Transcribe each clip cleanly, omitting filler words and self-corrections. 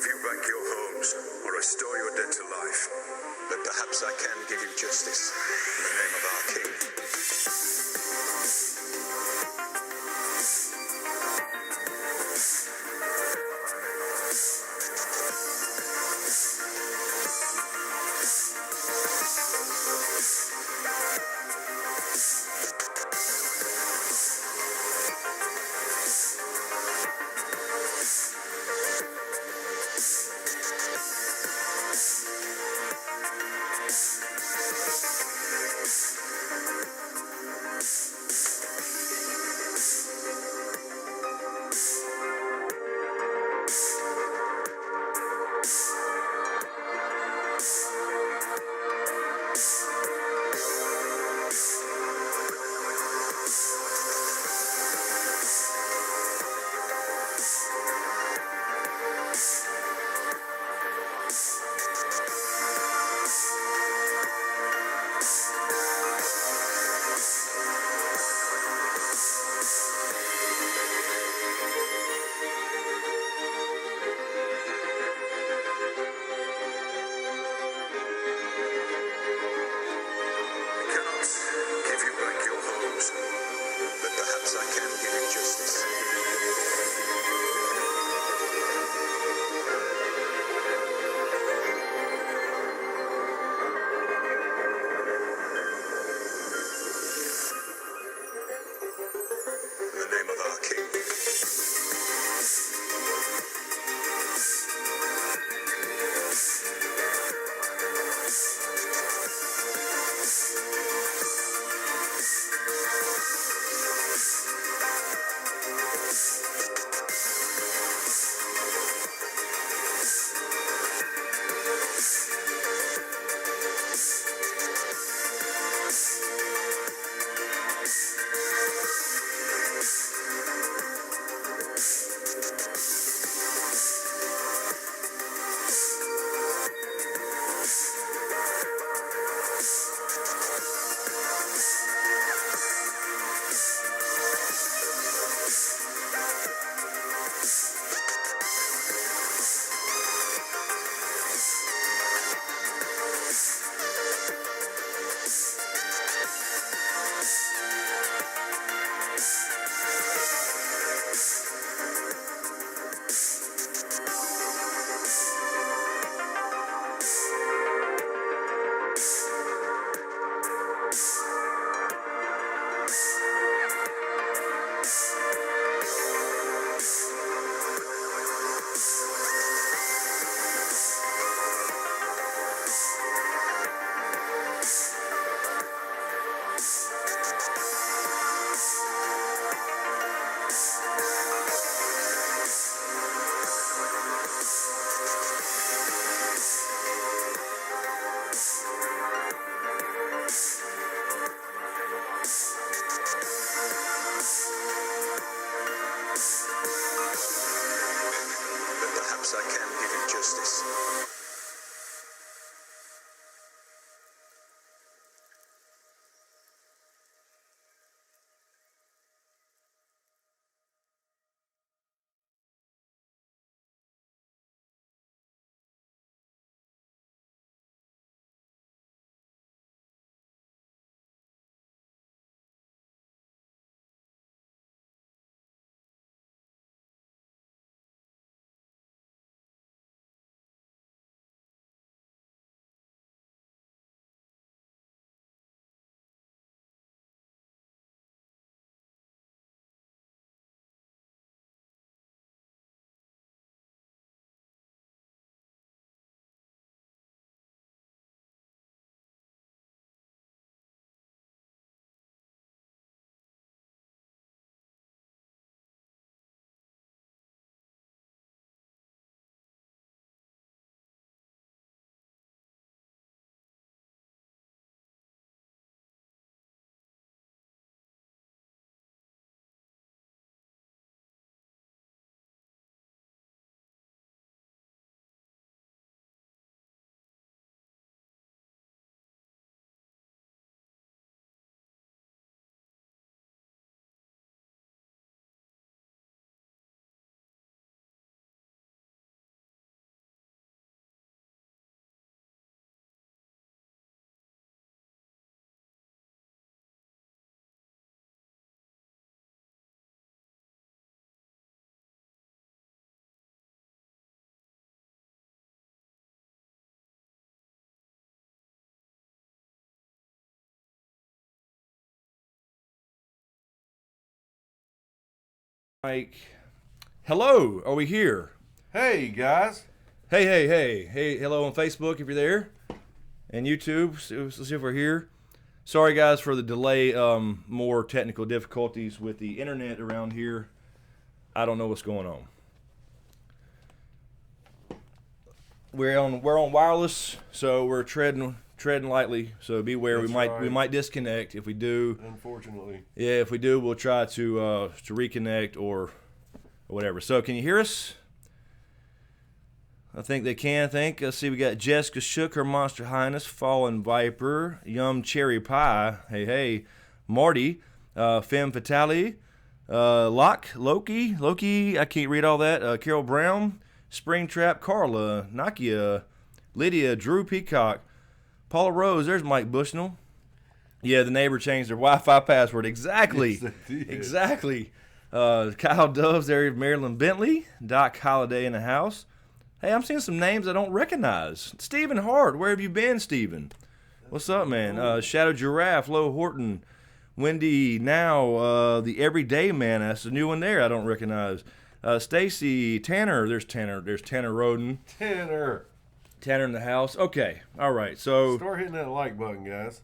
give you back your homes or restore your dead to life. But perhaps I can give you justice in the name of our king. Mike. Hello, are we here? Hey, guys. Hey, hello on Facebook if you're there. And YouTube, let's see if we're here. Sorry guys for the delay, more technical difficulties with the internet around here. I don't know what's going on. We're on wireless, so we're treading lightly, so beware. That's we might disconnect. If we do, unfortunately. Yeah, if we do, we'll try to reconnect or whatever. So, can you hear us? I think they can. Let's see, we got Jessica Shook, Her Monster Highness, Fallen Viper, Yum Cherry Pie, hey, Marty, Femme Fatale, Loki, I can't read all that, Carol Brown, Springtrap, Carla, Nakia, Lydia, Drew Peacock, Paula Rose, there's Mike Bushnell. Yeah, the neighbor changed their Wi-Fi password. Exactly. Yes, exactly. Kyle Doves there, Marilyn Bentley, Doc Holliday in the house. Hey, I'm seeing some names I don't recognize. Stephen Hart, where have you been, Stephen? What's up, man? Shadow Giraffe, Lo Horton, Wendy Now, the Everyday Man. That's a new one there I don't recognize. Stacy, Tanner. There's Tanner Roden. Tanner in the house. Okay, all right. So start hitting that like button, guys.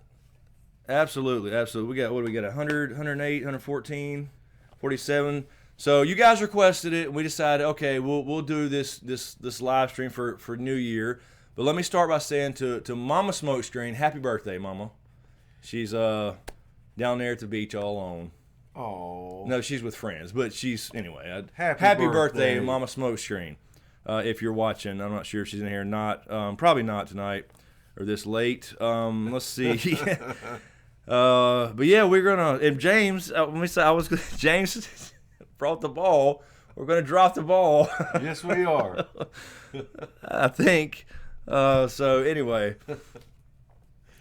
Absolutely. We got 100, 108, 114, 47. So you guys requested it, and we decided, okay, we'll do this live stream for New Year. But let me start by saying to Mama Smokescreen, happy birthday, Mama. She's down there at the beach all alone. Oh. No, she's with friends, but she's anyway. Happy birthday, Mama Smokescreen. If you're watching, I'm not sure if she's in here or not. Probably not tonight or this late. Let's see. But yeah, we're gonna. And James, let me say, James brought the ball. We're gonna drop the ball. Yes, we are. I think. So anyway,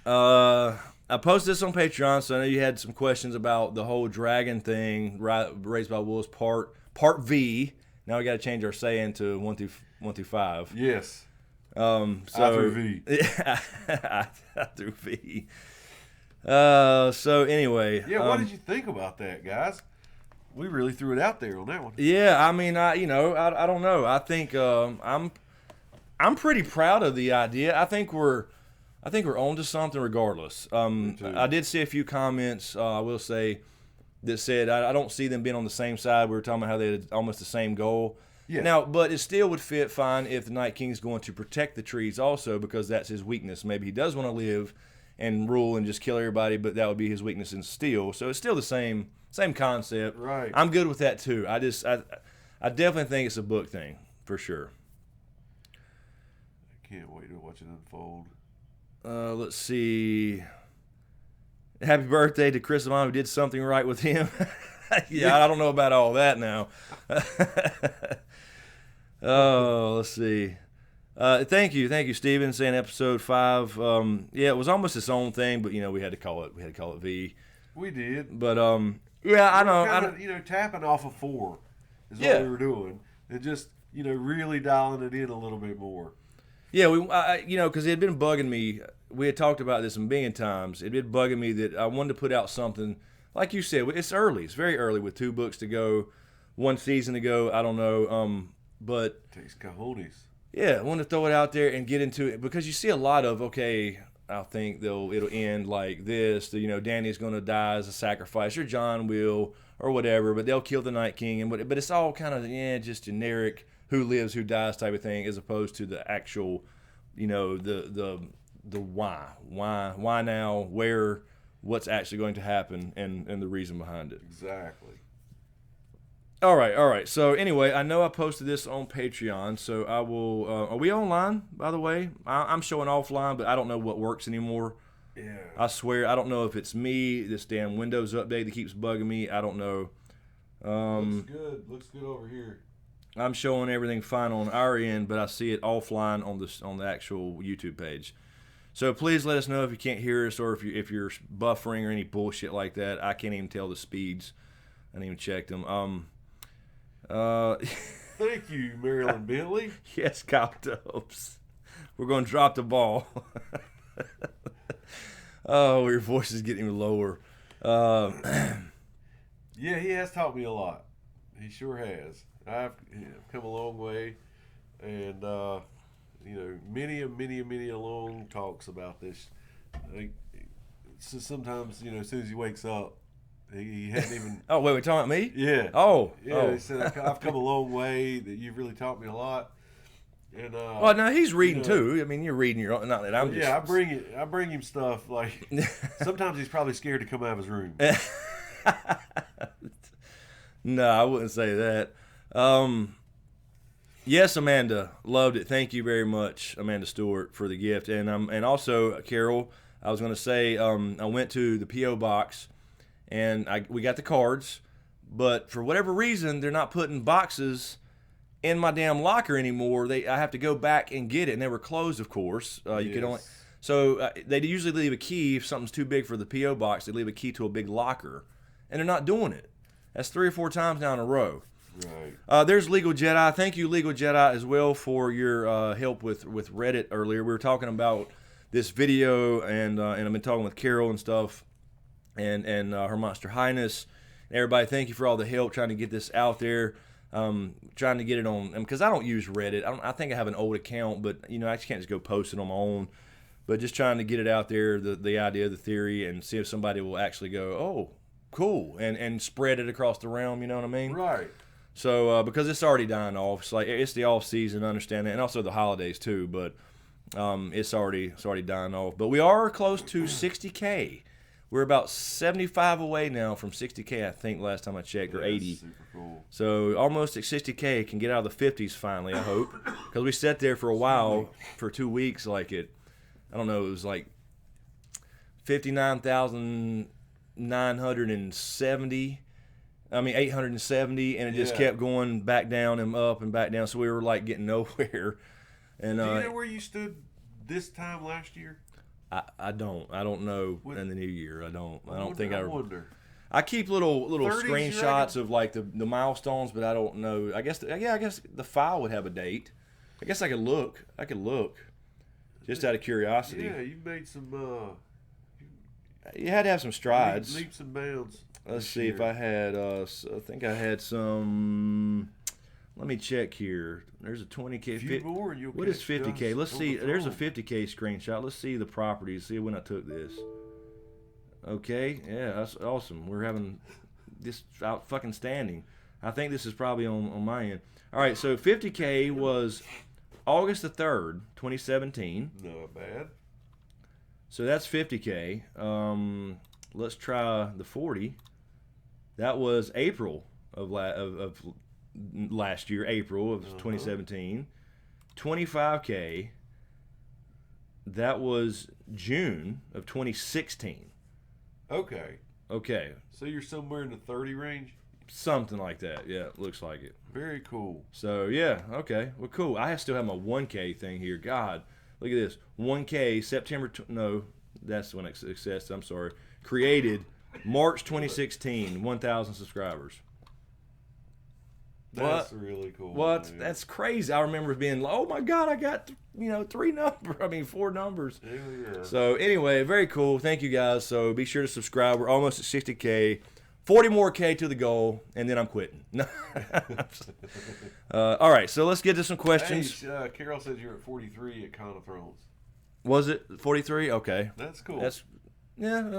I posted this on Patreon, so I know you had some questions about the whole dragon thing, Raised by Wolves part V. Now we got to change our saying to 1 through 5. Yes. So I through V. I through V. So anyway. Yeah. What did you think about that, guys? We really threw it out there on that one. Yeah. I mean, I don't know. I think I'm pretty proud of the idea. I think we're onto something regardless. I did see a few comments. I will say, that said, I don't see them being on the same side. We were talking about how they had almost the same goal. Yeah. Now, but it still would fit fine if the Night King's going to protect the trees also, because that's his weakness. Maybe he does want to live and rule and just kill everybody, but that would be his weakness in steel. So it's still the same concept. Right. I'm good with that too. I definitely think it's a book thing for sure. I can't wait to watch it unfold. Let's see. Happy birthday to Chris Amon, who did something right with him. Yeah, I don't know about all that now. Oh, let's see. Thank you, Steven, saying episode 5. Yeah, it was almost its own thing, but we had to call it V. We did. But yeah, I know. Kinda, tapping off of 4 is what we were doing, and just really dialing it in a little bit more. Yeah, because it had been bugging me. We had talked about this a million times. It had been bugging me that I wanted to put out something, like you said, it's early. It's very early with 2 books to go, 1 season to go. I don't know, but takes cojones. Yeah, I want to throw it out there and get into it, because you see a lot of, okay, I think it'll end like this. Dany's going to die as a sacrifice, or Jon will, or whatever. But they'll kill the Night King, but it's all kind of just generic, who lives, who dies type of thing, as opposed to the actual, the why now, where, what's actually going to happen, and the reason behind it. Exactly. All right. So anyway, I know I posted this on Patreon, so I will. Are we online, by the way? I'm showing offline, but I don't know what works anymore. Yeah. I swear, I don't know if it's me, this damn Windows update that keeps bugging me. I don't know. Looks good over here. I'm showing everything fine on our end, but I see it offline on the actual YouTube page. So please let us know if you can't hear us, or if you're buffering or any bullshit like that. I can't even tell the speeds. I didn't even check them. Thank you, Marilyn Bentley. Yes, Kyle Dopes. We're going to drop the ball. Oh, your voice is getting lower. Yeah, he has taught me a lot. He sure has. I've come a long way, and many a long talks about this. So sometimes as soon as he wakes up, he hadn't even. Oh wait, we're talking about me? Yeah. Oh. Yeah. Oh. He said I've come a long way. That you've really taught me a lot. And well, now he's reading too. I mean, you're reading your own. Not that I'm just. Yeah, I bring him stuff like. Sometimes he's probably scared to come out of his room. No, I wouldn't say that. Yes, Amanda, loved it. Thank you very much, Amanda Stewart, for the gift, and also Carol. I was going to say I went to the PO box, and we got the cards, but for whatever reason, they're not putting boxes in my damn locker anymore. I have to go back and get it, and they were closed, of course. You could only they usually leave a key if something's too big for the PO box. They leave a key to a big locker, and they're not doing it. That's 3 or 4 times now in a row. Right. There's Legal Jedi. Thank you, Legal Jedi, as well for your help with Reddit earlier. We were talking about this video, and I've been talking with Carol and stuff, and Her Monster Highness. Everybody, thank you for all the help trying to get this out there. Trying to get it on, because I don't use Reddit. I think I have an old account, but I just can't just go post it on my own. But just trying to get it out there, the idea, the theory, and see if somebody will actually go, oh, cool, and spread it across the realm. You know what I mean? Right. So because it's already dying off, it's the off season, I understand that, and also the holidays too. But it's already dying off. But we are close to 60K. We're about 75 away now from 60K, I think, last time I checked, or 80. Super cool. So almost at 60K, can get out of the 50s finally, I hope. Because we sat there for a while, for 2 weeks, I don't know, it was like 870, and it just kept going back down and up and back down. So we were getting nowhere. And do you know where you stood this time last year? I don't know in the new year. I wonder. I keep little 30s, screenshots of the milestones, but I don't know. I guess the file would have a date. I guess I could look. Just out of curiosity. Yeah, you made some. You had to have some strides. Leaps and bounds. Let's see if I had. I think I had some. Let me check here. There's a 20K. What is 50K? Let's see. There's a 50K screenshot. Let's see the properties. See when I took this. Okay. Yeah, that's awesome. We're having this out fucking standing. I think this is probably on my end. All right. So 50K was August the 3rd, 2017. Not bad. So that's 50K. Let's try the 40. That was April of last year, April of 2017. 25K. That was June of 2016. Okay. So you're somewhere in the 30 range? Something like that. Yeah, it looks like it. Very cool. So, yeah, okay. Well, cool. I still have my 1K thing here. God, look at this. 1K, September, no, that's when it success. I'm sorry. Created March 2016, 1,000 subscribers. That's really cool. What? Man. That's crazy. I remember being like, oh my God, I got 4 numbers. Yeah. So anyway, very cool. Thank you guys. So be sure to subscribe. We're almost at 60K. 40 more K to the goal, and then I'm quitting. All right, so let's get to some questions. Hey, Carol says you're at 43 at Con of Thrones. Was it 43? Okay. That's cool.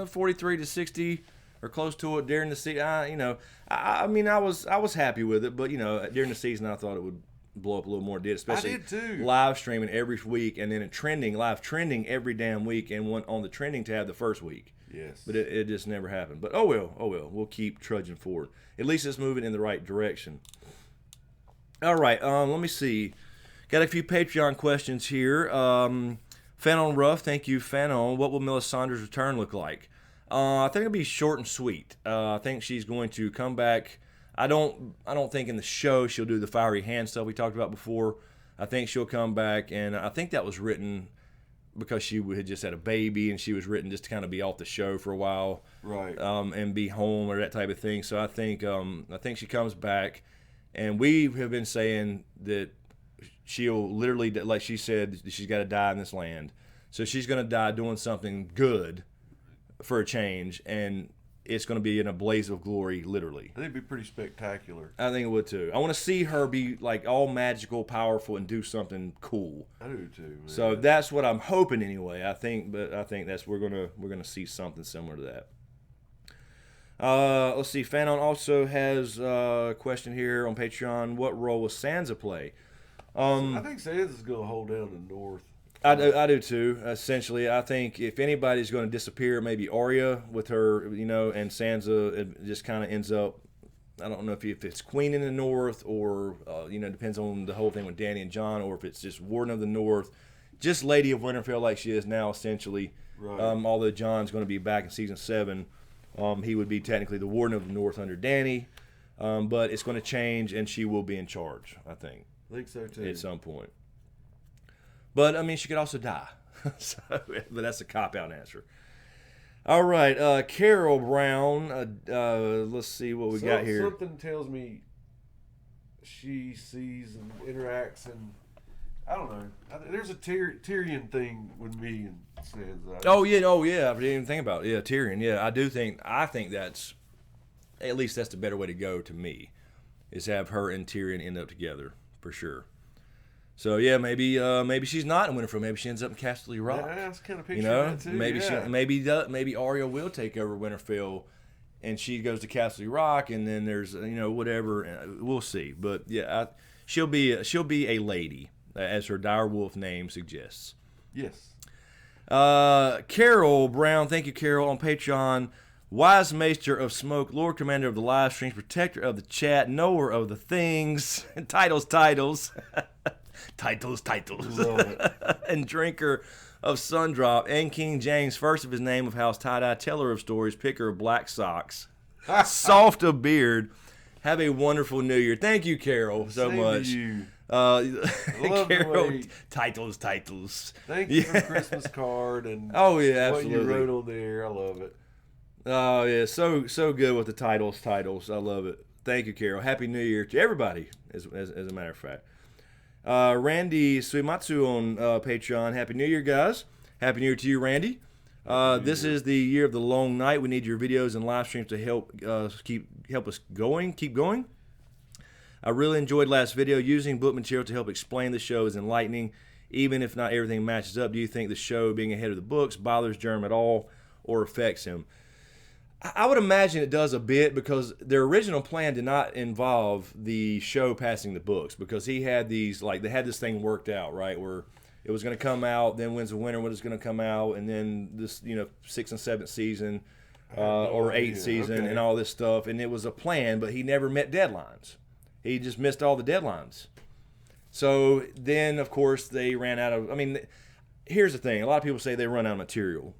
43 to 60 or close to it during the season. I mean, I was happy with it, but during the season, I thought it would blow up a little more. Especially I did too. Live streaming every week, and then live trending every damn week, and one on the trending tab the first week. Yes. But it just never happened. But oh well. We'll keep trudging forward. At least it's moving in the right direction. All right. Let me see. Got a few Patreon questions here. Fanon Ruff, thank you, Fanon. What will Melisandre's return look like? I think it'll be short and sweet. I think she's going to come back. I don't think in the show she'll do the fiery hand stuff we talked about before. I think she'll come back, and I think that was written because she had just had a baby, and she was written just to kind of be off the show for a while, right? And be home or that type of thing. So I think she comes back, and we have been saying that she'll literally, like she said, she's got to die in this land. So she's going to die doing something good for a change, and it's going to be in a blaze of glory, literally. I think it'd be pretty spectacular. I think it would too. I want to see her be like all magical, powerful, and do something cool. I do too, man. So that's what I'm hoping anyway. I think that's we're gonna see something similar to that. Let's see. Fanon also has a question here on Patreon. What role will Sansa play? I think Sansa's going to hold down the North. I do too. Essentially, I think if anybody's going to disappear, maybe Arya with her, and Sansa it just kind of ends up. I don't know if it's Queen in the North or depends on the whole thing with Dany and Jon, or if it's just Warden of the North, just Lady of Winterfell like she is now essentially. Right. Although Jon's going to be back in season 7, he would be technically the Warden of the North under Dany, but it's going to change and she will be in charge. I think so too. at some point. But, I mean, she could also die. But that's a cop-out answer. All right, Carol Brown. Let's see what we got here. Something tells me she sees and interacts, and I don't know. There's a Tyrion thing with me and Sansa. Oh, yeah. I didn't even think about it. Yeah, Tyrion. Yeah, I think that's, at least that's the better way to go to me, is have her and Tyrion end up together, for sure. So yeah, maybe she's not in Winterfell. Maybe she ends up in Casterly Rock. Yeah, that's kind of picture that too. Maybe Arya will take over Winterfell, and she goes to Casterly Rock, and then there's whatever. We'll see. But yeah, she'll be a lady, as her direwolf name suggests. Yes. Carol Brown, thank you, Carol, on Patreon. Wise Maester of Smoke, Lord Commander of the live streams, Protector of the chat, Knower of the things, titles. Titles. And Drinker of Sundrop, and King James, first of his name of House Tie-Dye, Teller of Stories, Picker of Black Socks, Soft of Beard. Have a wonderful New Year. Thank you, Carol, so much. You. Carol, titles. Thank you for the Christmas card and what you wrote on there. I love it. Oh yeah, so good with the titles. I love it. Thank you, Carol. Happy New Year to everybody. As a matter of fact. Randy Suimatsu on Patreon. Happy New Year, guys. Happy New Year to you, Randy. This is the year of the long night. We need your videos and live streams to help us keep going. I really enjoyed last video. Using book material to help explain the show is enlightening, even if not everything matches up. Do you think the show being ahead of the books bothers Jerem at all or affects him? I would imagine it does a bit, because their original plan did not involve the show passing the books, because he had these, they had this thing worked out, right, where it was going to come out, then Winds of Winter was going to come out, and then this, 6th and 7th season, or 8th season, and all this stuff, and it was a plan, but he never met deadlines. He just missed all the deadlines. So then, of course, they ran out of, here's the thing, a lot of people say they run out of material.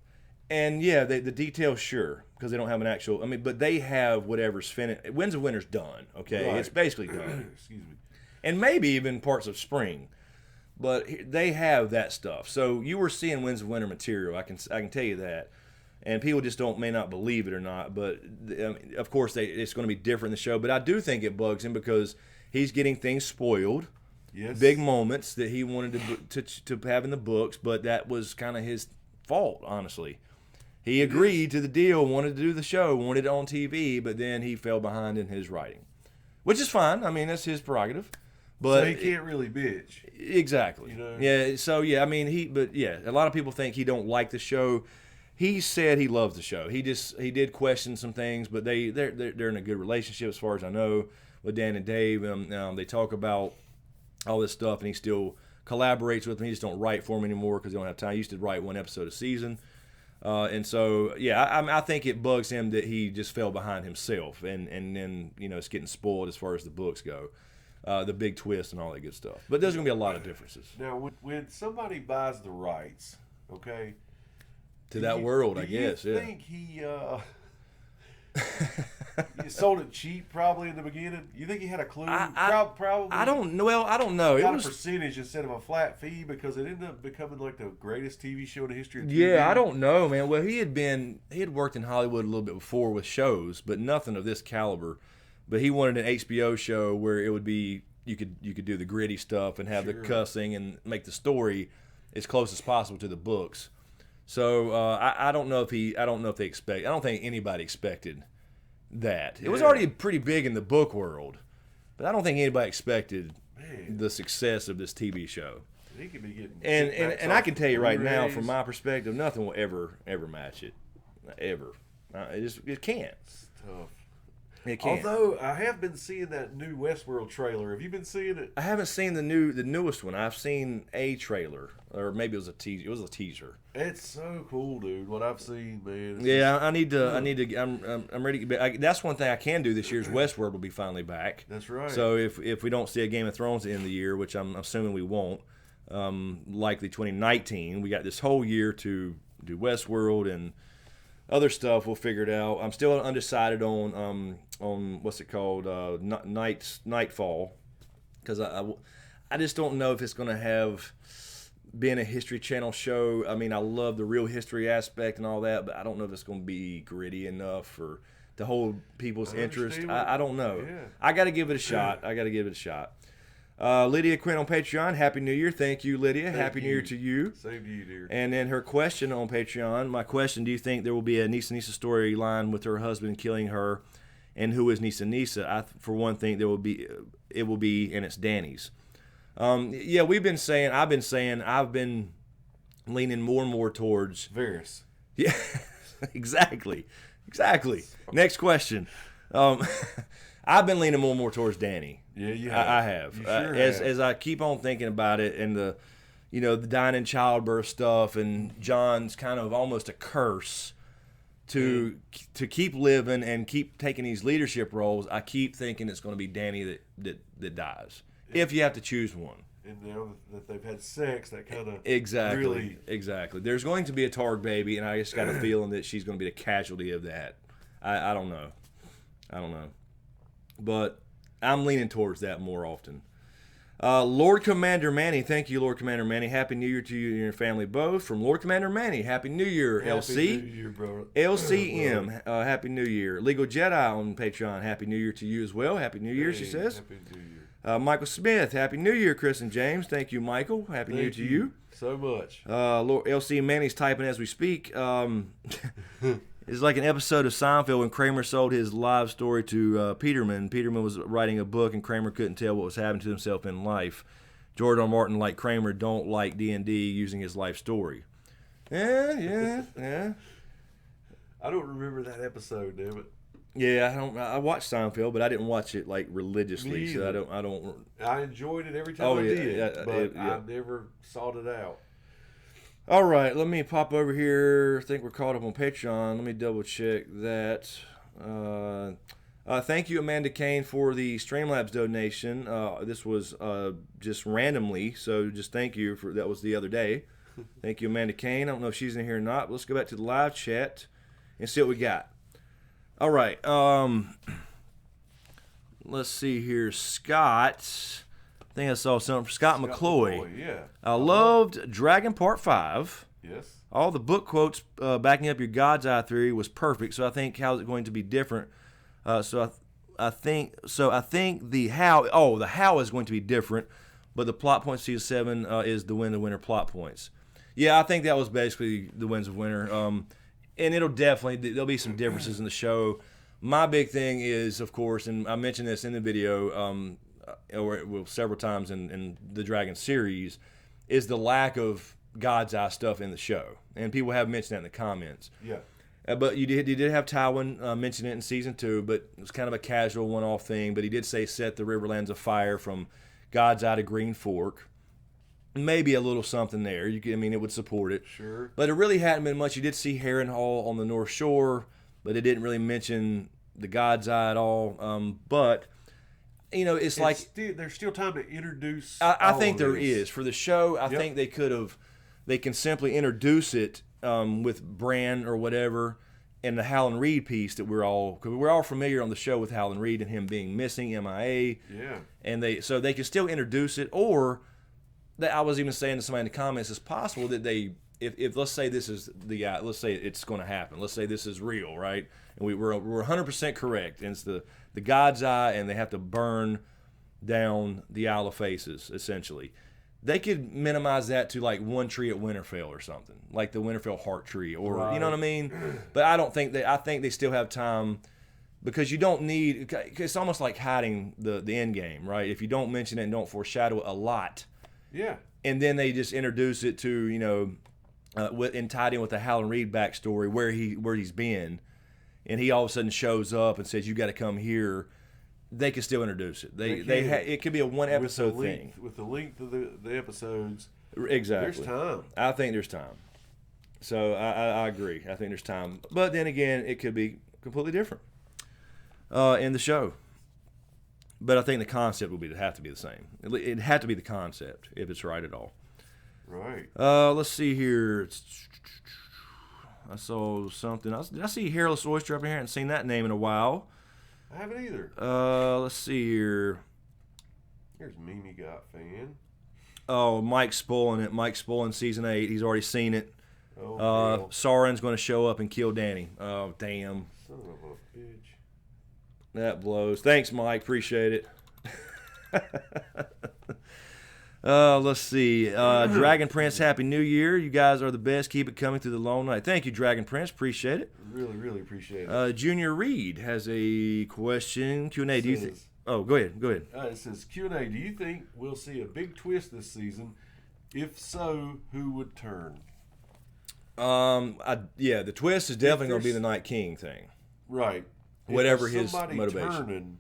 And yeah, the details, sure, because they don't have an actual. But they have whatever's finished. Winds of Winter's done. Okay, right. It's basically done. Excuse me. And maybe even parts of Spring, but they have that stuff. So you were seeing Winds of Winter material. I can tell you that, and people just may not believe it or not. But of course, it's going to be different in the show. But I do think it bugs him because he's getting things spoiled. Yes. Big moments that he wanted to have in the books, but that was kind of his fault, honestly. He agreed to the deal, wanted to do the show, wanted it on TV, but then he fell behind in his writing, which is fine. That's his prerogative. But so he can't really bitch. Exactly. Yeah. So yeah, a lot of people think he don't like the show. He said he loves the show. He did question some things, but they're in a good relationship as far as I know with Dan and Dave. They talk about all this stuff, and he still collaborates with them. He just don't write for him anymore because they don't have time. He used to write one episode a season. And so, yeah, I think it bugs him that he just fell behind himself, and then, it's getting spoiled as far as the books go, the big twist and all that good stuff. But there's going to be a lot of differences. Now, when somebody buys the rights, okay, to that world, I guess, yeah. Do you think he sold it cheap probably in the beginning? You think he had a clue? Probably. I don't know. Well, I don't know. It was a percentage instead of a flat fee, because it ended up becoming like the greatest TV show in the history of TV. Yeah, I don't know, man. Well, he had worked in Hollywood a little bit before with shows, but nothing of this caliber. But he wanted an HBO show where it would be you could do the gritty stuff and have the cussing and make the story as close as possible to the books. So I don't know if I don't know if they expect. I don't think anybody expected that. It was already pretty big in the book world, but I don't think anybody expected the success of this TV show. He could be getting And I can tell you right now, from my perspective, nothing will ever match it, ever. It can't. It's tough. It can't. Although I have been seeing that new Westworld trailer. Have you been seeing it? I haven't seen the newest one. I've seen a trailer, or maybe it was a teaser. It was a teaser. It's so cool, dude. What I've seen, man. I need to. I'm ready. That's one thing I can do this year. Is Westworld will be finally back. That's right. So if we don't see a Game of Thrones at the end of the year, which I'm assuming we won't, likely 2019, we got this whole year to do Westworld and other stuff. We'll figure it out. I'm still undecided on what's it called, Nightfall, because I just don't know if it's going to have been a History Channel show. I mean, I love the real history aspect and all that, but I don't know if it's going to be gritty enough to hold people's interest. I don't know. Yeah. I got to give it a shot. Lydia Quinn on Patreon, Happy New Year. Thank you, Lydia. Happy New Year to you. Same to you, dear. And then her question on Patreon, my question, do you think there will be a Nisa storyline with her husband killing her? And who is Nisa? I, for one, think it will be, and it's Dany's. Yeah, I've been leaning more and more towards Varys. Yeah, exactly. Next question. I've been leaning more and more towards Dany. Yeah, you have. I have. You sure as I keep on thinking about it, and the dying childbirth stuff, and John's kind of almost a curse to keep living and keep taking these leadership roles. I keep thinking it's going to be Dany that dies, if you have to choose one. And now that they've had sex, that kind of Exactly. There's going to be a Targ baby, and I just got a feeling that she's going to be the casualty of that. I don't know. But I'm leaning towards that more often. Lord Commander Manny, thank you, Lord Commander Manny. Happy New Year to you and your family both. From Lord Commander Manny, Happy New Year, LC. Happy New Year, bro. LCM, Happy New Year. Legal Jedi on Patreon, Happy New Year to you as well. Happy New Year, she says. Happy New Year. Michael Smith, Happy New Year, Chris and James. Thank you, Michael. Happy New Year to you. So much. Lord LC Manny's typing as we speak. It's like an episode of Seinfeld when Kramer sold his live story to Peterman. Peterman was writing a book, and Kramer couldn't tell what was happening to himself in life. George R. Martin, like Kramer, don't like D&D using his life story. Yeah. I don't remember that episode, damn it. Yeah, I watched Seinfeld, but I didn't watch it like religiously, so I don't. I enjoyed it every time I did, but yeah. I never sought it out. All right, let me pop over here. I think we're caught up on Patreon. Let me double check that. Thank you, Amanda Kane, for the Streamlabs donation. This was just randomly, so just thank you for that. Was the other day. Thank you, Amanda Kane. I don't know if she's in here or not, but let's go back to the live chat and see what we got. All right. Let's see here. Scott. I think I saw something from Scott McCloy. Yeah. I loved Dragon Part 5. Yes. All the book quotes backing up your God's Eye theory was perfect. So I think how is it going to be different? So I think the how is going to be different, but the plot point season 7 is the winner plot points. Yeah, I think that was basically the Winds of Winter. And there'll be some differences in the show. My big thing is, of course, and I mentioned this in the video, several times in the Dragon series, is the lack of God's Eye stuff in the show. And people have mentioned that in the comments. Yeah. But you did have Tywin mention it in season 2, but it was kind of a casual one-off thing. But he did say set the Riverlands afire from God's Eye to Green Fork. Maybe a little something there. It would support it. Sure. But it really hadn't been much. You did see Harrenhal on the North Shore, but it didn't really mention the God's Eye at all. But there's still time to introduce. I think there is for the show. I think they can simply introduce it with Bran or whatever, and the Howland Reed piece that we're all familiar on the show with Howland Reed and him being missing, MIA. Yeah. And they can still introduce it, or that I was even saying to somebody in the comments, it's possible that if let's say this is the guy, let's say it's going to happen, let's say this is real, right? And we're 100% correct, and it's the God's Eye, and they have to burn down the Isle of Faces, essentially. they could minimize that to like one tree at Winterfell or something, like the Winterfell Heart Tree, or you know what I mean. But I don't think I think they still have time, because you don't need. It's almost like hiding the end game, right? If you don't mention it and don't foreshadow it a lot, Yeah. and then they just introduce it to and tied in with the Howland Reed backstory where he's been, and he all of a sudden shows up and says you got to come here. They can still introduce it. It could be a one episode thing. With the length of the episodes, Exactly. there's time. I think there's time. So I agree. I think there's time. But then again, it could be completely different in the show. But I think the concept would have to be the same. It'd have to be the concept if it's right at all. Right. Let's see here. I saw something. Did I see Hairless Oyster up in here? I haven't seen that name in a while. I haven't either. Let's see here. Here's Mimi Got fan. Oh, Mike's spoiling it. Mike's spoiling season 8. He's already seen it. Oh, Sauron's going to show up and kill Dany. Oh, damn. son of a bitch. That blows. Thanks, Mike. Appreciate it. Let's see. Dragon Prince, Happy New Year. You guys are the best. Keep it coming through the long night. Thank you, Dragon Prince. Appreciate it. Really, really appreciate it. Junior Reed has a question. Q&A. Do you think? Oh, go ahead. Go ahead. It says Q&A. Do you think we'll see a big twist this season? If so, who would turn? Yeah, the twist is definitely going to be the Night King thing. Right. Whatever If his somebody motivation. Turning,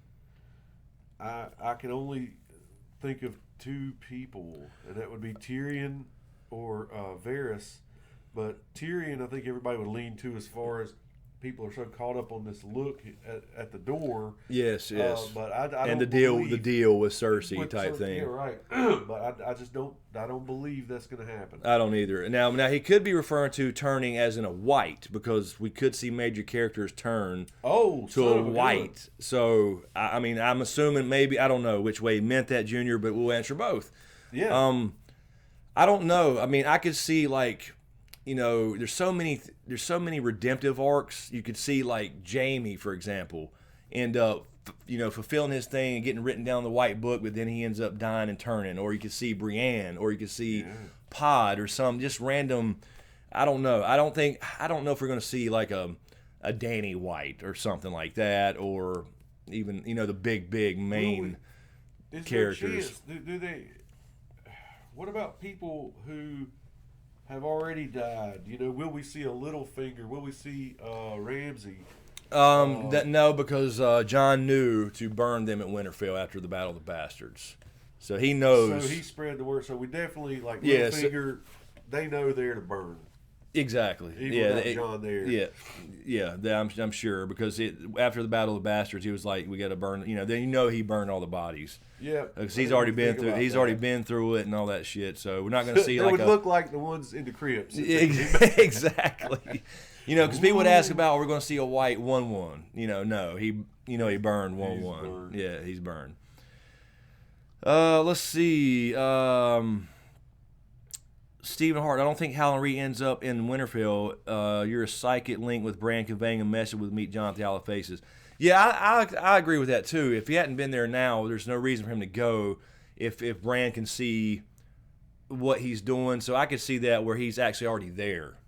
I can only think of two people, and that would be Tyrion or Varys. But Tyrion, I think everybody would lean to, as far as people are so caught up on this look at the door. Yes. But I and don't the deal with Cersei type thing. Yeah, right. But I just don't believe that's going to happen. I don't either. Now he could be referring to turning as in a white, because we could see major characters turn to a white. So I mean, I'm assuming maybe, I don't know which way he meant that, Junior, but we'll answer both. Yeah. I don't know. I mean, I could see like, there's so many redemptive arcs. You could see like Jaime, for example, end up fulfilling his thing and getting written down in the white book, but then he ends up dying and turning. Or you could see Brienne, or you could see Pod, or some just random. I don't know. I don't know if we're going to see like a Dany White or something like that, or even the big main characters. Do they? What about people who have already died? Will we see a Littlefinger? Will we see Ramsay? No, because Jon knew to burn them at Winterfell after the Battle of the Bastards, so he knows. So he spread the word. So we definitely Yeah, Littlefinger. They know they're to burn. Exactly. Even without Jon there. Yeah. I'm sure, because after the Battle of the Bastards, he was like, "We got to burn." Then he burned all the bodies. Yeah, because he's already been through. He's already been through it and all that shit. So we're not going to see like would look like the ones in the crypts. Exactly. Because people would ask about, we're going to see a white 1-1. No, he burned 1-1. Yeah, he's burned. Let's see. Stephen Hart, I don't think Howland Reed ends up in Winterfell. You're a psychic link with Bran conveying a message with Meet John at the Isle of Faces. Yeah, I agree with that too. If he hadn't been there now, there's no reason for him to go. If Bran can see what he's doing, so I could see that where he's actually already there.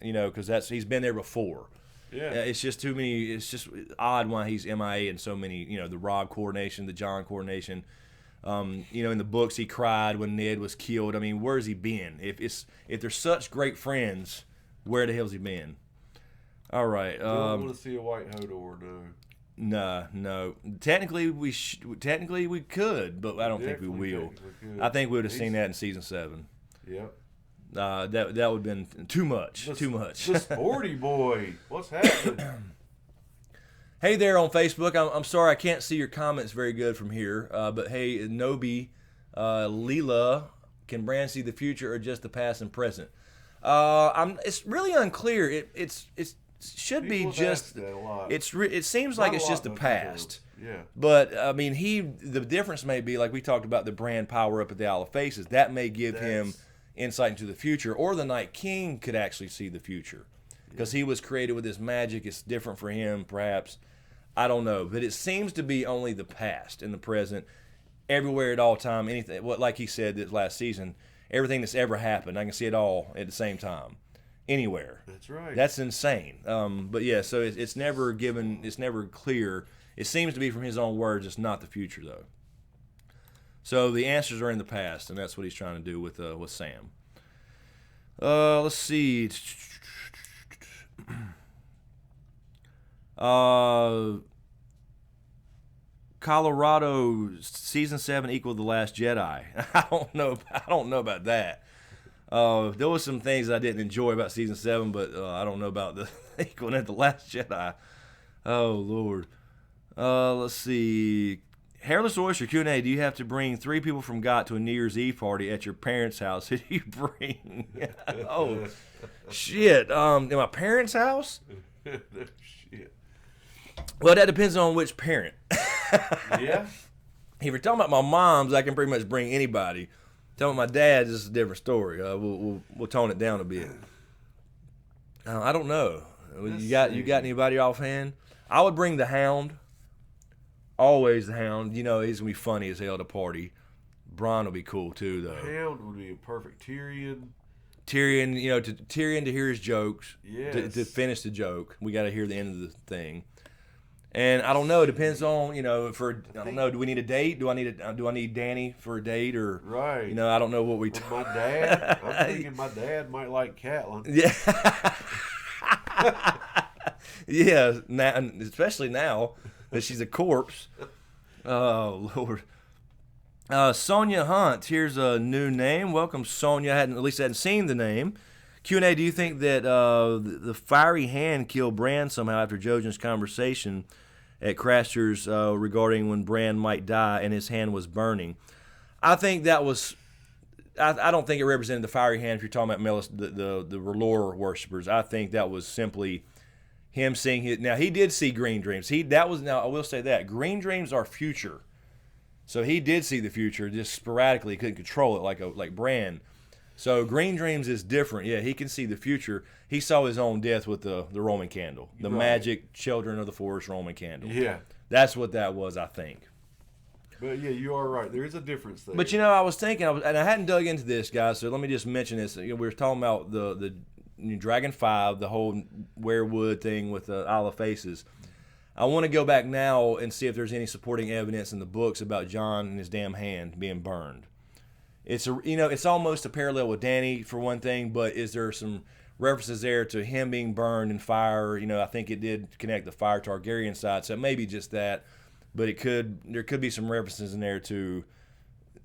Because he's been there before. Yeah, it's just too many. It's just odd why he's MIA in so many. The Robb coronation, the John coronation. In the books he cried when Ned was killed. I mean, where's he been? If they're such great friends, where the hell's he been? All right. Don't want to see a white Hodor, no. No. Technically we could, but I don't think we will. I think we would have seen that in season 7. Yep. That would have been too much. The sporty boy. What's happening? Hey there on Facebook. I'm sorry I can't see your comments very good from here. But hey, Nobi, Leela, can Bran see the future or just the past and present? It's really unclear. It should be just. It seems like it's just the past. Yeah. But I mean, the difference may be, like we talked about, the Bran power up at the Isle of Faces. That may give him insight into the future, or the Night King could actually see the future because he was created with this magic. It's different for him, perhaps. I don't know, but it seems to be only the past and the present. everywhere at all time. Anything, what like he said this last season, everything that's ever happened, I can see it all at the same time, anywhere. That's right. That's insane. But yeah, so it's never given. It's never clear. It seems to be from his own words. It's not the future though. So the answers are in the past, and that's what he's trying to do with Sam. Let's see. Colorado season 7 equaled The Last Jedi. I don't know about that. There was some things I didn't enjoy about season 7, but I don't know about the equaling at The Last Jedi. Oh Lord. Let's see. Hairless Oyster Q&A. Do you have to bring 3 people from GOT to a New Year's Eve party at your parents' house? Who do you bring? Oh shit. In my parents' house? Shit. Well, that depends on which parent. Yeah. If you're talking about my mom's, I can pretty much bring anybody. Talking about my dad's is a different story. We'll tone it down a bit. I don't know. You got anybody offhand? I would bring the Hound. Always the Hound. You know, he's gonna be funny as hell at a party. Bran will be cool too, though. Hound would be a perfect Tyrion. Tyrion, you know, Tyrion to hear his jokes. Yes. To finish the joke, we got to hear the end of the thing. And I don't know. It depends on, you know, I don't know. Do we need a date? Do I need Danny for a date or? Right. You know, I don't know what we. My dad. I'm thinking my dad might like Catelyn. Yeah. Yeah. Now, especially now that she's a corpse. Oh Lord. Sonia Hunt. Here's a new name. Welcome, Sonia. At least hadn't seen the name. Q&A. Do you think that the fiery hand killed Bran somehow after Jojen's conversation at Craster's regarding when Bran might die and his hand was burning? I think that was. I don't think it represented the fiery hand. If you're talking about the R'hllor worshippers, I think that was simply him seeing it. Now he did see green dreams. Now I will say that green dreams are future, so he did see the future just sporadically. He couldn't control it like Bran. So green dreams is different. Yeah, he can see the future. He saw his own death with the Roman candle, the magic children of the forest Roman candle. Yeah, that's what that was, I think. But yeah, you are right. There is a difference there. But you know, I was thinking, and I hadn't dug into this, guys. So let me just mention this. You know, we were talking about the Dragon 5, the whole werewood thing with the Isle of Faces. I want to go back now and see if there's any supporting evidence in the books about Jon and his damn hand being burned. It's almost a parallel with Dany for one thing, but is there some references there to him being burned in fire? You know, I think it did connect the Fire Targaryen side, so maybe just that. But there could be some references in there to,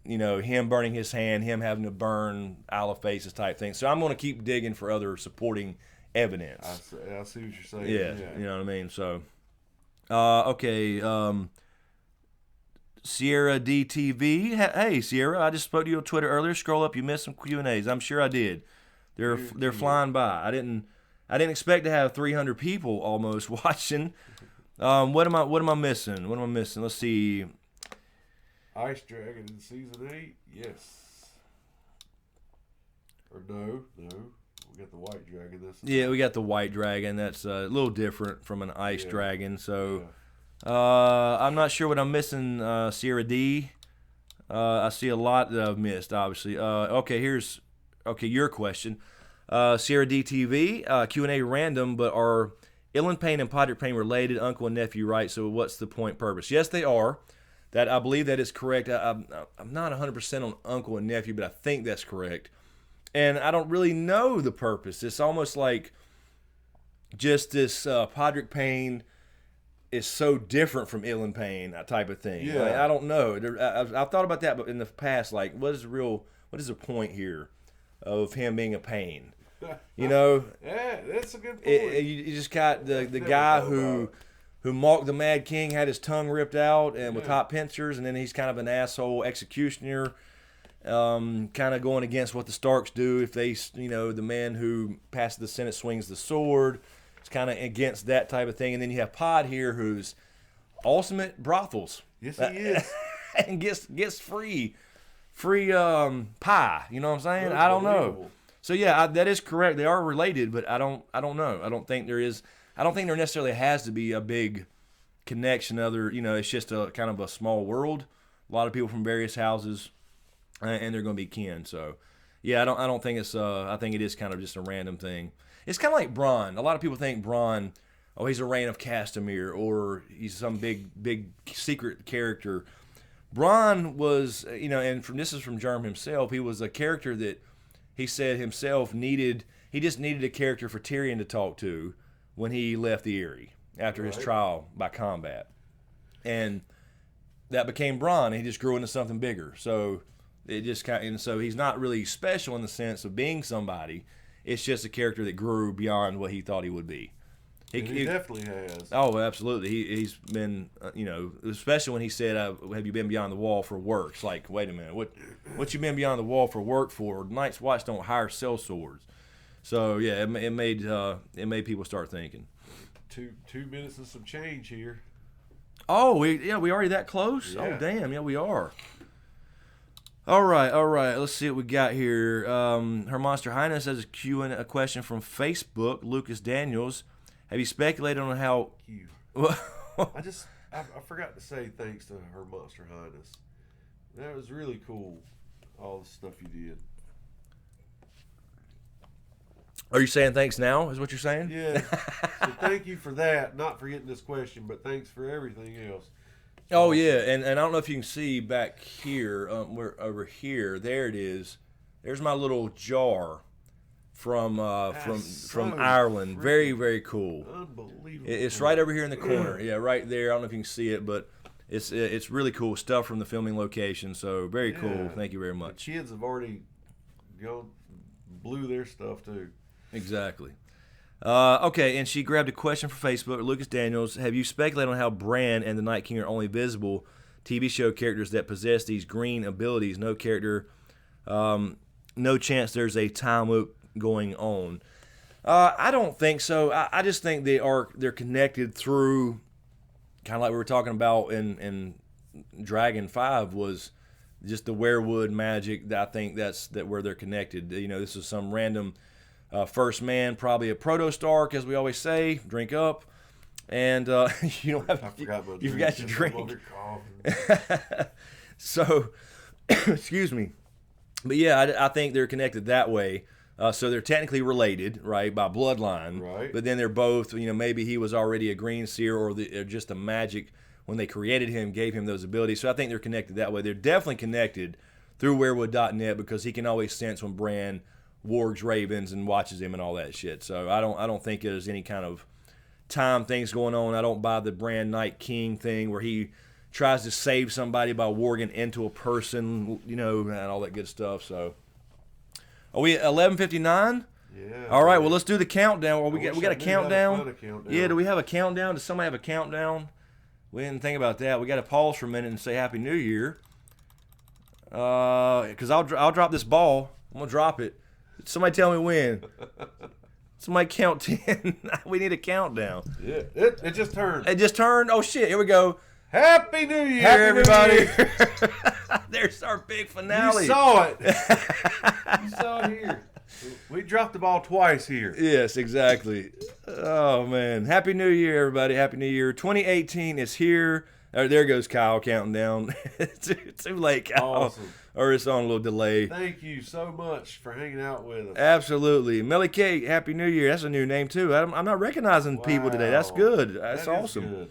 you know, him burning his hand, him having to burn Isle of Faces type thing. So I'm going to keep digging for other supporting evidence. I see what you're saying. Yeah, you know what I mean. So, okay. Sierra DTV. Hey, Sierra, I just spoke to you on Twitter earlier. Scroll up, you missed some Q&As. I'm sure I did. They're flying by. I didn't expect to have 300 people almost watching. What am I missing? Let's see. Ice Dragon in season 8. Yes. Or no. We got the White Dragon this time. Yeah, we got the White Dragon. That's a little different from an Ice Dragon. So. Yeah. I'm not sure what I'm missing, Sierra D. I see a lot that I've missed, obviously. Okay, your question. Sierra D TV, Q&A random, but are Ilyn Payne and Podrick Payne related, uncle and nephew, right? So what's the point purpose? Yes, they are. That I believe that is correct. I'm not 100% on uncle and nephew, but I think that's correct. And I don't really know the purpose. It's almost like just this Podrick Payne is so different from Ilyn Payne, that type of thing. Yeah. Like, I don't know. I've thought about that, but in the past, like, what is the point here of him being a Payne? You know? Yeah, that's a good point. You just got the guy who mocked the Mad King, had his tongue ripped out and with hot pincers, and then he's kind of an asshole executioner, kind of going against what the Starks do. If they, you know, the man who passes the Senate swings the sword. It's kind of against that type of thing. And then you have Pod here, who's ultimate brothels. Yes, he is. And gets free pie. You know what I'm saying? I don't know. So yeah, that is correct. They are related, but I don't know. I don't think there necessarily has to be a big connection. It's just a kind of a small world. a lot of people from various houses, and they're going to be kin. So, yeah, I don't think it's. I think it is kind of just a random thing. It's kind of like Bran. A lot of people think Bran, oh, he's a Reign of Castamere, or he's some big secret character. Bran was, and this is from Germ himself. He was a character that he said himself needed. He just needed a character for Tyrion to talk to when he left the Eyrie after his trial by combat, and that became Bran. He just grew into something bigger. So it just and so he's not really special in the sense of being somebody. It's just a character that grew beyond what he thought he would be. He definitely has. Oh, absolutely. He's been, especially when he said, "Have you been beyond the wall for work?" It's like, wait a minute, what you been beyond the wall for work for? Night's Watch don't hire sellswords. So yeah, it made people start thinking. 2 minutes and some change here. Oh, we already that close? Yeah. Oh, damn, yeah, we are. All right. Let's see what we got here. Her Monster Highness has a question from Facebook. Lucas Daniels, have you speculated on how? You. I forgot to say thanks to Her Monster Highness. That was really cool. All the stuff you did. Are you saying thanks now? Is what you're saying? Yeah. So thank you for that. Not for getting this question, but thanks for everything else. Oh yeah, and I don't know if you can see back here, we're over here. There it is. There's my little jar from Ireland. Very, very cool. Unbelievable. It's right over here in the corner. Yeah, right there. I don't know if you can see it, but it's really cool stuff from the filming location. So very cool. Thank you very much. The kids have already blew their stuff too. Exactly. Okay, and she grabbed a question from Facebook. Lucas Daniels, have you speculated on how Bran and the Night King are only visible TV show characters that possess these green abilities? No character, no chance there's a time loop going on. I don't think so. I just think they're connected through, kind of like we were talking about in Dragon 5 was just the werewood magic. That I think that's where they're connected. This is some random first man, probably a proto Stark, as we always say. Drink up, and you don't have. You forgot your drink. So, excuse me, but yeah, I think they're connected that way. So they're technically related, right, by bloodline. Right. But then they're both, maybe he was already a green seer, or just the magic when they created him gave him those abilities. So I think they're connected that way. They're definitely connected through werewood.net because he can always sense when Bran wargs ravens and watches him and all that shit. So I don't think there's any kind of time things going on. I don't buy the Bran Night King thing where he tries to save somebody by warging into a person, and all that good stuff. So are we at 11:59? Yeah. All right, well let's do the countdown. Well, we got a countdown. Countdown. Yeah, do we have a countdown? Does somebody have a countdown? We didn't think about that. We got to pause for a minute and say Happy New Year. Because I'll drop this ball. I'm gonna drop it. Somebody tell me when. Somebody count 10. We need a countdown. Yeah, it just turned. It just turned. Oh shit! Here we go. Happy New Year, Happy everybody! New Year. There's our big finale. You saw it. You saw it here. We dropped the ball twice here. Yes, exactly. Oh man! Happy New Year, everybody! Happy New Year. 2018 is here. There goes Kyle counting down. Too late, Kyle. Awesome. Or it's on a little delay. Thank you so much for hanging out with us. Absolutely. Melly Kate, Happy New Year. That's a new name, too. I'm not recognizing people today. That's good. That's awesome. Good.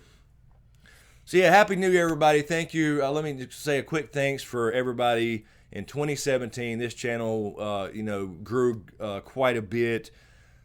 So, yeah, Happy New Year, everybody. Thank you. Let me just say a quick thanks for everybody in 2017. This channel, grew quite a bit.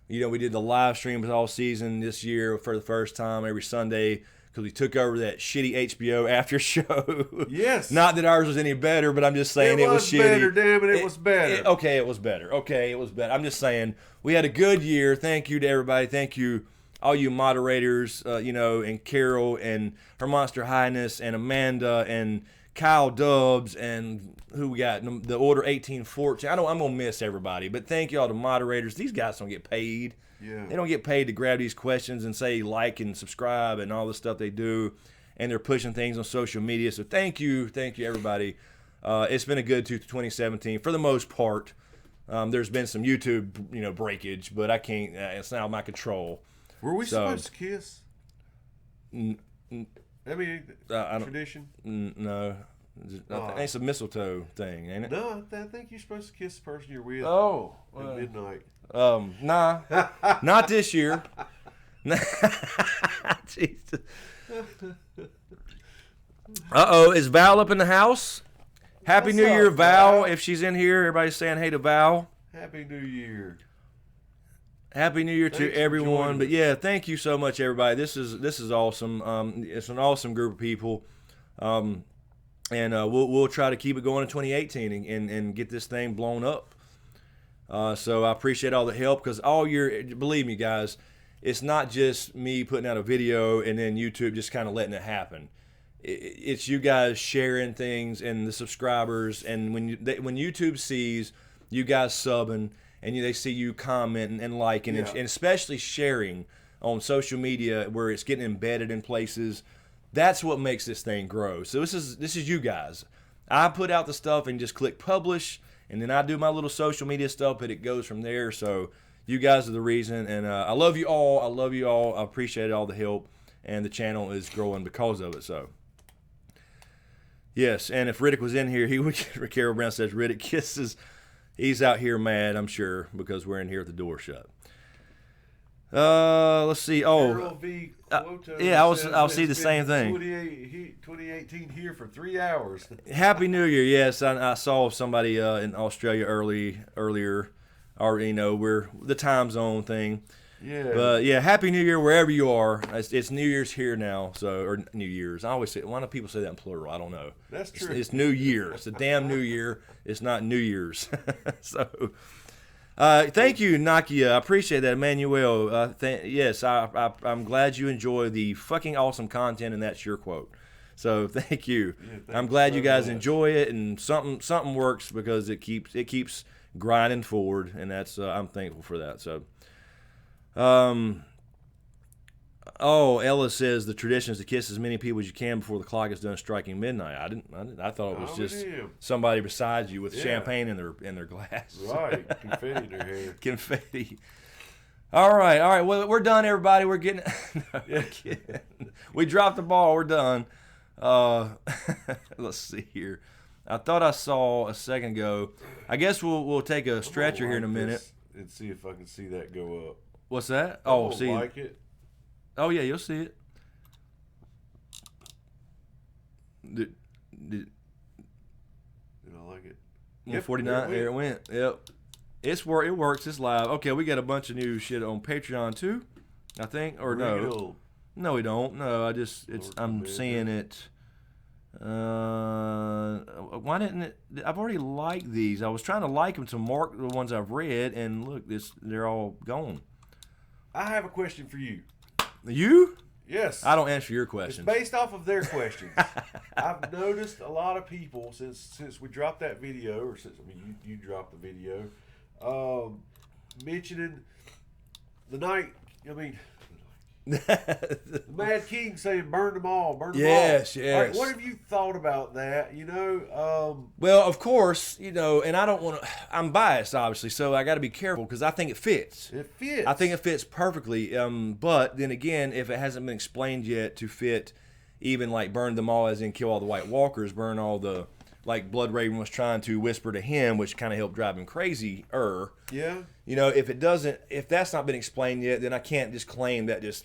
We did the live streams all season this year for the first time every Sunday. Because we took over that shitty HBO after show. Yes. Not that ours was any better, but I'm just saying it was shitty. Better, damn it, it was better. It was better. Okay, it was better. I'm just saying we had a good year. Thank you to everybody. Thank you, all you moderators, and Carol and Her Monster Highness and Amanda and Kyle Dubs and who we got, the Order 1814. I'm going to miss everybody, but thank you all the moderators. These guys don't get paid. Yeah. They don't get paid to grab these questions and say like and subscribe and all the stuff they do, and they're pushing things on social media. So thank you everybody. It's been a good 2017 for the most part. There's been some YouTube breakage, but I can't. It's not out of my control. Were we supposed to kiss? I mean, I don't, tradition. No, It's a mistletoe thing, ain't it? No, I think you're supposed to kiss the person you're with at midnight. Nah, not this year. Jesus. Is Val up in the house? Happy What's New up, Year, Val. Val? If she's in here, everybody's saying hey to Val. Happy New Year. Happy New Year Thanks to for everyone. joining But us. yeah, thank you so much, everybody. This is awesome. It's an awesome group of people. And we'll try to keep it going in 2018 and get this thing blown up. So I appreciate all the help because believe me, guys, it's not just me putting out a video and then YouTube just kind of letting it happen. It's you guys sharing things and the subscribers, and when YouTube sees you guys subbing and they see you commenting and liking and especially sharing on social media where it's getting embedded in places, that's what makes this thing grow. So this is you guys. I put out the stuff and just click publish, and then I do my little social media stuff, but it goes from there. So you guys are the reason, and I love you all. I appreciate all the help, and the channel is growing because of it. So yes, and if Riddick was in here, he would. Carol Brown says Riddick kisses. He's out here mad, I'm sure, because we're in here with the door shut. Let's see. Carol V. Quoto yeah, I'll says see the it's same been thing. 2018 here for 3 hours. Happy New Year. Yes, I saw somebody in Australia earlier. Or we're the time zone thing. Yeah. But yeah, Happy New Year wherever you are. It's New Year's here now, or New Year's. I always say, why do people say that in plural? I don't know. That's true. It's New Year. It's a damn New Year. It's not New Year's. So, thank you, Nakia. I appreciate that, Emmanuel. Yes, I'm glad you enjoy the fucking awesome content, and that's your quote. So thank you. Yeah, I'm glad so you guys much. enjoy it, and something works because it keeps grinding forward, and that's I'm thankful for that. So, Ella says the tradition is to kiss as many people as you can before the clock is done striking midnight. I thought it was just somebody beside you with champagne in their glass. Right, confetti in their hair. Confetti. All right. Well, we're done, everybody. We're getting. No, Yeah. kidding. We dropped the ball. We're done. Let's see here. I thought I saw a second ago. I guess we'll take a stretcher here in a minute. And see if I can see that go up. What's that? I Oh, don't see. like it. Oh yeah, you'll see it. You don't like it. 149. There it went. Yep. It works. It's live. Okay, we got a bunch of new shit on Patreon too, I think. Or no. Real. No, we don't. No, I'm Lord, seeing it. Why didn't it? I've already liked these. I was trying to like them to mark the ones I've read, and look, they're all gone. I have a question for you. You? Yes. I don't answer your It's questions. based off of their questions. I've noticed a lot of people since we dropped that video, or since you dropped the video, mentioning the night. The Mad King saying burn them all, burn them all. Yes. All right, what have you thought about that? Well, of course, and I don't want to. I'm biased, obviously, so I got to be careful because I think it fits. It fits. I think it fits perfectly. But then again, if it hasn't been explained yet to fit, even like burn them all, as in kill all the White Walkers, burn all the like Blood Raven was trying to whisper to him, which kind of helped drive him crazy. Yeah. If that's not been explained yet, then I can't just claim that it's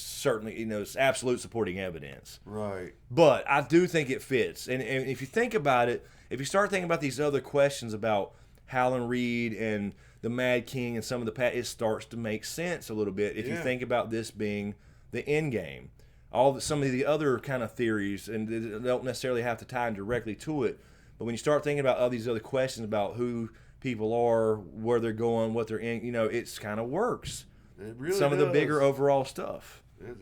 certainly, it's absolute supporting evidence. Right. But I do think it fits. And if you think about it, if you start thinking about these other questions about Howland Reed and the Mad King and some of the past, it starts to make sense a little bit if you think about this being the end game. Some of the other kind of theories, and they don't necessarily have to tie in directly to it, but when you start thinking about all these other questions about who people are, where they're going, what they're in, it's kind of works. It really Some of the does. bigger overall stuff. It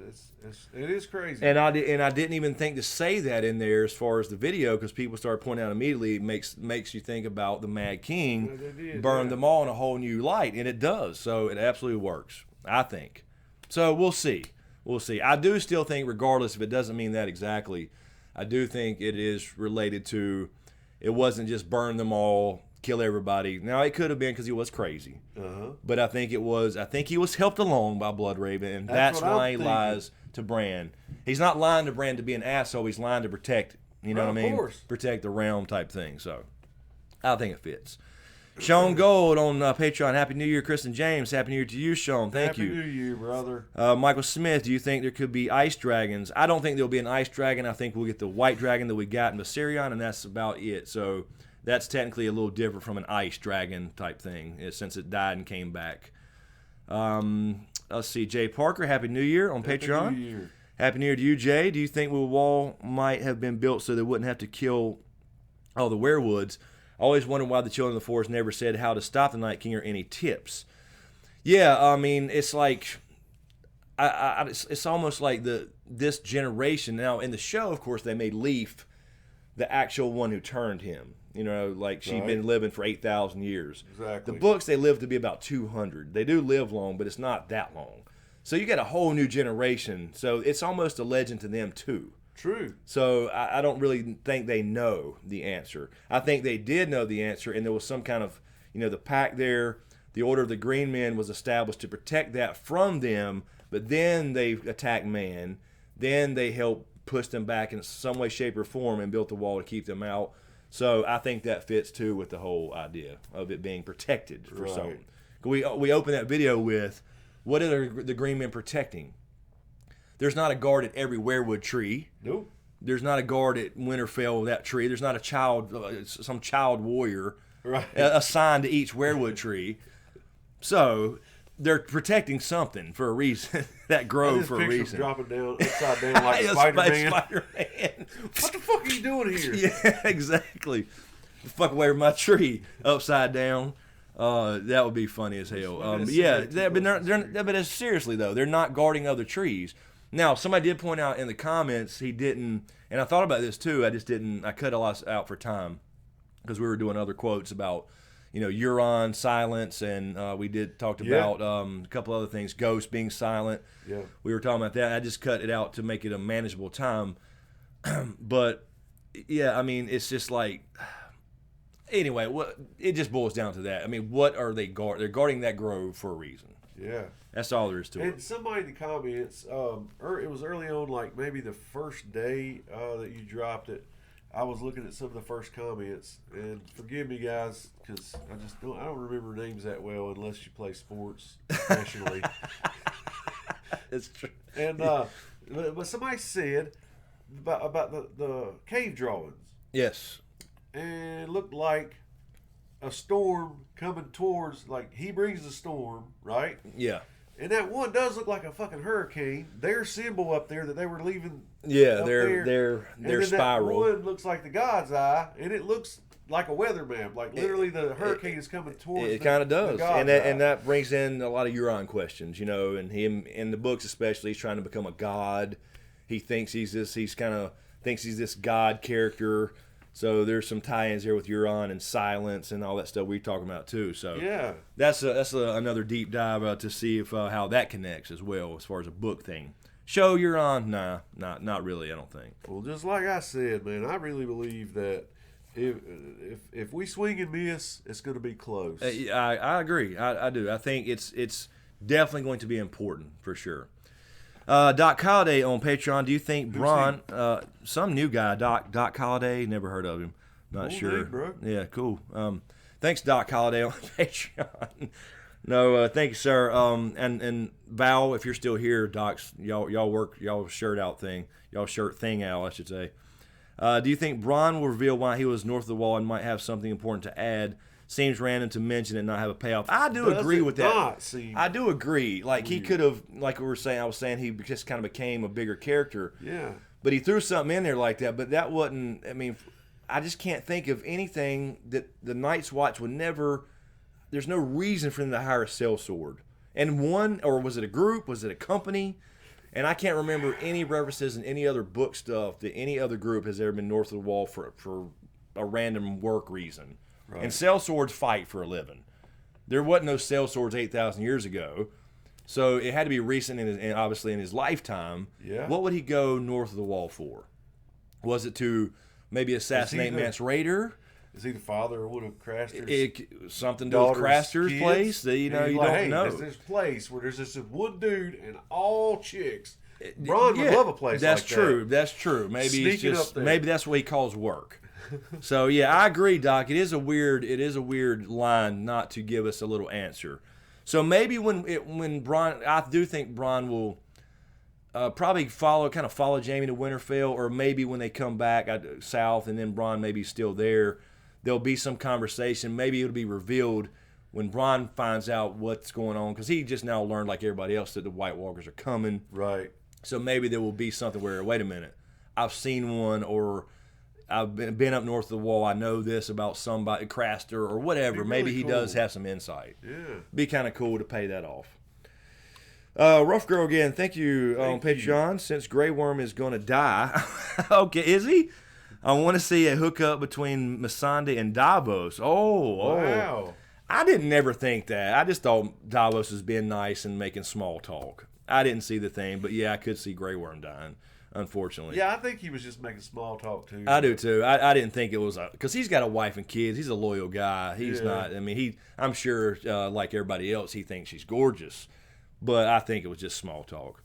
is crazy. And I didn't even think to say that in there as far as the video, because people started pointing out immediately it makes you think about the Mad King burn them all in a whole new light, and it does. So it absolutely works, I think. So we'll see. I do still think, regardless if it doesn't mean that exactly, I do think it is related to, it wasn't just burn them all, kill everybody. Now, it could have been because he was crazy. But I think he was helped along by Blood Raven, and that's why he lies to Bran. He's not lying to Bran to be an asshole. He's lying to protect You know what I mean? Of course. Protect the realm type thing. So I think it fits. Sean Gold on Patreon. Happy New Year, Chris and James. Happy New Year to you, Sean. Thank you. Happy New Year, brother. Michael Smith, do you think there could be ice dragons? I don't think there'll be an ice dragon. I think we'll get the white dragon that we got in Viserion, and that's about it. So that's technically a little different from an ice dragon type thing, since it died and came back. Let's see. Jay Parker, Happy New Year on Patreon. Happy New Year. Happy New Year to you, Jay. Do you think the wall might have been built so they wouldn't have to kill all the werewoods? I always wondered why the Children of the Forest never said how to stop the Night King or any tips. Yeah, I mean, it's like, it's almost like this generation. Now, in the show, of course, they made Leaf the actual one who turned him. You know, like she'd been living for 8,000 years. Exactly. The books, they live to be about 200. They do live long, but it's not that long. So you got a whole new generation. So it's almost a legend to them, too. True. So I don't really think they know the answer. I think they did know the answer, and there was some kind of, the pact there. The Order of the Green Men was established to protect that from them, but then they attacked man. Then they helped push them back in some way, shape, or form and built the wall to keep them out. So I think that fits, too, with the whole idea of it being protected for something. We open that video with, what are the Green Men protecting? There's not a guard at every weirwood tree. Nope. There's not a guard at Winterfell of that tree. There's not a some child warrior assigned to each weirwood tree. So they're protecting something for a reason. That grove for a reason. Dropping down upside down like Spider-Man. Spider-Man. What the fuck are you doing here? Yeah, exactly. Fuck away from my tree upside down. That would be funny as hell. But seriously though, they're not guarding other trees. Now, somebody did point out in the comments he didn't, and I thought about this too. I cut a lot out for time because we were doing other quotes about, Euron silence, and we talked about a couple other things, Ghost being silent. Yeah, we were talking about that. I just cut it out to make it a manageable time. But yeah, I mean, it's just like. Anyway, it just boils down to that. I mean, what are they guarding? They're guarding that grove for a reason. Yeah. That's all there is to it. And somebody in the comments, it was early on, like maybe the first day that you dropped it, I was looking at some of the first comments, and forgive me, guys, because I don't remember names that well unless you play sports professionally. It's true. And but somebody said about the cave drawings. Yes. And it looked like a storm coming towards, like he brings the storm, right? Yeah. And that one does look like a fucking hurricane. Their symbol up there that they were leaving. Yeah, their spiral. That one looks like the God's Eye, and it looks like a weather map. Like literally, the hurricane is coming towards. It kind of does, and that brings in a lot of Euron questions, and him in the books especially, he's trying to become a god. He thinks he's this god character. So there's some tie-ins there with Euron and silence and all that stuff we're talking about too. So yeah, that's another deep dive to see if how that connects as well as far as a book thing. Show Euron, not really. I don't think. Well, just like I said, man, I really believe that if we swing and miss, it's going to be close. I agree. I do. I think it's definitely going to be important for sure. Doc Holliday on Patreon. Do you think Bran, some new guy, Doc Holliday, never heard of him, not sure. Name, bro. Yeah, cool. Thanks, Doc Holliday on Patreon. No, thank you, sir. And Val, if you're still here, Docs, y'all work y'all shirt thing out, I should say. Do you think Bran will reveal why he was north of the wall and might have something important to add? Seems random to mention and not have a payoff. I do agree with that. I do agree. Like he could have, like I was saying, he just kind of became a bigger character. Yeah. But he threw something in there like that. But that wasn't. I mean, I just can't think of anything that the Night's Watch would never. There's no reason for them to hire a sellsword. And one, or was it a group? Was it a company? And I can't remember any references in any other book stuff that any other group has ever been north of the wall for a random work reason. Right. And sellswords fight for a living. There wasn't no sellswords 8,000 years ago, so it had to be recent and obviously in his lifetime. Yeah. What would he go north of the wall for? Was it to maybe assassinate Mance Raider? Is he the father of one of Craster's something to do with Craster's place? That, you don't know. There's this place where there's this one dude and all chicks Bron would love a place that's like true. that. That's true. Maybe Sneaking it's just up there. maybe that's what he calls work. So yeah, I agree, Doc. It is a weird line not to give us a little answer. So maybe when Bron, I do think Bron will probably follow Jaime to Winterfell, or maybe when they come back south and then Bron maybe still there, there'll be some conversation. Maybe it'll be revealed when Bron finds out what's going on, because he just now learned, like everybody else, that the White Walkers are coming. Right. So maybe there will be something where, wait a minute, I've seen one, or I've been up north of the Wall. I know this about somebody, Craster or whatever. Be Maybe really he cool. does have some insight. Yeah. Be kind of cool to pay that off. Rough Girl again, thank you on Patreon. Since Grey Worm is going to die, okay, is he? I want to see a hookup between Missandei and Davos. Wow. I didn't never think that. I just thought Davos was being nice and making small talk. I didn't see the thing, but yeah, I could see Grey Worm dying, unfortunately. Yeah, I think he was just making small talk too. I do too. I didn't think it was because he's got a wife and kids. He's a loyal guy. He's not. I mean, I'm sure, like everybody else, he thinks she's gorgeous, but I think it was just small talk.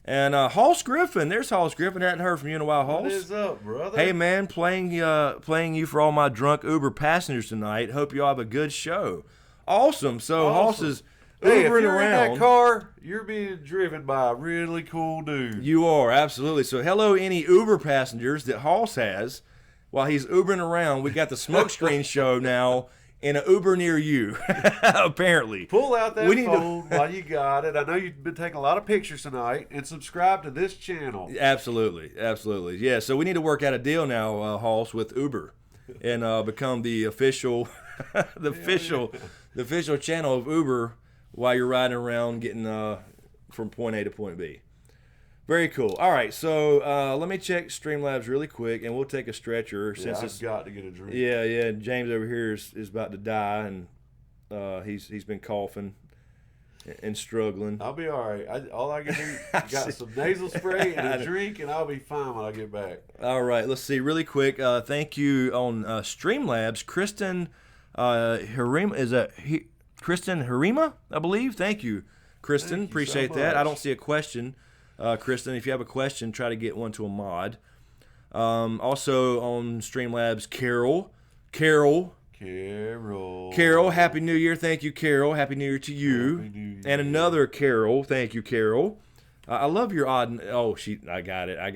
And Hoss Griffin, there's Hoss Griffin. Hadn't heard from you in a while, Hoss. What is up, brother? Hey man, playing you for all my drunk Uber passengers tonight. Hope you all have a good show. Awesome. So Hoss is Hey, if Ubering you're around. in that car, you're being driven by a really cool dude. You are, absolutely. So hello any Uber passengers that Hoss has while he's Ubering around. We got the Smokescreen show now in an Uber near you, apparently. Pull out that We need to- phone while you got it. I know you've been taking a lot of pictures tonight, and subscribe to this channel. Absolutely. Yeah, so we need to work out a deal now, Hoss, with Uber and become the official the official channel of Uber while you're riding around getting from point A to point B. Very cool. All right, so let me check Streamlabs really quick, and we'll take a stretcher Yeah, since I've it's got to get a drink. yeah. James over here is about to die, and he's been coughing and struggling. I'll be all right. All I can do, got some nasal spray and a drink, and I'll be fine when I get back. All right, let's see really quick. Thank you on Streamlabs, Kristen Harima. Is that Kristen Harima? I believe. Thank you, Kristen. Thank you Appreciate so that. I much. don't see a question, Kristen. If you have a question, try to get one to a mod. Also on Streamlabs, Carol. Carol, Happy New Year. Thank you, Carol. Happy New Year to you. Happy New Year. And another Carol. Thank you, Carol. I love your odd. Oh, I got it. I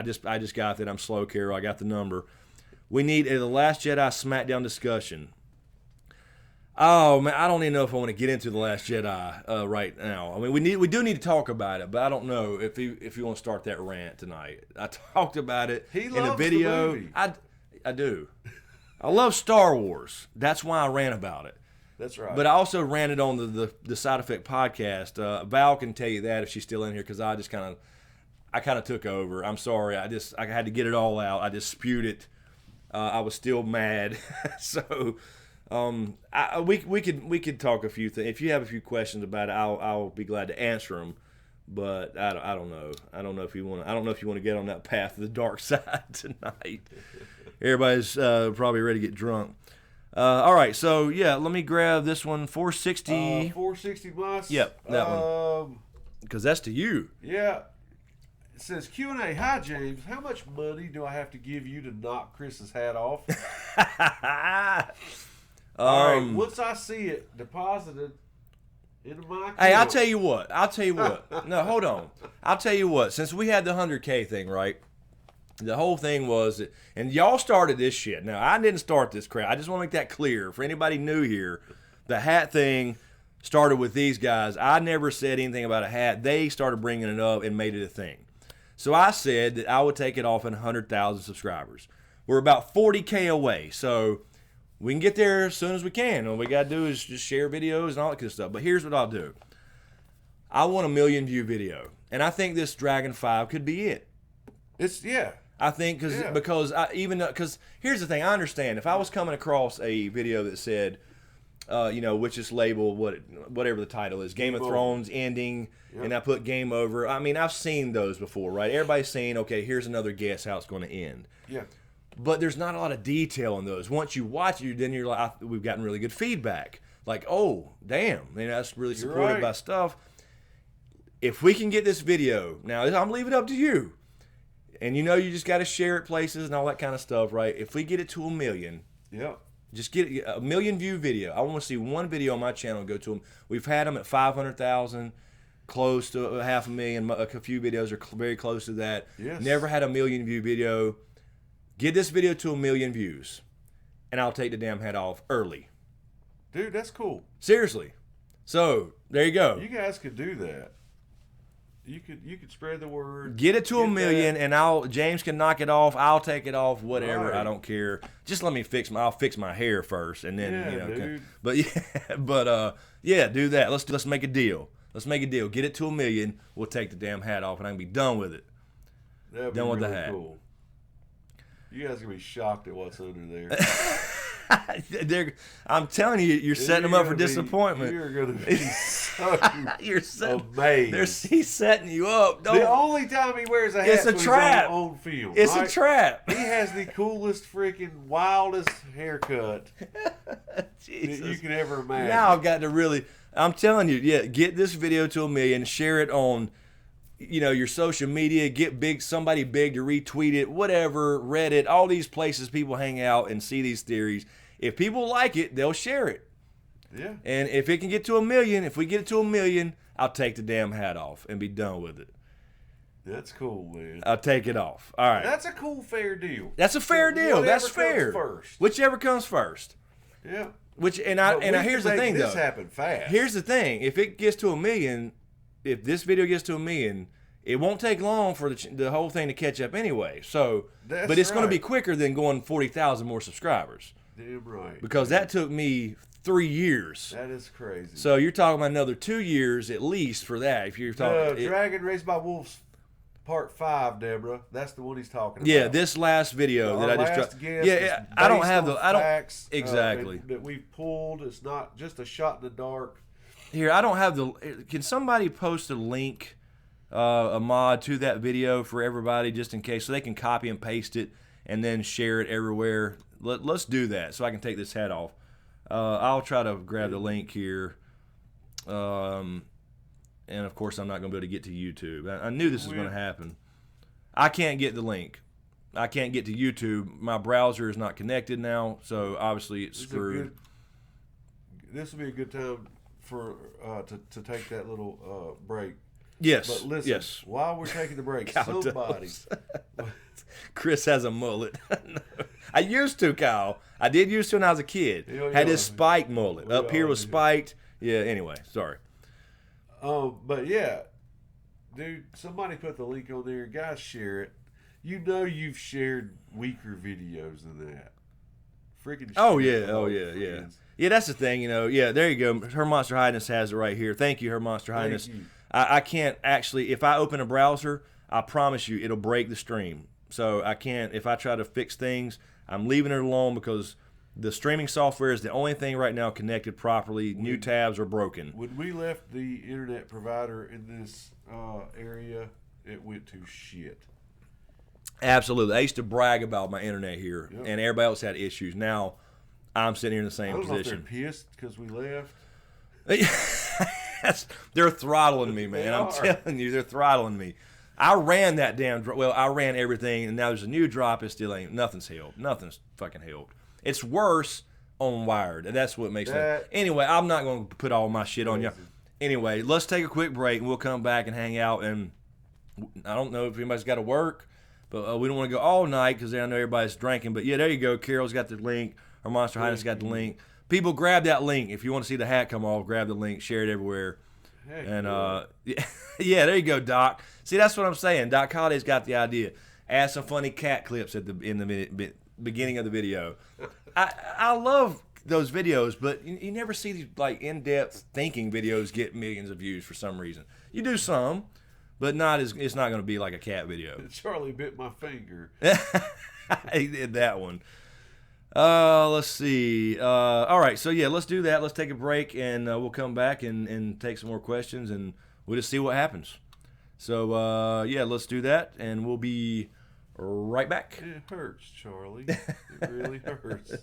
just got that. I'm slow, Carol. I got the number. We need the Last Jedi SmackDown discussion. Oh man, I don't even know if I want to get into the Last Jedi right now. I mean, we do need to talk about it, but I don't know if you want to start that rant tonight. I talked about it He in loves a the video. movie. I do. I love Star Wars. That's why I ran about it. That's right. But I also ranted on the Side Effect podcast. Val can tell you that if she's still in here, because I kind of took over. I'm sorry. I had to get it all out. I just spewed it. I was still mad. So we could talk a few things. If you have a few questions about it, I'll be glad to answer them. But I don't know. I don't know if you want to get on that path of the dark side tonight. Everybody's probably ready to get drunk. All right, so yeah, let me grab this one. 460. 460 miles. Yep, that one. Because that's to you. Yeah. It says Q&A. Hi, James. How much money do I have to give you to knock Chris's hat off? All right. Once I see it deposited into my account. Hey, I'll tell you what. No, hold on. I'll tell you what. Since we had the 100K thing, right? The whole thing was, and y'all started this shit. Now, I didn't start this crap. I just want to make that clear. For anybody new here, the hat thing started with these guys. I never said anything about a hat. They started bringing it up and made it a thing. So I said that I would take it off in 100,000 subscribers. We're about 40K away. So we can get there as soon as we can. All we got to do is just share videos and all that good stuff. But here's what I'll do. I want a 1 million view video. And I think this Dragon 5 could be it. I think because here's the thing. I understand if I was coming across a video that said, which is labeled whatever the title is, Game of Thrones ending, and I put game over. I mean, I've seen those before, right? Everybody's saying, okay, here's another guess how it's going to end. Yeah. But there's not a lot of detail in those. Once you watch it, then you're like, we've gotten really good feedback. Like, oh, damn, that's really supported by stuff. if we can get this video, now I'm leaving it up to you. And you just got to share it places and all that kind of stuff, right? If we get it to 1 million, Yep. just get a 1 million view video. I want to see one video on my channel go to them. We've had them at 500,000, close to 500,000. A few videos are very close to that. Yes. Never had a 1 million view video. Get this video to 1 million views, and I'll take the damn hat off early. Dude, that's cool. Seriously. So there you go. You guys could do that. You could spread the word. Get it to 1 million, and James can knock it off. I'll take it off. Whatever. Right. I don't care. Just let me I'll fix my hair first, and then dude. But do that. Let's make a deal. Let's make a deal. Get it to 1 million. We'll take the damn hat off, and I can be done with it. That'd be Done with really the hat. cool. You guys are gonna be shocked at what's under there. I'm telling you, you're setting them up for disappointment. You're gonna be so You're setting. amazed. He's setting you up. The only time he wears a hat It's a is trap. on film. It's right? a trap. He has the coolest, freaking wildest haircut that Jesus. you could ever imagine. Now I've got to really. I'm telling you, get this video to 1 million. Share it on, your social media. Get somebody big to retweet it. Whatever, Reddit, all these places people hang out and see these theories. If people like it, they'll share it. Yeah. And if it can get to 1 million, if we get it to 1 million, I'll take the damn hat off and be done with it. That's cool, man. I'll take it off. All right. That's a cool, fair deal. That's a fair deal. Whatever That's fair. comes first. Whichever comes first. Yeah. But here's the thing, this though. happen fast. Here's the thing. If it gets to 1 million, if this video gets to 1 million, it won't take long for the whole thing to catch up anyway. So, That's but it's going to be right. quicker than going 40,000 more subscribers, Damn right. because that took me 3 years. That is crazy. So you're talking about another 2 years at least for that. If you're talking, Dragon Raised by Wolves Part 5, Deborah. That's the one he's talking about. yeah, this last video Our that I last just guest yeah, is yeah, I don't based have on the I don't facts, exactly. that we've pulled. It's not just a shot in the dark. Here, I don't have the. Can somebody post a link, a mod to that video for everybody, just in case, so they can copy and paste it and then share it everywhere? Let's do that, so I can take this hat off. I'll try to grab the link here, and of course, I'm not going to be able to get to YouTube. I knew this was going to happen. I can't get the link. I can't get to YouTube. My browser is not connected now, so obviously it's screwed. This will be a good time for to take that little break. Yes. But listen, yes. while we're taking the break, Kyle somebody. does. Chris has a mullet. I used to, Kyle. I did used to when I was a kid. Had this spiked mullet. Up here was spiked. Yeah, anyway, sorry. But yeah, dude, somebody put the link on there. Guys, share it. You know you've shared weaker videos than that. Freaking Oh share yeah, it, oh my yeah, yeah. friends. Yeah, that's the thing, Yeah, there you go. Her Monster Highness has it right here. Thank you, Her Monster Highness. you. I can't actually, if I open a browser, I promise you it'll break the stream. So I can't, if I try to fix things, I'm leaving it alone because the streaming software is the only thing right now connected properly. New tabs are broken. When we left the internet provider in this area, it went to shit. Absolutely. I used to brag about my internet here, Yep. and everybody else had issues. Now I'm sitting here in the I same don't know if position. they're pissed because we left. They're throttling me, man. I'm telling you, they're throttling me. I ran that damn I ran everything, and now there's a new drop. It still ain't. Nothing's helped. Nothing's fucking helped. It's worse on wired, and that's what makes it. Anyway, I'm not going to put all my shit on you. Anyway, let's take a quick break, and we'll come back and hang out. And I don't know if anybody's got to work, but we don't want to go all night because I know everybody's drinking. But yeah, there you go. Carol's got the link. Our Monster Highness got the link. People, grab that link. If you want to see the hat come off, grab the link, share it everywhere. Heck And yeah. yeah, there you go, Doc. See, that's what I'm saying. Doc Holliday's got the idea. Add some funny cat clips in the beginning of the video. I love those videos, but you never see these like in-depth thinking videos get millions of views for some reason. You do some, but it's not going to be like a cat video. Charlie bit my finger. He did that one. Let's see. All right, so yeah, let's do that. Let's take a break, and we'll come back and take some more questions, and we'll just see what happens. So, yeah, let's do that, and we'll be right back. It hurts, Charlie. It really hurts.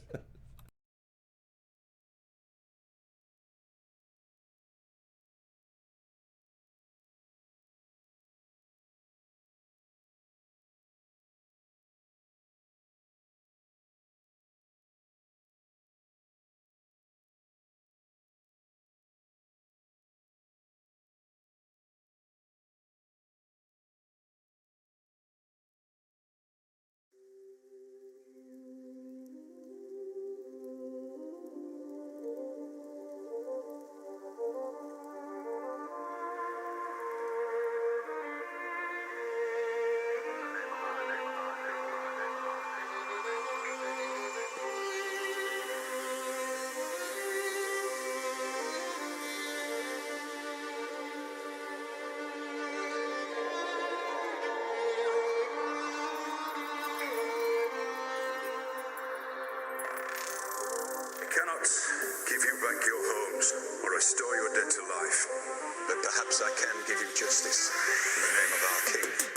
you justice in the name of our king.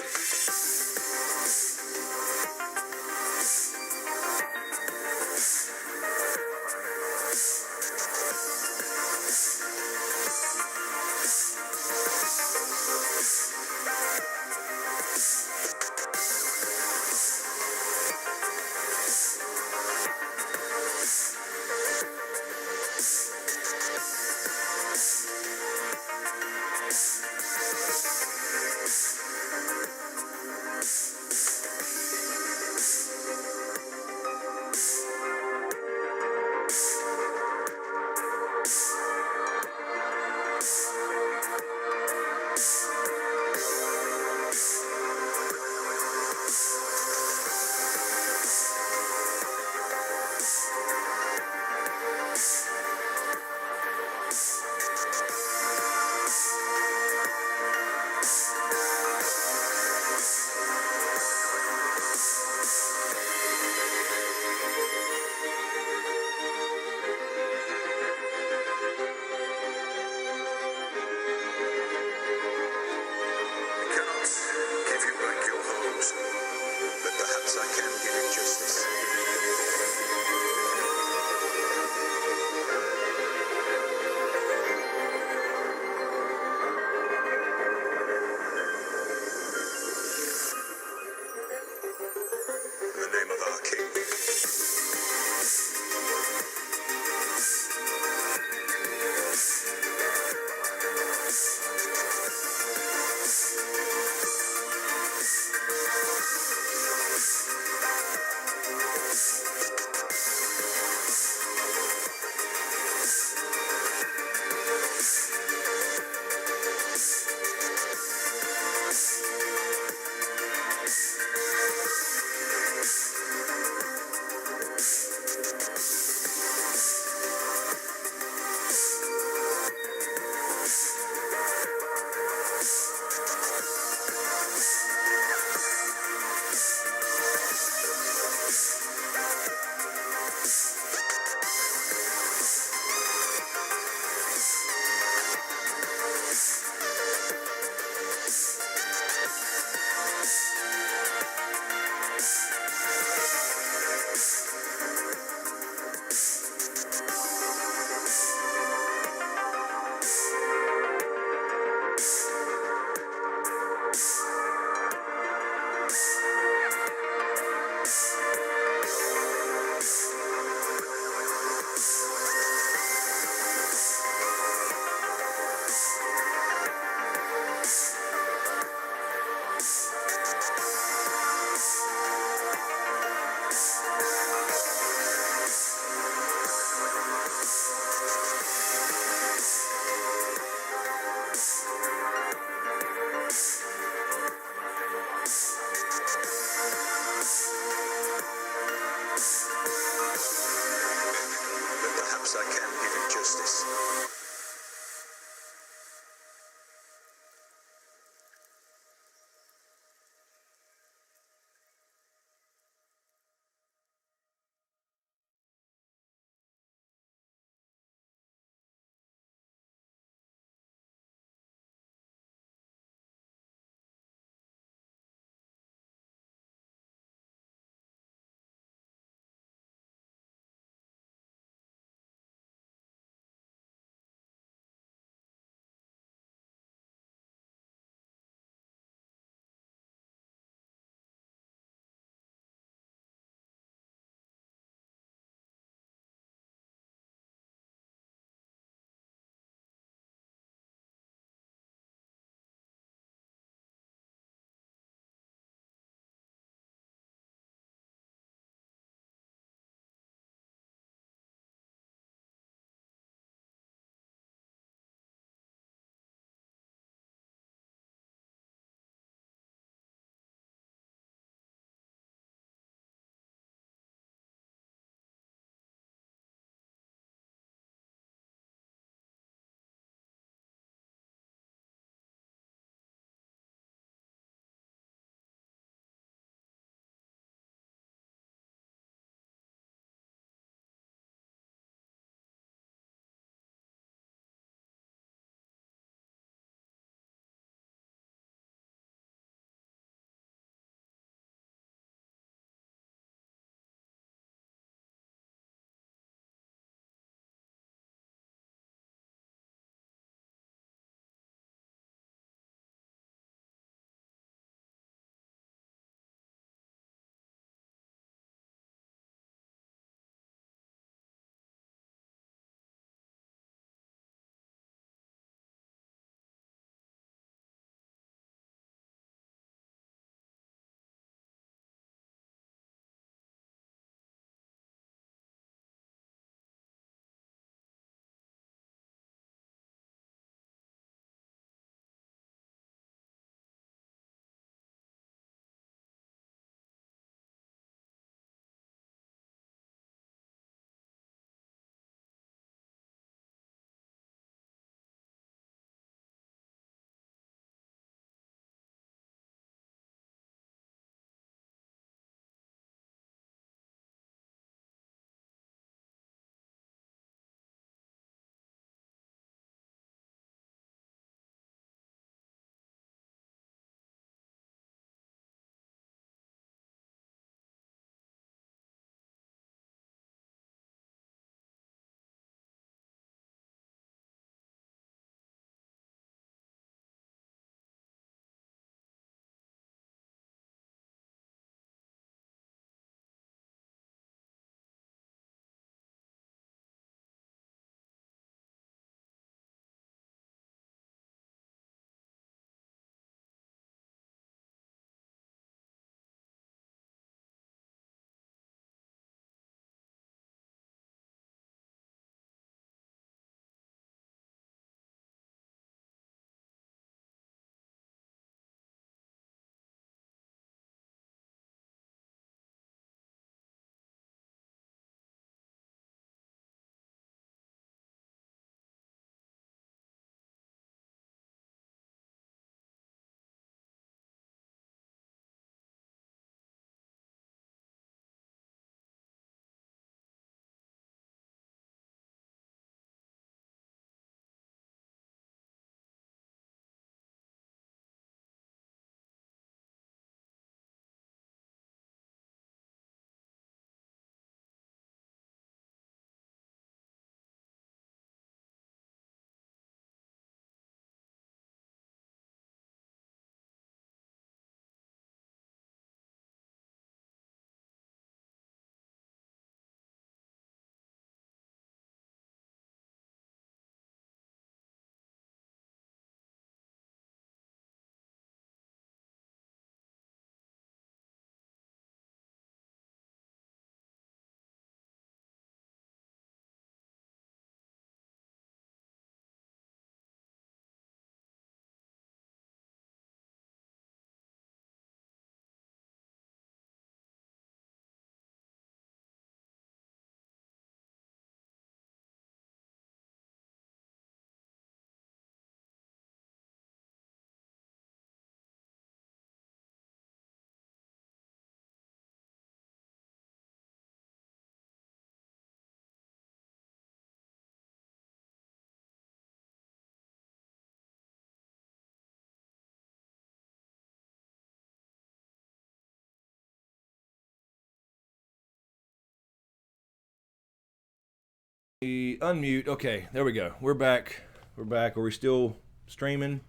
me unmute. Okay, there we go. We're back. Are we still streaming?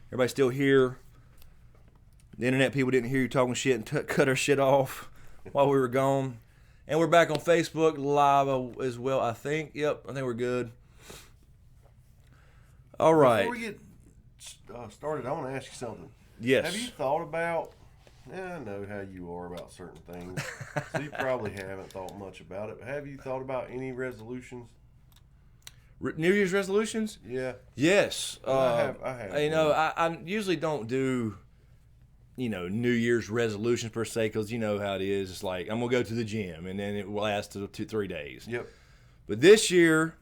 Everybody still here? The internet people didn't hear you talking shit and cut our shit off while we were gone. And we're back on Facebook Live as well, I think. Yep, I think we're good. All right. Before we get started, I want to ask you something. Yes. Have you thought about, I know how you are about certain things, so you probably haven't thought much about it, but have you thought about any resolutions? New Year's resolutions? Yeah. Yes. I have. You know, I usually don't do, New Year's resolutions per se, because you know how it is. It's like, I'm going to go to the gym, and then it will last 2-3 days. Yep. But this year,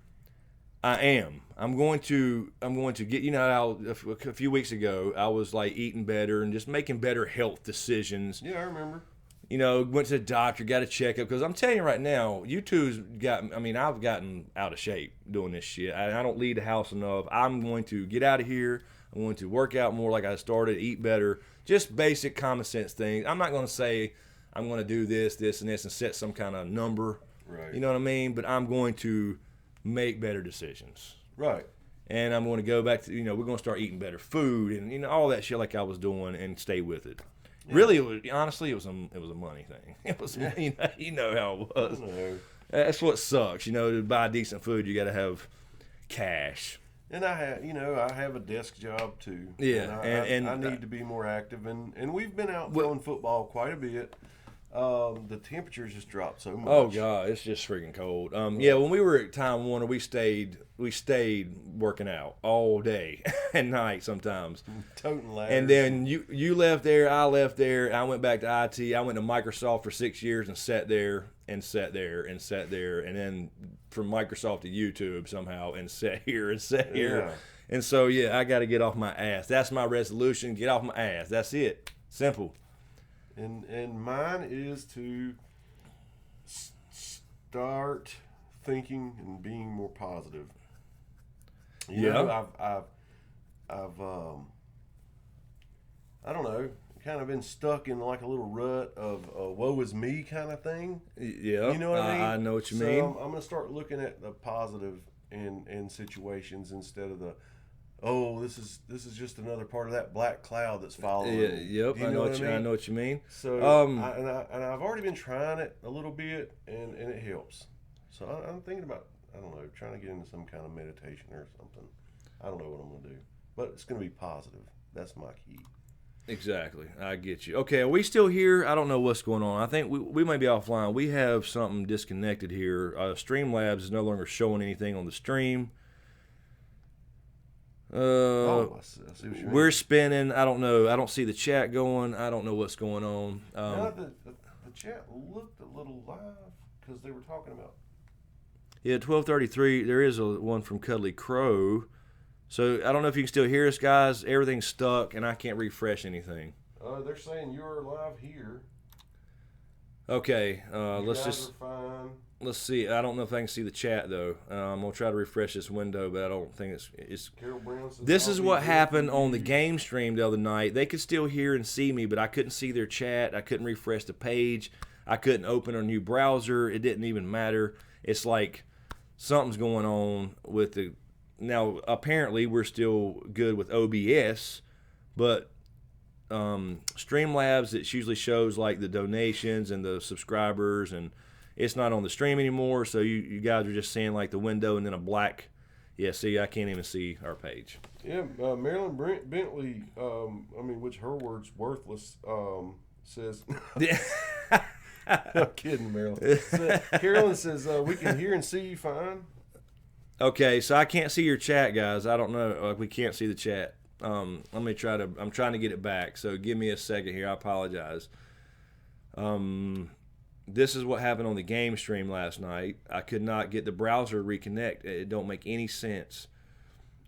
I am. I'm going to get, how a few weeks ago, I was like eating better and just making better health decisions. Yeah, I remember. Went to the doctor, got a checkup, because I'm telling you right now, you two's I've gotten out of shape doing this shit. I don't leave the house enough. I'm going to get out of here. I'm going to work out more like I started, eat better, just basic common sense things. I'm not going to say I'm going to do this, and this, and set some kind of number. Right. You know what I mean? But I'm going to make better decisions. Right. And I'm going to go back to, we're going to start eating better food and, all that shit like I was doing and stay with it. Yeah. Really, honestly, it was a money thing. It was, you know how it was. That's what sucks. To buy decent food, you got to have cash. And I have a desk job too. Yeah, and I need to be more active. And we've been out throwing football quite a bit. The temperatures just dropped so much. Oh God, it's just freaking cold. Yeah, when we were at Time Warner, we stayed working out all day and night sometimes. Toting ladders. And then you left there, I left there. I went back to IT. I went to Microsoft for 6 years and sat there, and then from Microsoft to YouTube somehow, and sat here. Yeah. And so yeah, I got to get off my ass. That's my resolution. Get off my ass. That's it. Simple. And mine is to start thinking and being more positive. I've I don't know, kind of been stuck in like a little rut of woe is me kind of thing. Yeah, you know what I mean. I know what you mean. I'm going to start looking at the positive in situations instead of the, oh, this is just another part of that black cloud that's following. Yeah, yep, I know what you mean. So, I've already been trying it a little bit, and it helps. So I'm thinking about, I don't know, trying to get into some kind of meditation or something. I don't know what I'm going to do, but it's going to be positive. That's my key. Exactly, I get you. Okay, are we still here? I don't know what's going on. I think we may be offline. We have something disconnected here. Streamlabs is no longer showing anything on the stream. I see what you mean. We're spinning. I don't know. I don't see the chat going. I don't know what's going on. The chat looked a little live because they were talking about. Yeah, 12:33. There is one from Cuddly Crow. So I don't know if you can still hear us, guys. Everything's stuck, and I can't refresh anything. They're saying you're live here. Okay, let's fine. Let's see. I don't know if I can see the chat though. I'm gonna try to refresh this window, but I don't think it's. Carol Brown says, this is what happened on the game stream the other night. They could still hear and see me, but I couldn't see their chat. I couldn't refresh the page. I couldn't open a new browser. It didn't even matter. It's like something's going on with the. Now apparently we're still good with OBS, but Streamlabs, it usually shows like the donations and the subscribers, and it's not on the stream anymore. So you guys are just seeing like the window and then a black. Yeah, see, I can't even see our page. Yeah, Marilyn Bentley, which her words worthless, says. I'm kidding, Marilyn. Carolyn says we can hear and see you fine. Okay, so I can't see your chat, guys. I don't know. We can't see the chat. Let me try to. I'm trying to get it back. So give me a second here. I apologize. This is what happened on the game stream last night. I could not get the browser to reconnect. It don't make any sense.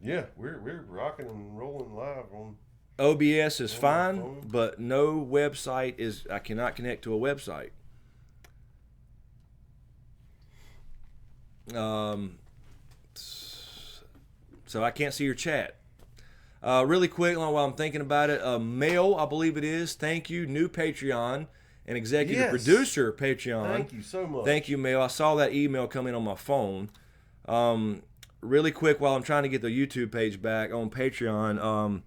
Yeah, we're rocking and rolling live on. OBS is fine, but no website is. I cannot connect to a website. So I can't see your chat. Really quick, while I'm thinking about it, Mel, I believe it is. Thank you, new Patreon and executive producer Patreon. Thank you so much. Thank you, Mel. I saw that email come in on my phone. Really quick, while I'm trying to get the YouTube page back on Patreon,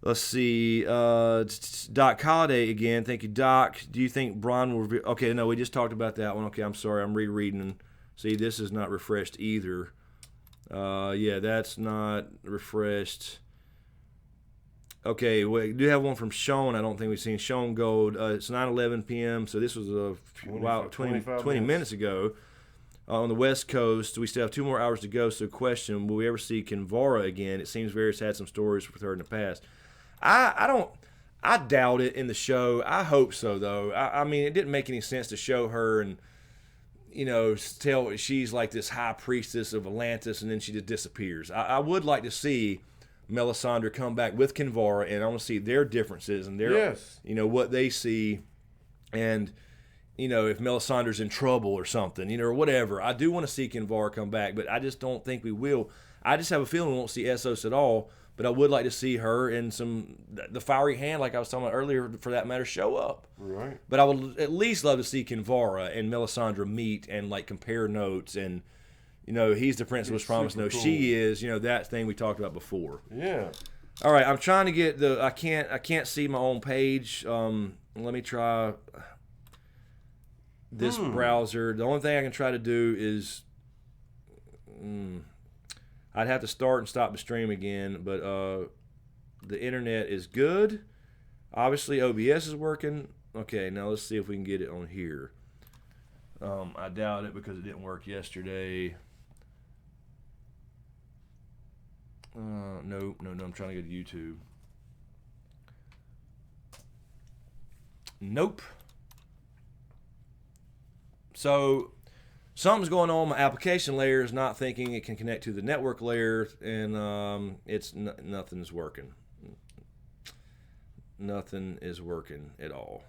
let's see, Doc Holliday again. Thank you, Doc. Do you think Bran will reveal? Okay, no, we just talked about that one. Okay, I'm sorry, I'm rereading. See, this is not refreshed either. Yeah, that's not refreshed. Okay, we do have one from Sean. I don't think we've seen Sean Gold. It's 9:11 p.m., so this was 20 minutes ago. On the West Coast, we still have 2 more hours to go. So, question: will we ever see Vara again? It seems Varys had some stories with her in the past. I doubt it in the show. I hope so, though. I mean, it didn't make any sense to show her and tell she's like this high priestess of Atlantis, and then she just disappears. I would like to see Melisandre come back with Vara, and I want to see their differences and their what they see, and if Melisandre's in trouble or something, or whatever. I do want to see Vara come back, but I just don't think we will. I just have a feeling we won't see Essos at all, but I would like to see her and the Fiery Hand, like I was talking about earlier, for that matter, show up. Right. But I would at least love to see Vara and Melisandre meet and like compare notes, and he's the prince was promised. No, cool. She is. That thing we talked about before. Yeah. All right, I'm trying to get I can't see my own page. Let me try this browser. The only thing I can try to do is I'd have to start and stop the stream again, but the internet is good. Obviously, OBS is working. Okay, now let's see if we can get it on here. I doubt it because it didn't work yesterday. No, I'm trying to go to YouTube. Nope. So something's going on. My application layer is not thinking it can connect to the network layer, and nothing's working. Nothing is working at all.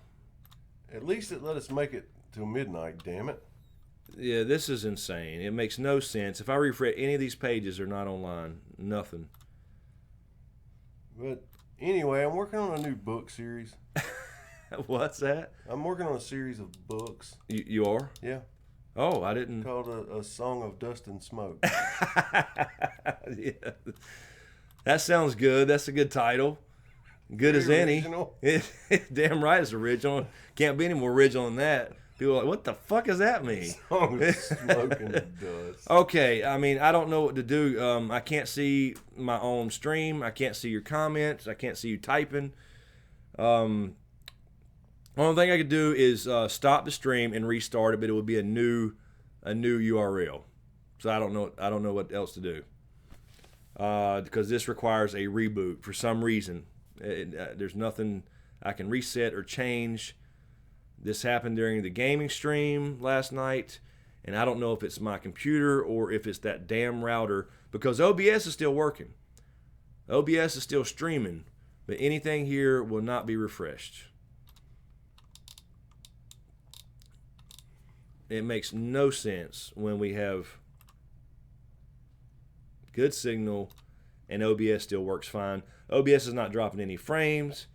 At least it let us make it till midnight, damn it. Yeah, this is insane. It makes no sense. If I refresh, any of these pages are not online. Nothing. But anyway, I'm working on a new book series. What's that? I'm working on a series of books. You are? Yeah. Oh, I didn't. Called a Song of Dust and Smoke. Yeah. That sounds good. That's a good title. Good as any. Damn right it's original. Can't be any more original than that. People are like, what the fuck does that mean? Song of Smoke and Dust. Okay, I mean, I don't know what to do. I can't see my own stream. I can't see your comments. I can't see you typing. Only thing I could do is stop the stream and restart it, but it would be a new URL. So I don't know what else to do because this requires a reboot for some reason. There's nothing I can reset or change. This happened during the gaming stream last night, and I don't know if it's my computer or if it's that damn router, because OBS is still working. OBS is still streaming, but anything here will not be refreshed. It makes no sense when we have good signal and OBS still works fine. OBS is not dropping any frames.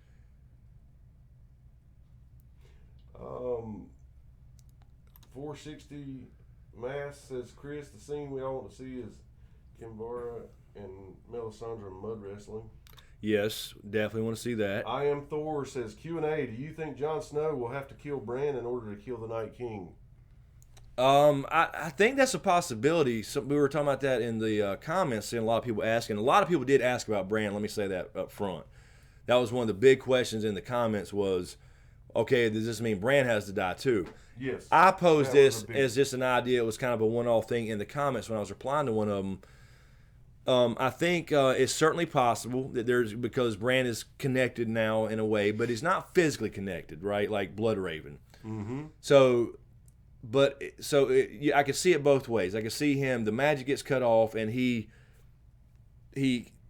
460 Mass says, Chris, the scene we all want to see is Vara and Melisandre mud wrestling. Yes, definitely want to see that. I Am Thor says, Q&A, do you think Jon Snow will have to kill Bran in order to kill the Night King? I think that's a possibility. So we were talking about that in the comments, seeing a lot of people asking. A lot of people did ask about Bran. Let me say that up front. That was one of the big questions in the comments was, okay, does this mean Bran has to die too? Yes. I posed this as just an idea. It was kind of a one-off thing in the comments when I was replying to one of them. I think it's certainly possible that because Bran is connected now in a way, but he's not physically connected, right? Like Bloodraven. Mm-hmm. I could see it both ways. I could see him, the magic gets cut off, and he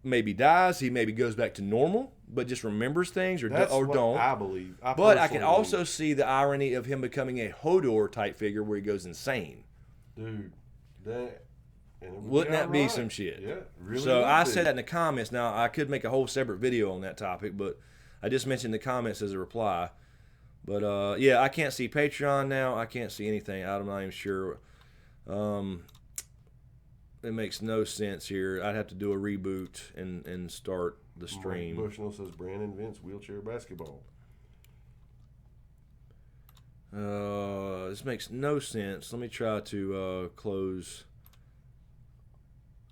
maybe dies. He maybe goes back to normal, but just remembers things or don't. I believe. But I can also see the irony of him becoming a Hodor type figure where he goes insane. Dude, wouldn't that be some shit? Yeah, really. So I said that in the comments. Now I could make a whole separate video on that topic, but I just mentioned the comments as a reply. But yeah, I can't see Patreon now. I can't see anything. I'm not even sure. It makes no sense here. I'd have to do a reboot and start the stream. Mike Bushnell says Bran invents wheelchair basketball. This makes no sense. Let me try to close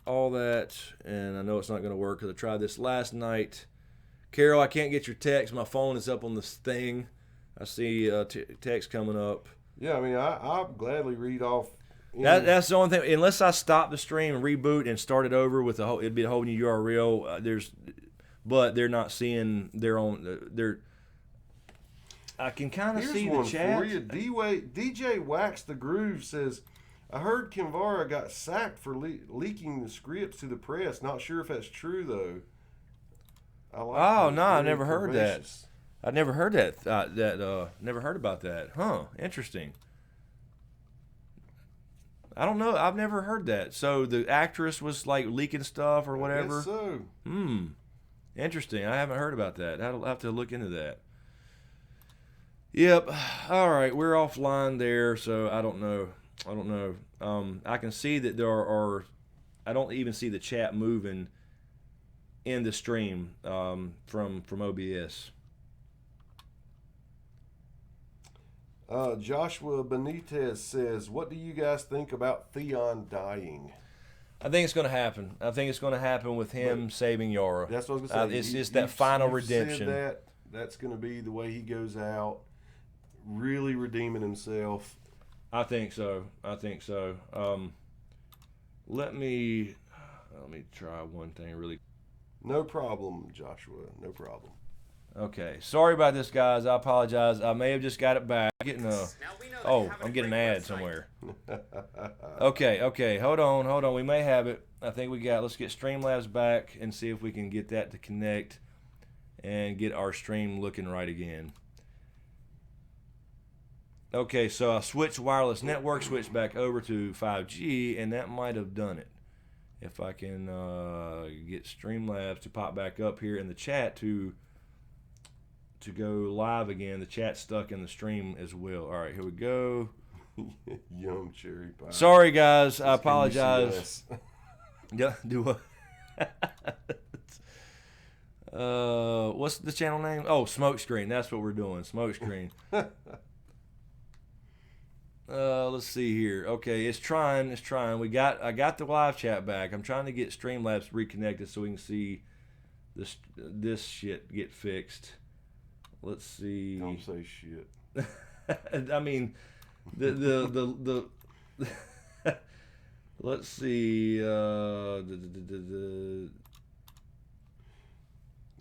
all that, and I know it's not going to work because I tried this last night. Carol, I can't get your text. My phone is up on this thing. I see text coming up. Yeah, I mean, I'll gladly read off. That's the only thing. Unless I stop the stream and reboot and start it over with it'd be a whole new URL. But they're not seeing their own. I can kind of see the chat. For you. DJ Wax the Groove says, I heard Vara got sacked for leaking the scripts to the press. Not sure if that's true though. I never heard that. I never heard that. Never heard about that. Huh? Interesting. I don't know. I've never heard that. So the actress was like leaking stuff or whatever. I guess so. Interesting. I haven't heard about that. I'll have to look into that. Yep. All right. We're offline there, so I don't know. I can see that there are. I don't even see the chat moving in the stream from OBS. Joshua Benitez says, what do you guys think about Theon dying? I think it's going to happen. I think it's going to happen with him saving Yara. That's what I was going to say. It's just that final redemption. Said that's going to be the way he goes out, really redeeming himself. I think so. Let me try one thing really. No problem, Joshua. No problem. Okay, sorry about this, guys. I apologize. I may have just got it back. I'm getting an ad somewhere. Okay. Hold on. We may have it. I think let's get Streamlabs back and see if we can get that to connect and get our stream looking right again. Okay, so I switched wireless network, switched back over to 5G, and that might have done it. If I can get Streamlabs to pop back up here in the chat to go live again. The chat's stuck in the stream as well. All right, here we go. Young cherry pie. Sorry, guys. I apologize. Yeah, do what? What's the channel name? Oh, Smokescreen. That's what we're doing. Smokescreen. Let's see here. Okay, it's trying. I got the live chat back. I'm trying to get Streamlabs reconnected so we can see this shit get fixed. Let's see. Don't say shit. I mean, the let's see.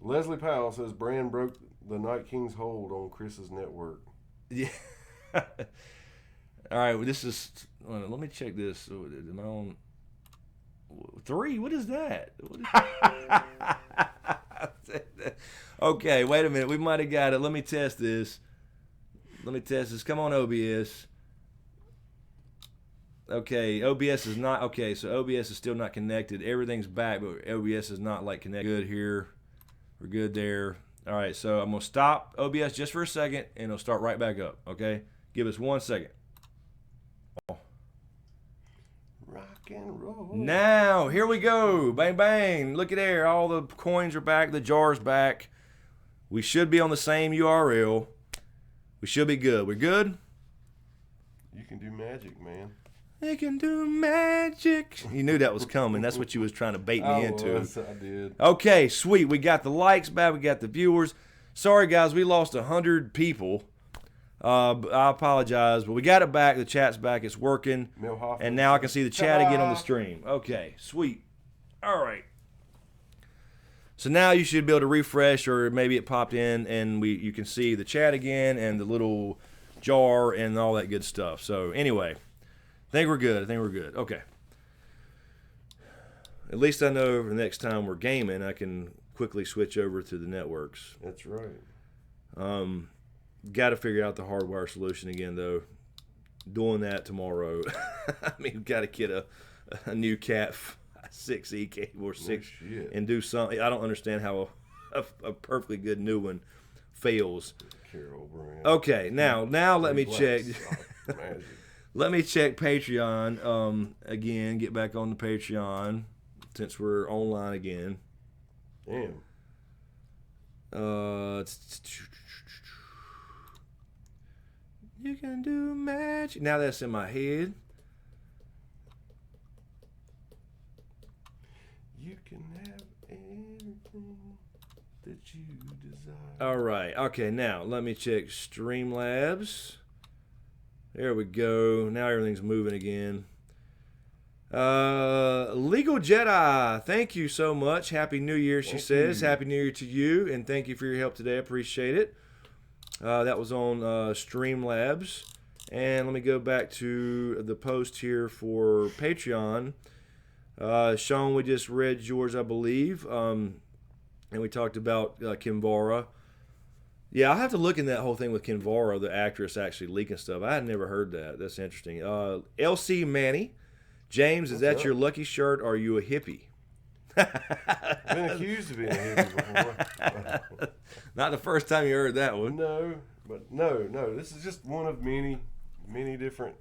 Leslie Powell says Bran broke the Night King's hold on Chris's network. Yeah. All right. Well, this is. Let me check this. Am I on 3? What is that? Okay, wait a minute. We might have got it. Let me test this. Come on, OBS. Okay, OBS is not. Okay, so OBS is still not connected. Everything's back, but OBS is not like connected. Good here. We're good there. All right, so I'm going to stop OBS just for a second, and it'll start right back up, okay? Give us 1 second. Rock and roll. Now, here we go. Bang, bang. Look at there. All the coins are back. The jar's back. We should be on the same URL. We should be good. We're good? You can do magic, man. They can do magic. You knew that was coming. That's what you was trying to bait me into. I did. Okay, sweet. We got the likes back. We got the viewers. Sorry, guys. We lost 100 people. I apologize, but we got it back. The chat's back. It's working. And now I can see the chat again on the stream. Okay, sweet. All right. So now you should be able to refresh, or maybe it popped in, and you can see the chat again and the little jar and all that good stuff. So anyway, I think we're good. Okay. At least I know the next time we're gaming, I can quickly switch over to the networks. That's right. Got to figure out the hardwire solution again, though. Doing that tomorrow. I mean, got to get a new Cat 6E cable or 6 and do something. I don't understand how a perfectly good new one fails. Carol Bran. Okay, now let me check. Let me check Patreon again. Get back on the Patreon since we're online again. Damn. You can do magic. Now that's in my head. You can have anything that you desire. All right. Okay, now let me check Streamlabs. There we go. Now everything's moving again. Legal Jedi, thank you so much. Happy New Year, she says. Happy New Year to you, and thank you for your help today. I appreciate it. That was on Streamlabs. And let me go back to the post here for Patreon. Sean, we just read yours, I believe. And we talked about Vara. Yeah, I'll have to look in that whole thing with Vara, the actress actually leaking stuff. I had never heard that. That's interesting. LC Manny. James, is that your lucky shirt or are you a hippie? I've been accused of being a hippie before. Not the first time you heard that one. No, but no. This is just one of many different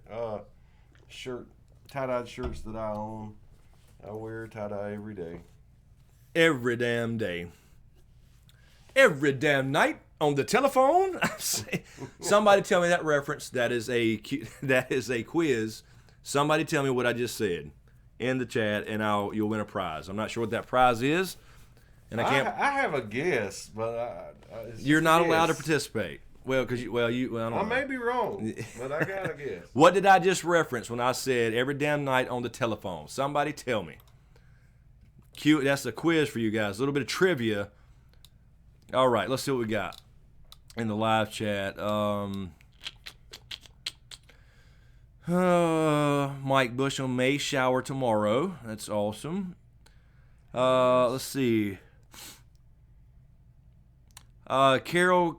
tie-dyed shirts that I own. I wear tie-dye every day. Every damn day. Every damn night on the telephone. Somebody tell me that reference. That is a quiz. Somebody tell me what I just said in the chat, and you'll win a prize. I'm not sure what that prize is, and I can't. I have a guess, but you're not allowed to participate. Well, because I may be wrong, but I got a guess. What did I just reference when I said every damn night on the telephone? Somebody tell me. That's a quiz for you guys. A little bit of trivia. All right, let's see what we got in the live chat. Mike Bushel may shower tomorrow. That's awesome. Let's see. Carol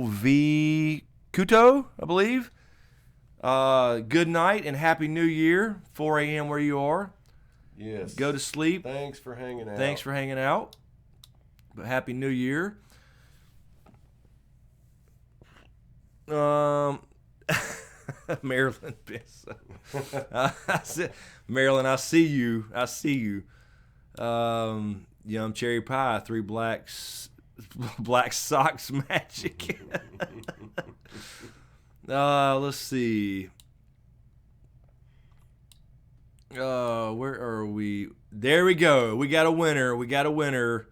V. Kuto, I believe. Good night and Happy New Year. 4 a.m. where you are. Yes. Go to sleep. Thanks for hanging out. But Happy New Year. Marilyn, Marilyn, I see you. Yum cherry pie, 3 black socks magic. Let's see. Where are we? There we go. We got a winner.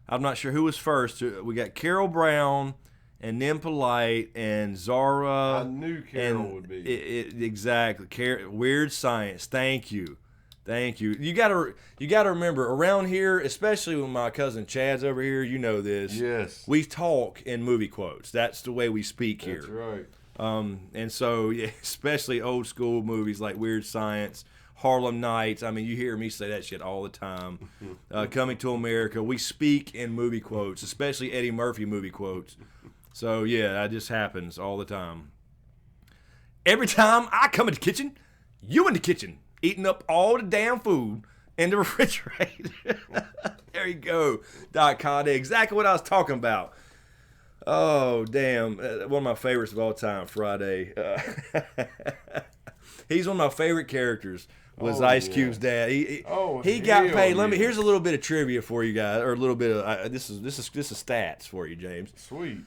I'm not sure who was first. We got Carol Brown and Nim Polite and Zara. I knew Carol would be. Exactly. Weird Science. Thank you. You gotta remember, around here, especially when my cousin Chad's over here, you know this. Yes. We talk in movie quotes. That's the way we speak here. That's right. And so, yeah, especially old school movies like Weird Science, Harlem Nights. I mean, you hear me say that shit all the time. Coming to America. We speak in movie quotes, especially Eddie Murphy movie quotes. So, yeah, that just happens all the time. Every time I come in the kitchen, you in the kitchen, eating up all the damn food in the refrigerator. There you go, Doc Conde. Exactly what I was talking about. Oh, damn. One of my favorites of all time, Friday. He's one of my favorite characters. Was Ice Cube's dad. He got paid. Here's a little bit of trivia for you guys, or a little bit of this is stats for you, James. Sweet.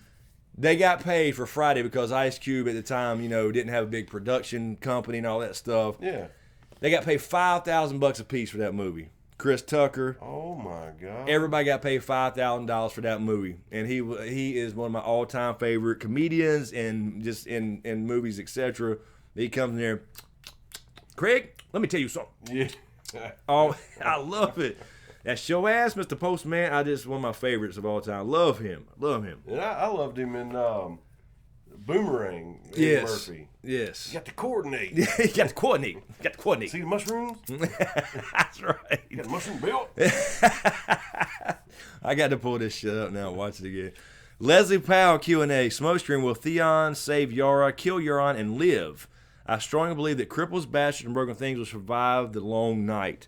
They got paid for Friday because Ice Cube at the time, didn't have a big production company and all that stuff. Yeah. They got paid $5,000 a piece for that movie. Chris Tucker. Oh my God. Everybody got paid $5,000 for that movie, and he is one of my all-time favorite comedians and just in movies, etc. He comes in there, Craig. Let me tell you something. Yeah. Oh, I love it. That's your ass, Mr. Postman. One of my favorites of all time. Love him. And I loved him in Boomerang. Yes. Murphy. Yes. You got to coordinate. You got to coordinate. See the mushrooms? That's right. You got the mushroom belt? I got to pull this shit up now and watch it again. Leslie Powell, Q&A. Smokescreen, will Theon save Yara, kill Euron, and live? I strongly believe that Cripples, Bastards, and Broken Things will survive the long night.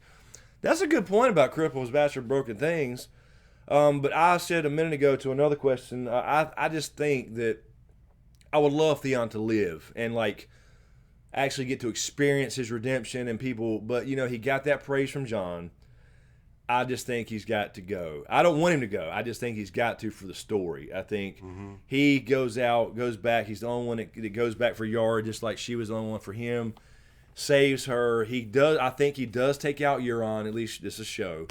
That's a good point about Cripples, Bastards, Broken Things. But I said a minute ago to another question, I just think that I would love Theon to live. And, actually get to experience his redemption and people. But he got that praise from Jon. I just think he's got to go. I don't want him to go. I just think he's got to for the story. I think he goes back. He's the only one that goes back for Yara, just like she was the only one for him. Saves her. He does. I think he does take out Euron. At least this is a show.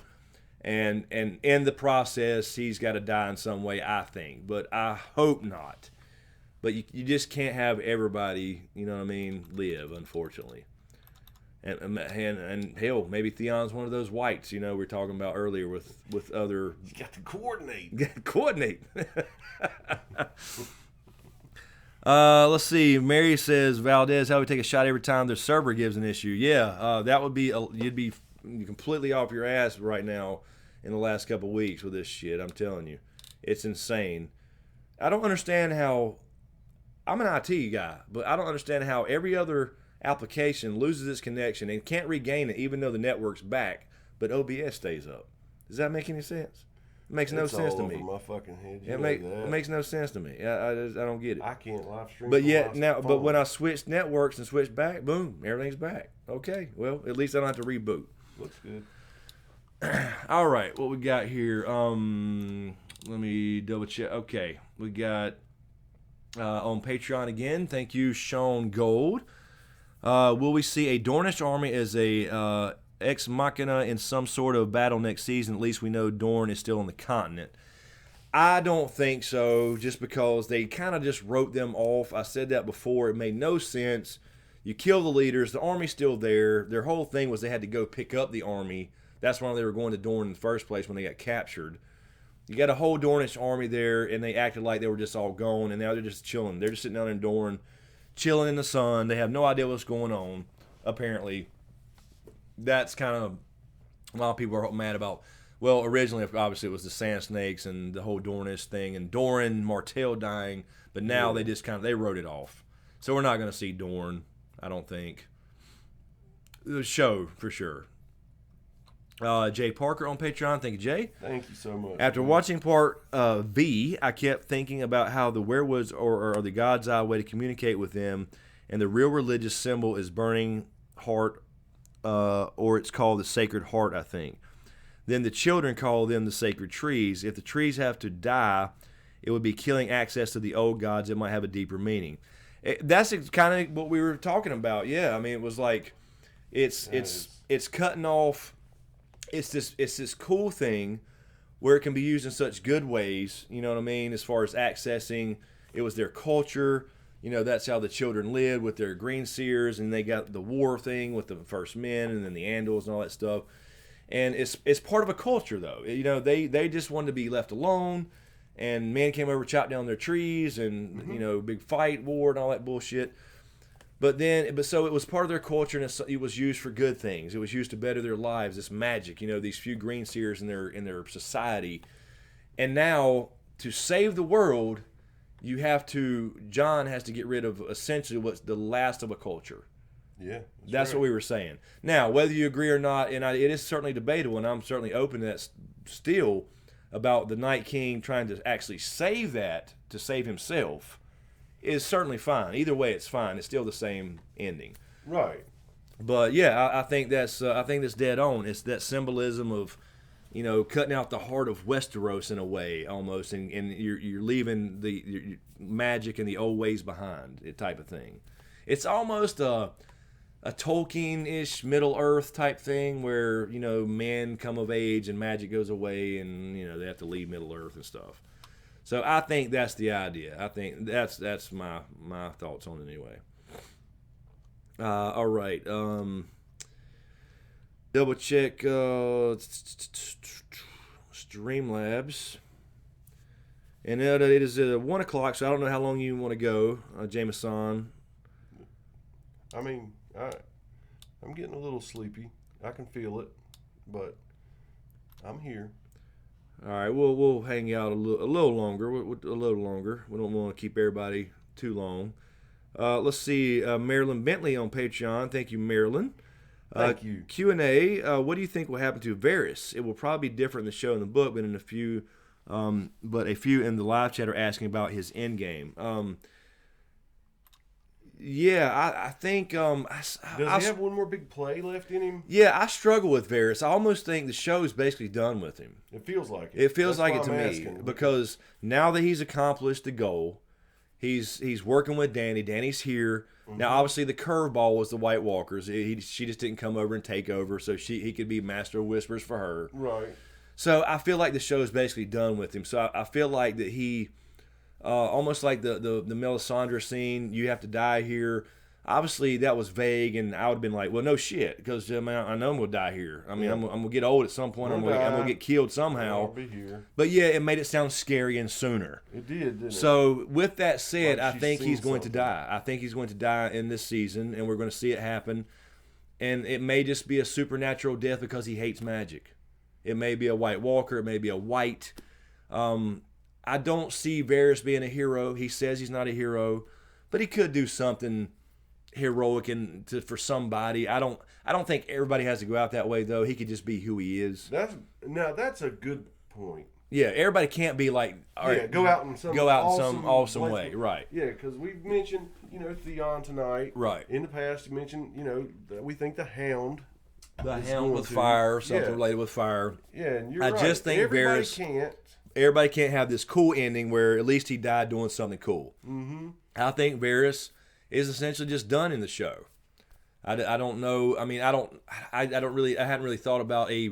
And in the process, he's got to die in some way, I think. But I hope not. But you just can't have everybody, live, unfortunately. And hell, maybe Theon's one of those whites, we were talking about earlier with other. You got to coordinate. Coordinate. Let's see. Mary says, Valdez, how we take a shot every time the server gives an issue. Yeah, that would be you'd be completely off your ass right now in the last couple weeks with this shit. I'm telling you, it's insane. I don't understand how. I'm an IT guy, but I don't understand how every other application loses its connection and can't regain it even though the network's back, but OBS stays up. Does that make any sense? It makes no sense to me. My fucking head. It makes no sense to me. I don't get it. I can't live stream. But but when I switched networks and switched back, boom, everything's back. Okay, well, at least I don't have to reboot. Looks good. All right, what we got here? Let me double check. Okay, we got on Patreon again. Thank you, Sean Gold. Will we see a Dornish army as a ex machina in some sort of battle next season? At least we know Dorne is still on the continent. I don't think so, just because they kind of just wrote them off. I said that before. It made no sense. You kill the leaders. The army's still there. Their whole thing was they had to go pick up the army. That's why they were going to Dorne in the first place when they got captured. You got a whole Dornish army there, and they acted like they were just all gone, and now they're just chilling. They're just sitting down in Dorne, chilling in the sun. They have no idea what's going on, apparently. That's kind of a lot of people are mad about. Well, originally, obviously, it was the Sand Snakes and the whole Dornish thing, and Doran Martell dying, but now they just they wrote it off. So we're not going to see Dorne, I don't think. The show, for sure. Jay Parker on Patreon. Thank you, Jay. Thank you so much. After watching part V, I kept thinking about how the werewolves are the God's eye way to communicate with them, and the real religious symbol is burning heart, or it's called the sacred heart, I think. Then the children call them the sacred trees. If the trees have to die, it would be killing access to the old gods. It might have a deeper meaning. That's kind of what we were talking about. Yeah, I mean, it was like it's cutting off. It's this cool thing where it can be used in such good ways, you know what I mean, as far as accessing. It was their culture, that's how the children lived with their green seers, and they got the war thing with the first men and then the Andals and all that stuff. And it's part of a culture, though. They just wanted to be left alone, and men came over, chopped down their trees, and big fight, war, and all that bullshit. But so it was part of their culture, and it was used for good things. It was used to better their lives. This magic, these few green seers in their society. And now, to save the world, Jon has to get rid of essentially what's the last of a culture. Yeah, that's right. What we were saying. Now, whether you agree or not, and it is certainly debatable, and I'm certainly open to that still, about the Night King trying to actually save that to save himself. Is certainly fine. Either way, it's fine. It's still the same ending. Right. But yeah, I think that's dead on. It's that symbolism of, cutting out the heart of Westeros in a way almost, and you're leaving your magic and the old ways behind, type of thing. It's almost a Tolkien-ish Middle Earth type thing where men come of age and magic goes away, and they have to leave Middle Earth and stuff. So I think that's the idea. I think that's my thoughts on it anyway. All right. Double check Streamlabs. And it is 1 o'clock, so I don't know how long you want to go, Jameson. I mean, I'm getting a little sleepy. I can feel it, but I'm here. All right, we'll hang out a little longer. A little longer. We don't want to keep everybody too long. Let's see, Marilyn Bentley on Patreon. Thank you, Marilyn. Thank you. Q&A. What do you think will happen to Varys? It will probably be different in the show and the book, but a few in the live chat are asking about his end game. Yeah, I think Does he have one more big play left in him? yeah, I struggle with Varys. I almost think the show's basically done with him. It feels like it. It feels That's like it why to I'm me asking. because now that he's accomplished the goal, he's working with Dany. Dany's here. Now, obviously, the curveball was the White Walkers. She just didn't come over and take over, so he could be Master of Whispers for her. Right. So I feel like the show is basically done with him. So I feel like that he, almost like the Melisandre scene, you have to die here. Obviously, that was vague, and I would have been like, well, no shit, because I know I'm going to die here. I mean, I'm going to get old at some point. I'm going to get killed somehow. I'll be here. But yeah, it made it sound scary and sooner. It did, didn't it? So with that said, Like I think she's he's seen going to something. die. I think he's going to die in this season, and we're going to see it happen. And it may just be a supernatural death because he hates magic. It may be a White Walker. It may be a White. I don't see Varys being a hero. He says he's not a hero, but he could do something heroic for somebody. I don't think everybody has to go out that way though. He could just be who he is. That's a good point. Yeah, everybody can't be like, all right, Go out in some awesome way, right? Yeah, because we've mentioned Theon tonight. Right. In the past, you mentioned that we think the Hound. The is Hound going with to- fire, something yeah. related with fire. Yeah, and you're I right. just think everybody Varys- can't. Everybody can't have this cool ending where at least he died doing something cool. Mm-hmm. I think Varys is essentially just done in the show. I don't know. I mean, I hadn't really thought about a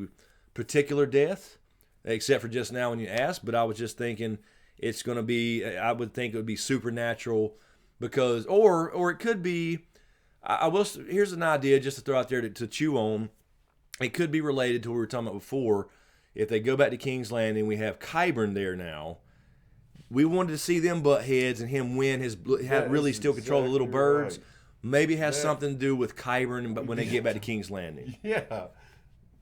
particular death except for just now when you asked, but I was just thinking it's going to be, I would think it would be supernatural because, or it could be, here's an idea just to throw out there to chew on. It could be related to what we were talking about before. If they go back to King's Landing, we have Qyburn there now. We wanted to see them butt heads and him win really still control the little exactly birds. right. Maybe it has something to do with Qyburn, but when they get back to King's Landing, Yeah.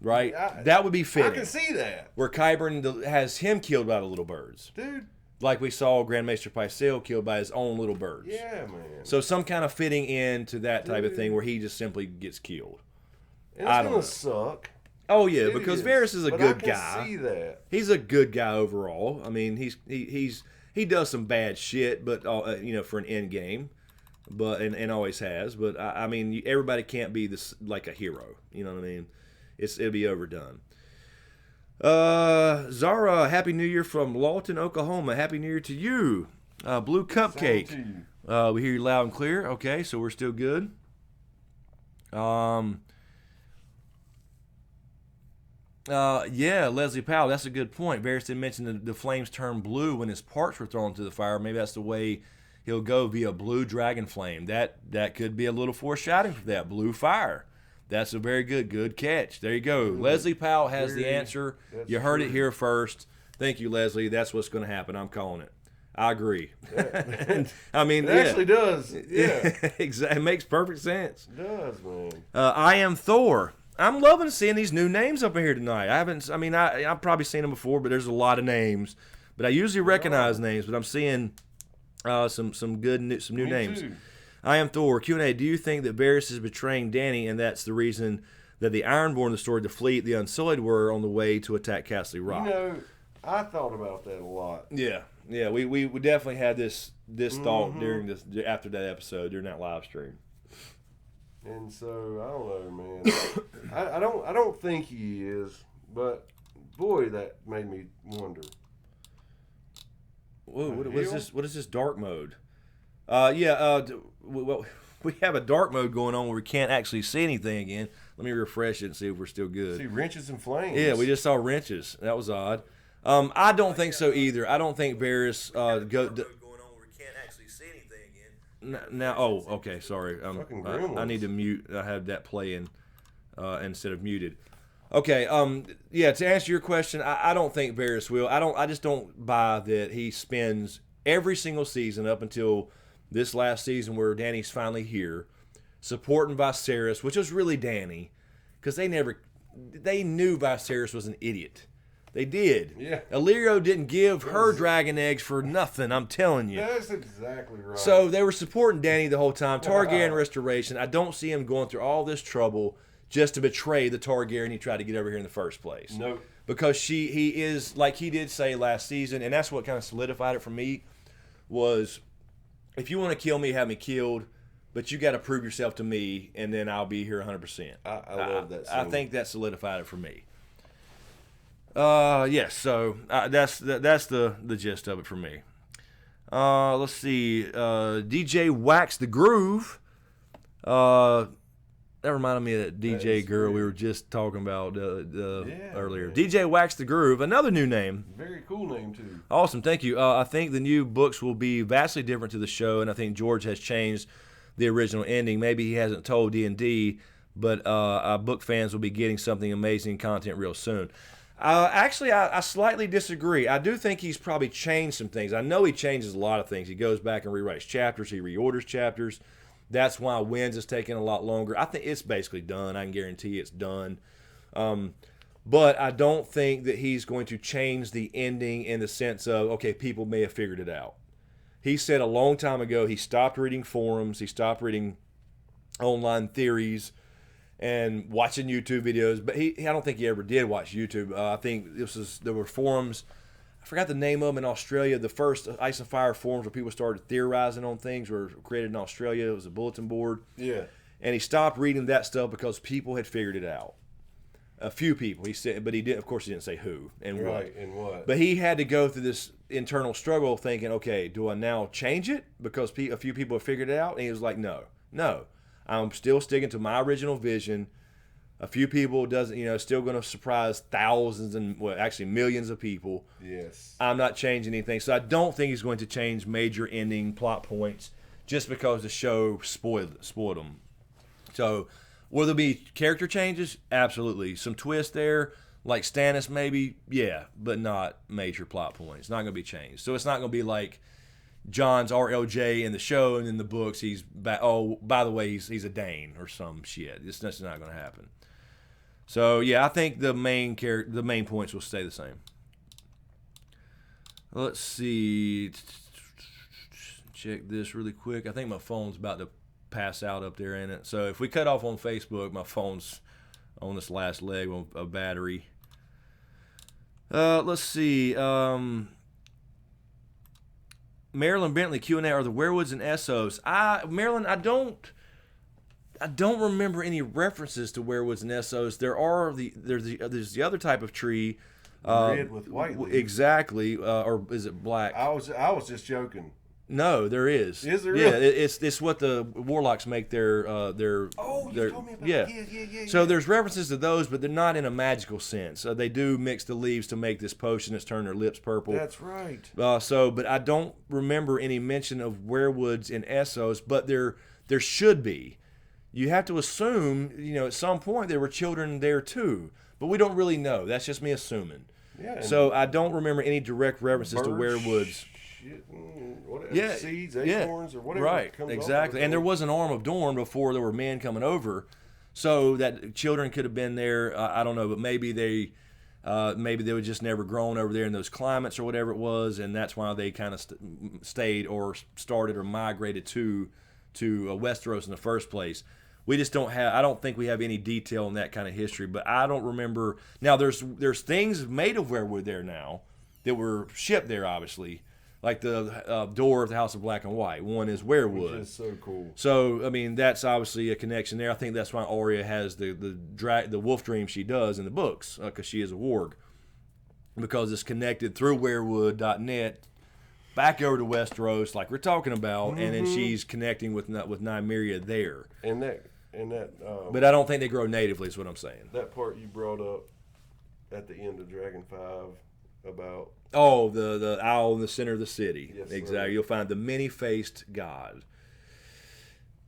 right? That would be I fitting. can see that. Where Qyburn has him killed by the little birds, Dude. like we saw Grand Maester Pycelle killed by his own little birds. Yeah, man. So some kind of fitting into that type of thing where he just simply gets killed. And I it's don't gonna know. suck. Oh yeah, It because is. Varys is a But good I can guy. see that. He's a good guy overall. I mean, he does some bad shit, but for an end game, but and always has. But I mean, everybody can't be this like a hero. You know what I mean? It'll be overdone. Zara, Happy New Year from Lawton, Oklahoma. Happy New Year to you. Blue Cupcake. Same to you. We hear you loud and clear. Okay, so we're still good. Yeah, Leslie Powell, that's a good point. Varys did mention the flames turn blue when his parts were thrown into the fire. Maybe that's the way he'll go via blue dragon flame. That could be a little foreshadowing for that. Blue fire. That's a very good catch. There you go. Leslie Powell has the answer. That's You heard it true. here first. Thank you, Leslie. That's what's going to happen. I'm calling it. I agree. I mean, It actually does. Yeah. exactly. It makes perfect sense. It does, man. I am Thor. I'm loving seeing these new names up in here tonight. I've probably seen them before, but there's a lot of names. But I usually recognize names, but I'm seeing some new names. Too. I am Thor. Q&A, do you think that Varys is betraying Dany, and that's the reason that the Ironborn, the story, the fleet, the Unsullied were on the way to attack Castle Rock? I thought about that a lot. Yeah, we definitely had this thought after that episode, during that live stream. And so I don't know, man. I don't think he is, but boy, that made me wonder. Whoa, what is Hill? this? What is this dark mode? We have a dark mode going on where we can't actually see anything again. Let me refresh it and see if we're still good. See wrenches and flames. Yeah, we just saw wrenches. That was odd. I don't think so either. I don't think Varys okay, sorry. Fucking I gremlins. need to mute. I have that playing instead of muted. Okay. To answer your question, I don't think Varys will. I just don't buy that he spends every single season up until this last season where Dany's finally here, supporting Viserys, which was really Dany, because they knew Viserys was an idiot. They did. Yeah. Illyrio didn't give her dragon eggs for nothing, I'm telling you. That's exactly right. So they were supporting Dany the whole time. Targaryen restoration. I don't see him going through all this trouble just to betray the Targaryen he tried to get over here in the first place. Nope. Because he is, like he did say last season, and that's what kind of solidified it for me, was if you want to kill me, have me killed, but you got to prove yourself to me, and then I'll be here 100%. I love that scene. I think that solidified it for me. Yes, so that's the gist of it for me. Let's see. DJ Wax the Groove. That reminded me of that DJ girl we were just talking about earlier. Man. DJ Wax the Groove, another new name. Very cool name, too. Awesome, thank you. I think the new books will be vastly different to the show, and I think George has changed the original ending. Maybe he hasn't told D&D, but book fans will be getting something amazing content real soon. Actually, I slightly disagree. I do think he's probably changed some things. I know he changes a lot of things. He goes back and rewrites chapters. He reorders chapters. That's why Winds is taking a lot longer. I think it's basically done. I can guarantee it's done. But I don't think that he's going to change the ending in the sense of, okay, people may have figured it out. He said a long time ago he stopped reading forums. He stopped reading online theories and watching YouTube videos. But I don't think he ever did watch YouTube. I think there were forums. I forgot the name of them in Australia. The first Ice and Fire forums where people started theorizing on things were created in Australia. It was a bulletin board. Yeah. And he stopped reading that stuff because people had figured it out. A few people, he said, but he didn't. Of course, he didn't say who and what. Right, and what. But he had to go through this internal struggle, thinking, "Okay, do I now change it because a few people have figured it out?" And he was like, "No, I'm still sticking to my original vision. A few people still going to surprise thousands and actually millions of people. Yes. I'm not changing anything. So I don't think he's going to change major ending plot points just because the show spoiled them. So will there be character changes? Absolutely. Some twists there, like Stannis maybe, yeah, but not major plot points. Not going to be changed. So it's not going to be like John's RLJ in the show and in the books he's by the way he's a Dane or some shit. That's not going to happen. So yeah, I think the main points will stay the same. Let's see. Check this really quick. I think my phone's about to pass out up there in it. So if we cut off on Facebook, my phone's on this last leg on a battery. Let's see. Marilyn Bentley Q&A, are the Werewoods and Essos? Marilyn, I don't remember any references to werewoods and Essos. There's the other type of tree, red with white leaves. Exactly, or is it black? I was just joking. No, there is. Is there? Yeah, really? it's what the warlocks make their. Oh, you told me about yeah. Yeah. So there's references to those, but they're not in a magical sense. They do mix the leaves to make this potion that's turned their lips purple. That's right. But I don't remember any mention of werewoods and Essos, but there should be. You have to assume, at some point there were children there too, but we don't really know. That's just me assuming. Yeah. So I don't remember any direct references to werewoods. Whatever, seeds, acorns, or whatever. Right, comes exactly. off And there was an arm of Dorne before there were men coming over, so that children could have been there. I don't know, but maybe they were just never grown over there in those climates or whatever it was, and that's why they kind of stayed or started or migrated to Westeros in the first place. We just don't have. I don't think we have any detail in that kind of history, but I don't remember. Now there's things made of weirwood there now that were shipped there, obviously. Like the door of the House of Black and White. One is weirwood. Which is so cool. So, I mean, that's obviously a connection there. I think that's why Arya has the wolf dream she does in the books, because she is a warg. Because it's connected through weirwood.net back over to Westeros, like we're talking about, and then she's connecting with Nymeria there. And that. But I don't think they grow natively, is what I'm saying. That part you brought up at the end of Dragon 5 about... Oh, the owl in the center of the city. Yes, exactly. sir. You'll find the many-faced god.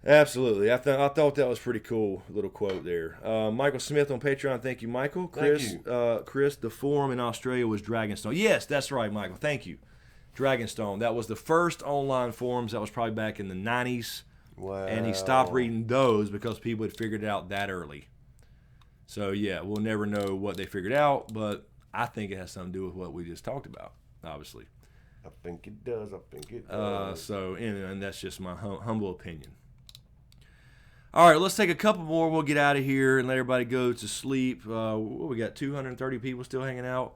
Absolutely. I thought that was pretty cool little quote there. Michael Smith on Patreon. Thank you, Michael. Chris, Thank you. Chris, the forum in Australia was Dragonstone. Yes, that's right, Michael. Thank you. Dragonstone. That was the first online forums. That was probably back in the 90s. Wow. And he stopped reading those because people had figured it out that early. So, yeah, we'll never know what they figured out, but I think it has something to do with what we just talked about, obviously. I think it does. So, anyway, and that's just my humble opinion. All right, let's take a couple more. We'll get out of here and let everybody go to sleep. We got 230 people still hanging out.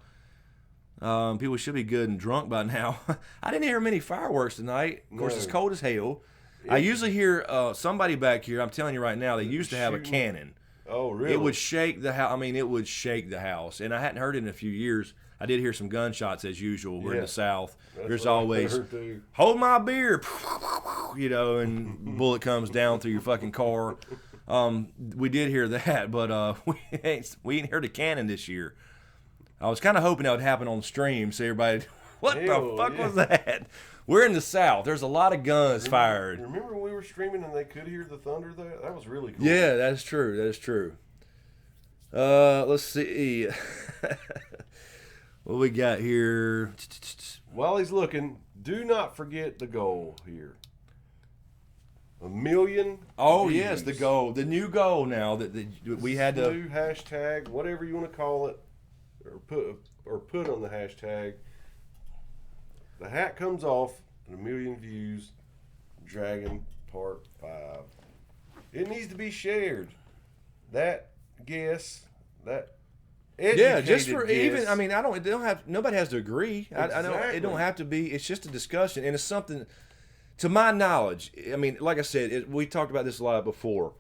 People should be good and drunk by now. I didn't hear many fireworks tonight. Of course, No. it's cold as hell. I usually hear somebody back here. I'm telling you right now, they used to have a cannon. Oh, really? It would shake the house. I mean, it would shake the house. And I hadn't heard it in a few years. I did hear some gunshots as usual. We're in the South. There's always, hold my beer, you know, and bullet comes down through your fucking car. We did hear that, but we ain't heard a cannon this year. I was kind of hoping that would happen on stream, so everybody, what the fuck was that? We're in the South. There's a lot of guns fired. Remember when we were streaming and they could hear the thunder there? That was really cool. Yeah, that's true. That is true. Let's see. What we got here? While he's looking, do not forget the goal here. 1 million. Oh, views. yes, the goal. The new goal now that we had to. New hashtag, whatever you want to call it, or put on the hashtag. The hat comes off at 1 million views. Dragon Part 5. It needs to be shared. That guess, that Yeah, just for guess. even. I mean, it don't have. Nobody has to agree. I know it Exactly. don't have to be. It's just a discussion, and it's something. To my knowledge, I mean, like I said, we talked about this a lot before.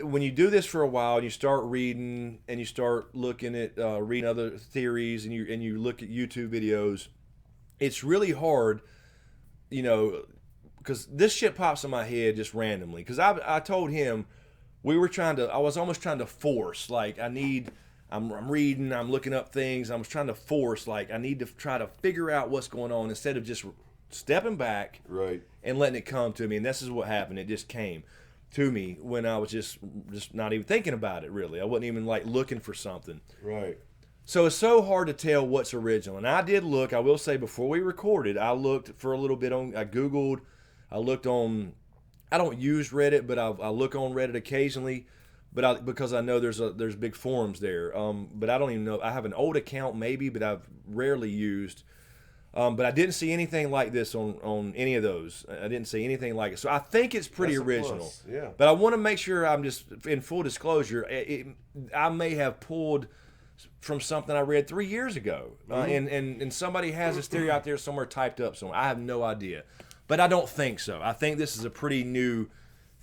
When you do this for a while, and you start reading, and you start looking at reading other theories, and you look at YouTube videos, it's really hard, you know, because this shit pops in my head just randomly. Because I told him I was almost trying to force, like, I'm reading, I'm looking up things, I was trying to force, like, I need to try to figure out what's going on instead of just stepping back Right. and letting it come to me. And this is what happened. It just came to me when I was just not even thinking about it, really. I wasn't even, like, looking for something. Right. So it's so hard to tell what's original. And I did look, I will say, before we recorded, I looked for a little bit I Googled, I looked on, I don't use Reddit, but I look on Reddit occasionally, but because I know there's big forums there. But I don't even know, I have an old account maybe, but I've rarely used. But I didn't see anything like this on any of those. I didn't see anything like it. So I think it's pretty That's a original. plus, yeah. But I want to make sure I'm just, in full disclosure, I may have pulled from something I read 3 years ago. And somebody has this theory out there somewhere typed up somewhere. I have no idea. But I don't think so. I think this is a pretty new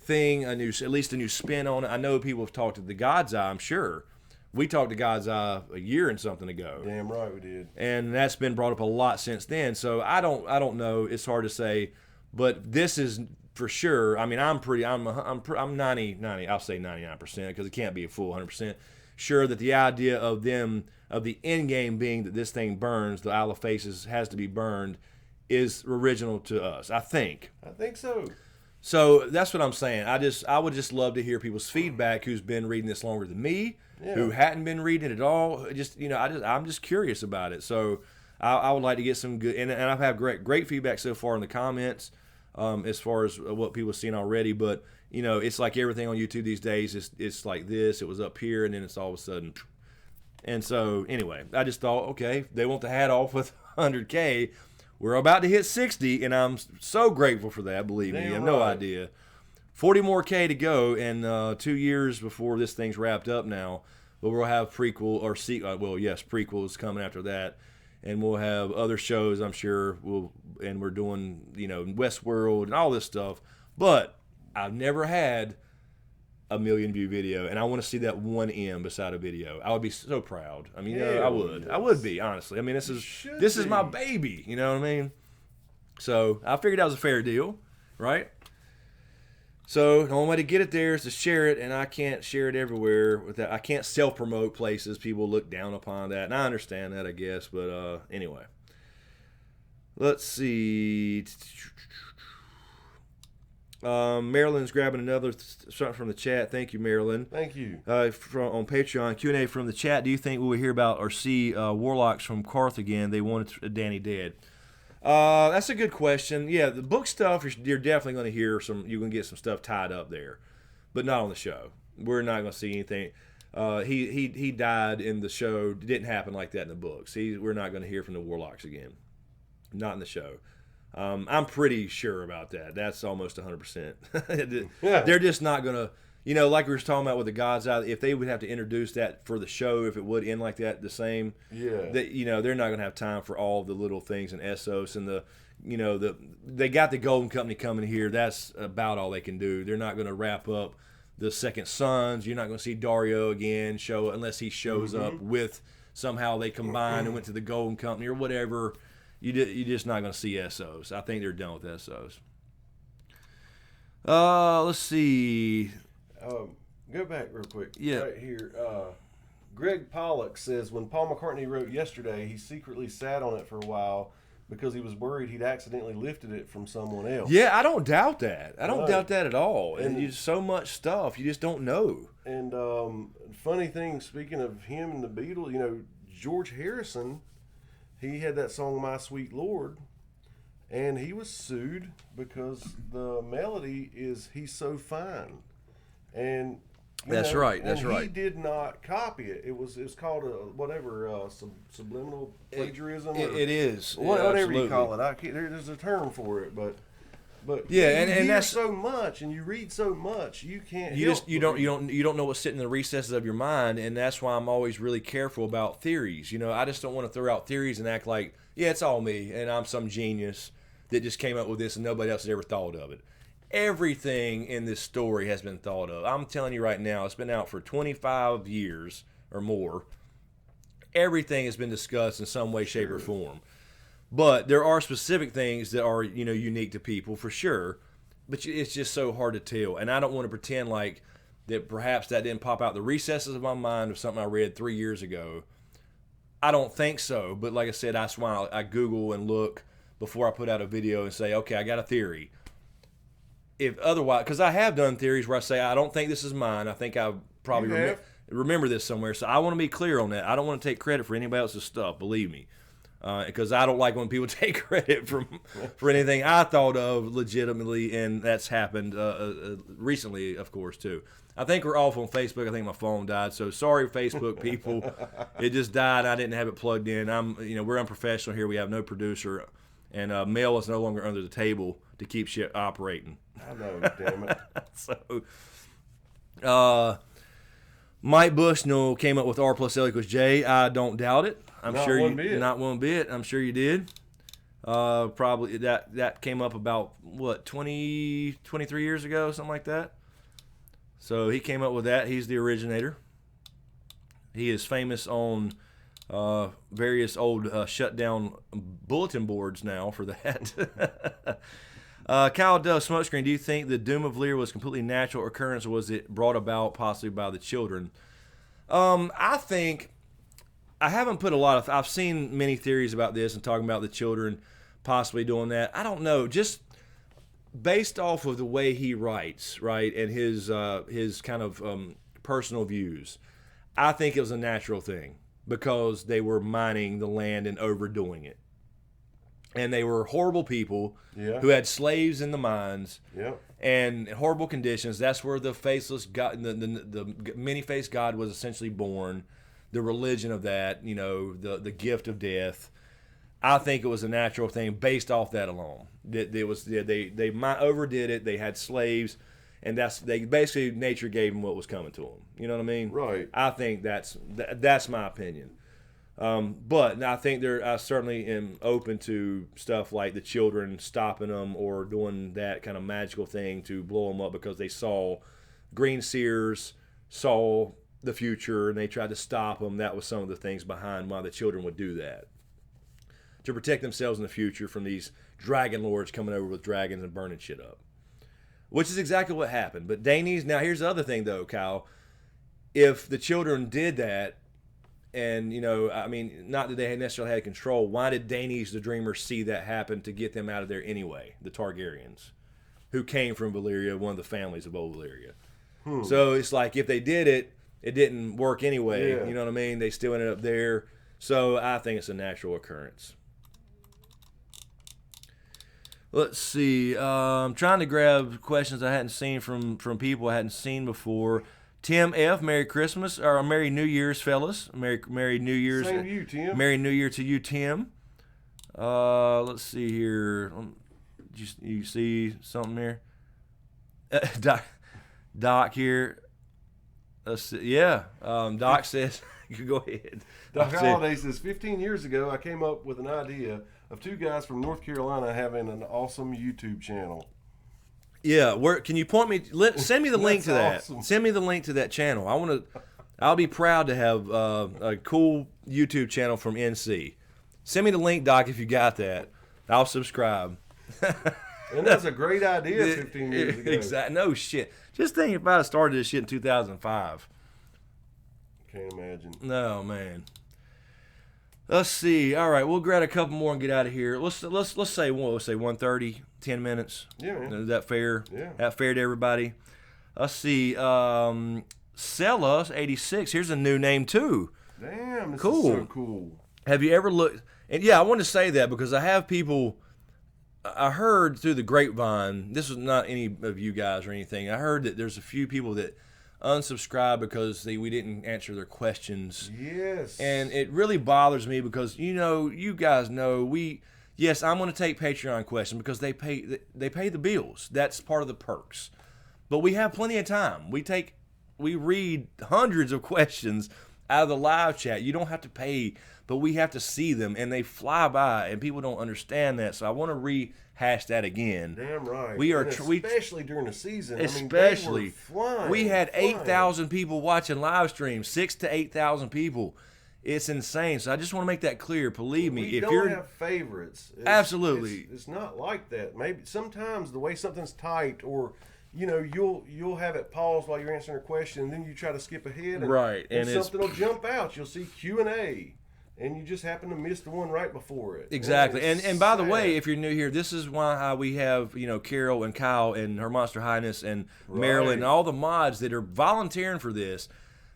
thing, at least a new spin on it. I know people have talked to the God's Eye, I'm sure. We talked to God's Eye a year and something ago. Damn right we did. And that's been brought up a lot since then. So I don't know. It's hard to say, but this is for sure. I mean, I'm 90, I'll say 99% because it can't be a full 100%. Sure that the idea of the end game being that this thing burns, the Isle of Faces has to be burned, is original to us. I think so. So that's what I'm saying. I would just love to hear people's feedback who's been reading this longer than me, who hadn't been reading it at all. Just, you know, I'm just curious about it. So I would like to get some good, and I've had great feedback so far in the comments, as far as what people have seen already. But you know, it's like everything on YouTube these days. It's like this. It was up here, and then it's all of a sudden. And so anyway, I just thought, okay, they want the hat off with 100K. We're about to hit 60, and I'm so grateful for that. Believe me, you have no idea. 40 more K to go, and 2 years before this thing's wrapped up now. But we'll have prequels coming after that, and we'll have other shows, I'm sure. And we're doing, you know, Westworld and all this stuff. But I've never had a 1 million view video, and I want to see that 1M beside a video. I would be so proud. I mean, you know, I would be, honestly. I mean, this is my baby, you know what I mean? So I figured that was a fair deal, right? So the only way to get it there is to share it, and I can't share it everywhere with that. I can't self-promote places. People look down upon that, and I understand that, I guess. But anyway, let's see. Marilyn's grabbing another something from the chat. Thank you, Marilyn. Thank you. On Patreon, Q&A from the chat. Do you think we will hear about or see warlocks from Karth again? They wanted Danny dead. That's a good question. Yeah, the book stuff, you're definitely going to hear some. You're going to get some stuff tied up there, but not on the show. We're not going to see anything. He died in the show. It didn't happen like that in the books. We're not going to hear from the warlocks again. Not in the show. I'm pretty sure about that. That's almost 100%. They're just not going to, you know, like we were talking about with the God's Eye, if they would have to introduce that for the show, if it would end like that, the same, that, you know, they're not going to have time for all the little things in Essos and the they got the Golden Company coming here. That's about all they can do. They're not going to wrap up the Second Sons. You're not going to see Dario again unless he shows up with somehow they combined and went to the Golden Company or whatever. You're just not going to see Essos. I think they're done with Essos. Let's see. Go back real quick. Yeah. Right here. Greg Pollock says when Paul McCartney wrote Yesterday, he secretly sat on it for a while because he was worried he'd accidentally lifted it from someone else. Yeah, I don't doubt that. I don't Right. doubt that at all. And And- you so much stuff, you just don't know. And funny thing, speaking of him and the Beatles, George Harrison, he had that song "My Sweet Lord," and he was sued because the melody is "He's So Fine," and That's right. That's and right. He did not copy it. It was called subliminal plagiarism. It is. Whatever Absolutely. you call it. There's a term for it, but. Yeah, you and hear that's- so much, and you read so much, you can't. You help just you but don't know what's sitting in the recesses of your mind, and that's why I'm always really careful about theories. I just don't want to throw out theories and act like, yeah, it's all me and I'm some genius that just came up with this and nobody else has ever thought of it. Everything in this story has been thought of. I'm telling you right now, it's been out for 25 years or more. Everything has been discussed in some way, shape, or form. But there are specific things that are, unique to people for sure. But it's just so hard to tell. And I don't want to pretend like that perhaps that didn't pop out the recesses of my mind of something I read 3 years ago. I don't think so. But like I said, that's why I Google and look before I put out a video and say, okay, I got a theory. If otherwise, because I have done theories where I say, I don't think this is mine. I think I probably You have? remember this somewhere. So I want to be clear on that. I don't want to take credit for anybody else's stuff, believe me. Because I don't like when people take credit for anything I thought of legitimately, and that's happened recently, of course, too. I think we're off on Facebook. I think my phone died, so sorry, Facebook people. It just died. I didn't have it plugged in. We're unprofessional here. We have no producer, and mail is no longer under the table to keep shit operating. I know, damn it. So, Mike Bushnell came up with R plus L equals J. I don't doubt it. I'm Not sure one you bit. not one bit. I'm sure you did. Probably that came up about 23 years ago, something like that. So he came up with that. He's the originator. He is famous on various old shutdown bulletin boards now for that. Kyle Dove, Smokescreen, do you think the Doom of Lear was completely natural occurrence, or was it brought about possibly by the children? I think I haven't put I've seen many theories about this and talking about the children possibly doing that. I don't know, just based off of the way he writes, right, and his kind of personal views, I think it was a natural thing because they were mining the land and overdoing it. And they were horrible people who had slaves in the mines and horrible conditions. That's where the faceless God, the many-faced God was essentially born. The religion of that, the gift of death. I think it was a natural thing based off that alone. They overdid it. They had slaves, and basically nature gave them what was coming to them. You know what I mean? Right. I think that's my opinion. But I think I certainly am open to stuff like the children stopping them or doing that kind of magical thing to blow them up because they saw green seers saw the future and they tried to stop them. That was some of the things behind why the children would do that, to protect themselves in the future from these dragon lords coming over with dragons and burning shit up, which is exactly what happened. But Daenerys, now here's the other thing though, Kyle, if the children did that, and, not that they necessarily had control, why did Daenerys the Dreamer see that happen to get them out of there anyway, the Targaryens, who came from Valyria, one of the families of old Valyria? So it's like if they did it, it didn't work anyway. Yeah. You know what I mean? They still ended up there. So I think it's a natural occurrence. Let's see. I'm trying to grab questions I hadn't seen from people I hadn't seen before. Tim F, Merry Christmas, or Merry New Year's, fellas. Merry New Year's. Same to you, Tim. Merry New Year to you, Tim. Let's see here. You see something there? Doc here. Let's see. Yeah. Doc says, you go ahead. Doc Holliday says, 15 years ago, I came up with an idea. of two guys from North Carolina having an awesome YouTube channel. Yeah, where can you point me? Send me the link to that. Awesome. Send me the link to that channel. I'll be proud to have a cool YouTube channel from NC. Send me the link, Doc, if you got that. I'll subscribe. And that's a great idea 15 years ago. Exactly. No shit. Just think if I had started this shit in 2005. Can't imagine. No, man. Let's see. All right, we'll grab a couple more and get out of here. Let's say 1:30, 10 minutes. Yeah, man. Is that fair? Yeah. That fair to everybody? Let's see. Sella 86. Here's a new name too. Damn, this Cool. is so cool. Have you ever looked? And yeah, I want to say that because I have people. I heard through the grapevine. This was not any of you guys or anything. I heard that there's a few people that unsubscribe because we didn't answer their questions. Yes. And it really bothers me because you guys know yes, I'm going to take Patreon questions because they pay the bills. That's part of the perks. But we have plenty of time. We read hundreds of questions out of the live chat. You don't have to pay, but we have to see them, and they fly by, and people don't understand that. So I want to rehash that again. Damn right. We are And especially during the season. Especially, we had flying. 8,000 people watching live streams, 6,000 to 8,000 people. It's insane. So I just want to make that clear. Believe me, We if don't you're have favorites. Absolutely. It's not like that. Maybe sometimes the way something's typed, or you'll have it paused while you're answering a question, and then you try to skip ahead, and, Right, and and it's- something will jump out. You'll see Q&A, and you just happen to miss the one right before it. Exactly. it's And by the sad. way, if you're new here, this is why we have, Carol and Kyle and Her Monster Highness and Marilyn and all the mods that are volunteering for this.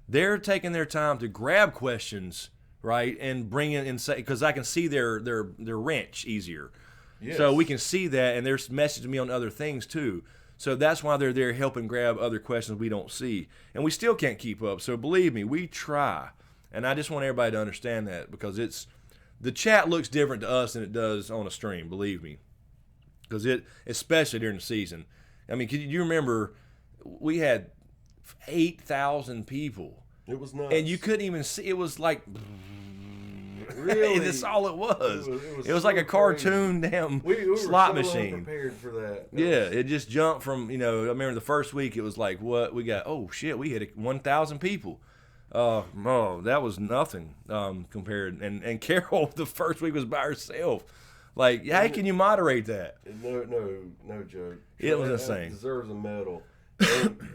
They're taking their time to grab questions, right, and bring it and say, because I can see their wrench easier. Yes. So we can see that, and they're messaging me on other things too. So that's why they're there helping grab other questions we don't see. And we still can't keep up. So believe me, we try. And I just want everybody to understand that because the chat looks different to us than it does on a stream, believe me. Because especially during the season. I mean, you remember we had 8,000 people. It was nuts. And you couldn't even see. It was like... Really? That's all it was. It was so like a cartoon crazy. damn We were slot so machine. unprepared for that. Yeah, it just jumped from, I remember the first week it was like, what? We got, oh shit, we hit 1,000 people. That was nothing compared. And Carol, the first week was by herself. Like, how can you moderate that? No joke. It was That insane. deserves a medal.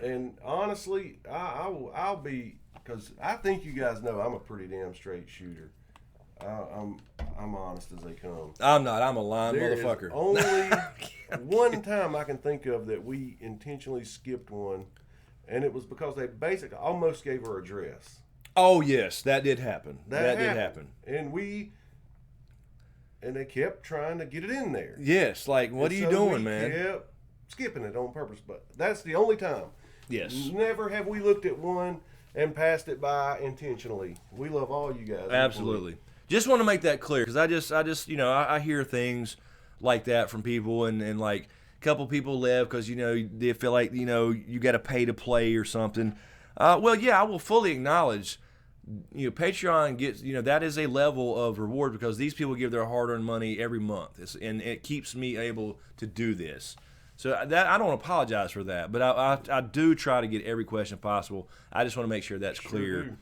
And honestly, I'll be, because I think you guys know I'm a pretty damn straight shooter. I'm honest as they come. I'm not. I'm a lying There is motherfucker. only one time I can think of that we intentionally skipped one, and it was because they basically almost gave her a dress. Oh, yes, that did happen. That did happened. happen. And they kept trying to get it in there. Yes, like, what are you doing, man? Kept skipping it on purpose, but that's the only time. Yes. Never have we looked at one and passed it by intentionally. We love all you guys. Absolutely. Just want to make that clear because I just I hear things like that from people and like a couple people left because they feel like you got to pay to play or something. Well, yeah, I will fully acknowledge Patreon gets that is a level of reward because these people give their hard-earned money every month, and it keeps me able to do this. So that I don't apologize for that, but I do try to get every question possible. I just want to make sure that's clear. do.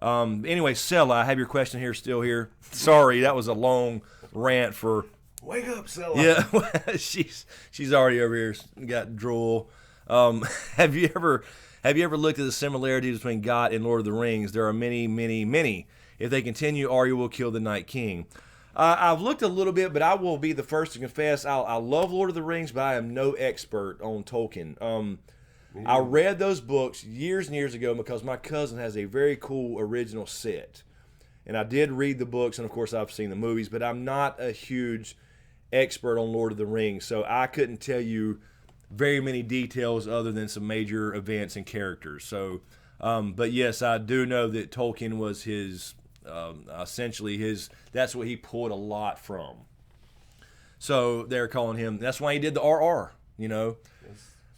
Anyway, Sella, I have your question here still here. Sorry, that was a long rant for. Wake up, Sella. Yeah, she's already over here. Got drool. Have you ever looked at the similarities between GOT and Lord of the Rings? There are many, many, many. If they continue, Arya will kill the Night King. I've looked a little bit, but I will be the first to confess I love Lord of the Rings, but I am no expert on Tolkien. I read those books years and years ago because my cousin has a very cool original set. And I did read the books, and of course I've seen the movies, but I'm not a huge expert on Lord of the Rings, so I couldn't tell you very many details other than some major events and characters. So, but yes, I do know that Tolkien was his, essentially his, that's what he pulled a lot from. So they're calling him, that's why he did the RR,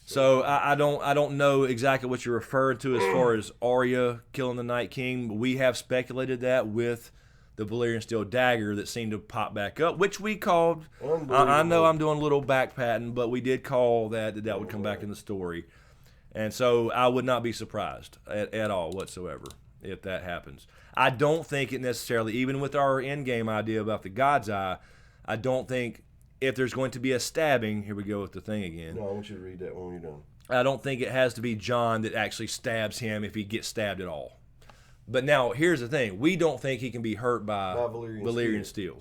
So I don't know exactly what you're referring to as far as Arya killing the Night King. But we have speculated that with the Valyrian steel dagger that seemed to pop back up, which we called. I know I'm doing a little back patting, but we did call that would come back in the story. And so I would not be surprised at all whatsoever if that happens. I don't think it necessarily, even with our endgame idea about the God's Eye, I don't think if there's going to be a stabbing, here we go with the thing again. No, I want you to read that when you're done. I don't think it has to be Jon that actually stabs him if he gets stabbed at all. But now, here's the thing. We don't think he can be hurt by Valyrian steel.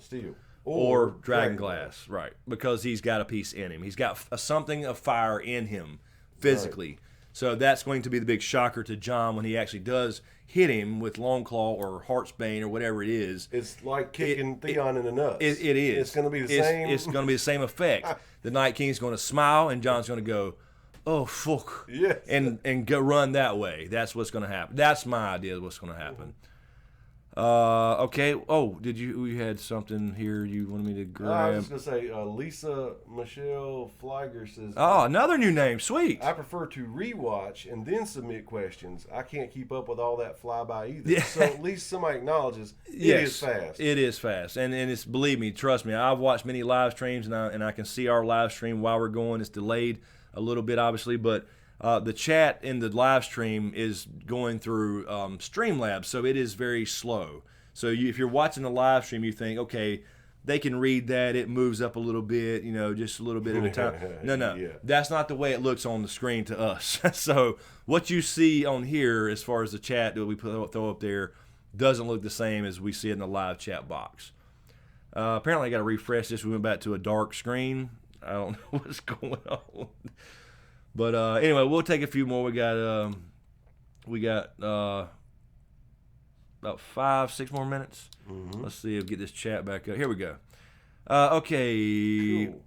Or dragon glass, right. Because he's got a piece in him. He's got something of fire in him, physically. Right. So that's going to be the big shocker to Jon when he actually does hit him with Longclaw or Heartsbane or whatever it is. It's like kicking Theon in the nuts. It is. It's going to be the same. It's going to be the same effect. The Night King's going to smile, and Jon's going to go, oh, fuck. Yes. And go run that way. That's what's going to happen. That's my idea of what's going to happen. Okay. Oh, we had something here you wanted me to grab? I was just going to say, Lisa Michelle Flieger says, oh, another new name. Sweet. I prefer to rewatch and then submit questions. I can't keep up with all that flyby either. Yeah. So at least somebody acknowledges it is fast. It is fast. And it's, believe me, trust me, I've watched many live streams and I can see our live stream while we're going. It's delayed a little bit, obviously, but the chat in the live stream is going through Streamlabs, so it is very slow. So if you're watching the live stream, you think, okay, they can read that. It moves up a little bit, just a little bit at a time. No. Yeah. That's not the way it looks on the screen to us. So what you see on here as far as the chat that we throw up there doesn't look the same as we see it in the live chat box. Apparently, I got to refresh this. We went back to a dark screen. I don't know what's going on. But anyway, we'll take a few more. We got about 5-6 more minutes. Mm-hmm. Let's see if we get this chat back up. Here we go. Okay. Cool.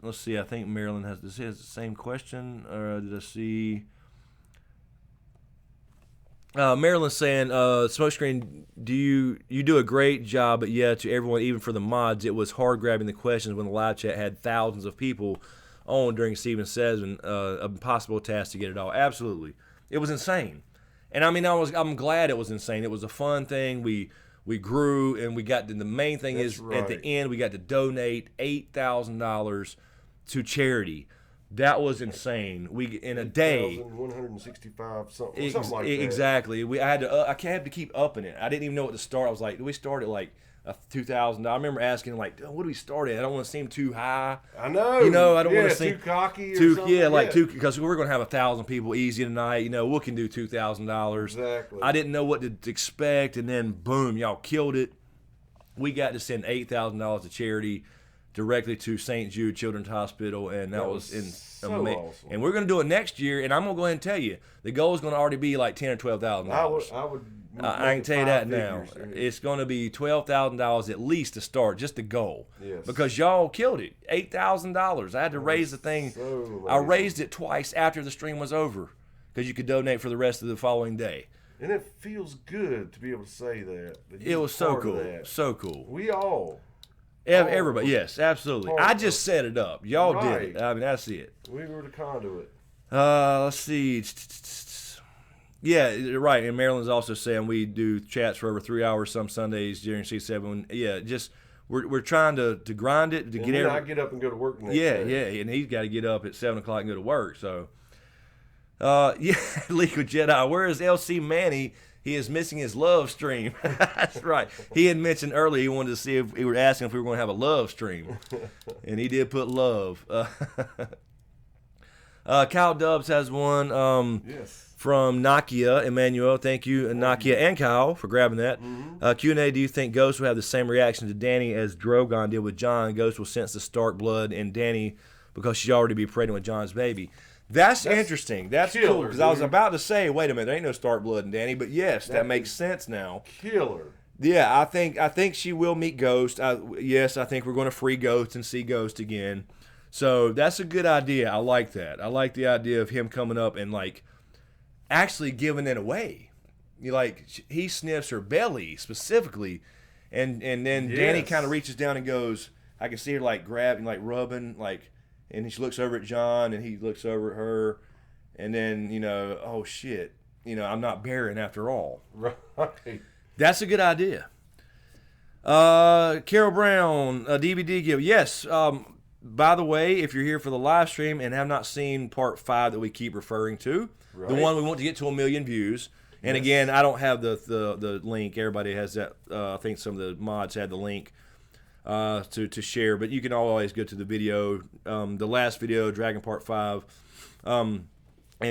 Let's see. I think Marilyn has the same question. Or did I see? Marilyn's saying, Smokescreen, you do a great job, but yeah, to everyone, even for the mods, it was hard grabbing the questions when the live chat had thousands of people on during Season 7, an impossible task to get it all. Absolutely. It was insane. And I mean, I'm glad it was insane. It was a fun thing. We grew, and we got the main thing is at the end, we got to donate $8,000 to charity. That was insane. We in a day. 165 something like that. Exactly. I had to keep upping it. I didn't even know what to start. I was like, do we start at like $2,000? I remember asking like, what do we start at? I don't want to seem too high. I know. I don't want to seem too cocky. Or something. Because we're gonna have 1,000 people easy tonight. We can do $2,000. Exactly. I didn't know what to expect, and then boom, y'all killed it. We got to send $8,000 to charity directly to St. Jude Children's Hospital, and that was so amazing. Awesome. And we're going to do it next year, and I'm going to go ahead and tell you, the goal is going to already be like $10,000 or $12,000. I can tell you that now. It's going to be $12,000 at least to start, just the goal. Yes. Because y'all killed it. $8,000. I had to raise the thing. So I raised it twice after the stream was over because you could donate for the rest of the following day. And it feels good to be able to say that. It was so cool. So cool. We all. Everybody, yes, absolutely. I just set it up. Y'all did it. I mean, that's it. We were the conduit. Let's see. Yeah, right. And Marilyn's also saying we do chats for over 3 hours some Sundays during C7. Yeah, just we're trying to grind it to and get then I get up and go to work next day. Yeah, and he's got to get up at 7 o'clock and go to work. So, Legal Jedi. Where is LC Manny? He is missing his love stream. That's right. He had mentioned earlier he wanted to see if we were asking if we were going to have a love stream. And he did put love. Kyle Dubs has one from Nakia Emmanuel. Thank you, Nakia and Kyle, for grabbing that. Mm-hmm. Q&A, do you think Ghost will have the same reaction to Dany as Drogon did with Jon? Ghost will sense the Stark blood in Dany because she'll already be pregnant with Jon's baby. That's interesting. That's cool. Because I was about to say, wait a minute, there ain't no Stark blood in Dany, but yes, that makes sense now. Killer. Yeah, I think she will meet Ghost. Yes, I think we're going to free Ghost and see Ghost again. So that's a good idea. I like that. I like the idea of him coming up and like actually giving it away. He sniffs her belly specifically, and then Dany kind of reaches down and goes. I can see her like grabbing, like rubbing, like. And she looks over at Jon, and he looks over at her, and then, oh, shit. I'm not barren after all. Right. That's a good idea. Carol Brown, a DVD give. Yes. By the way, if you're here for the live stream and have not seen part 5 that we keep referring to, the one we want to get to 1 million views. And again, I don't have the link. Everybody has that. I think some of the mods had the link to share. But you can always go to the video, the last video, Dragon Part 5, and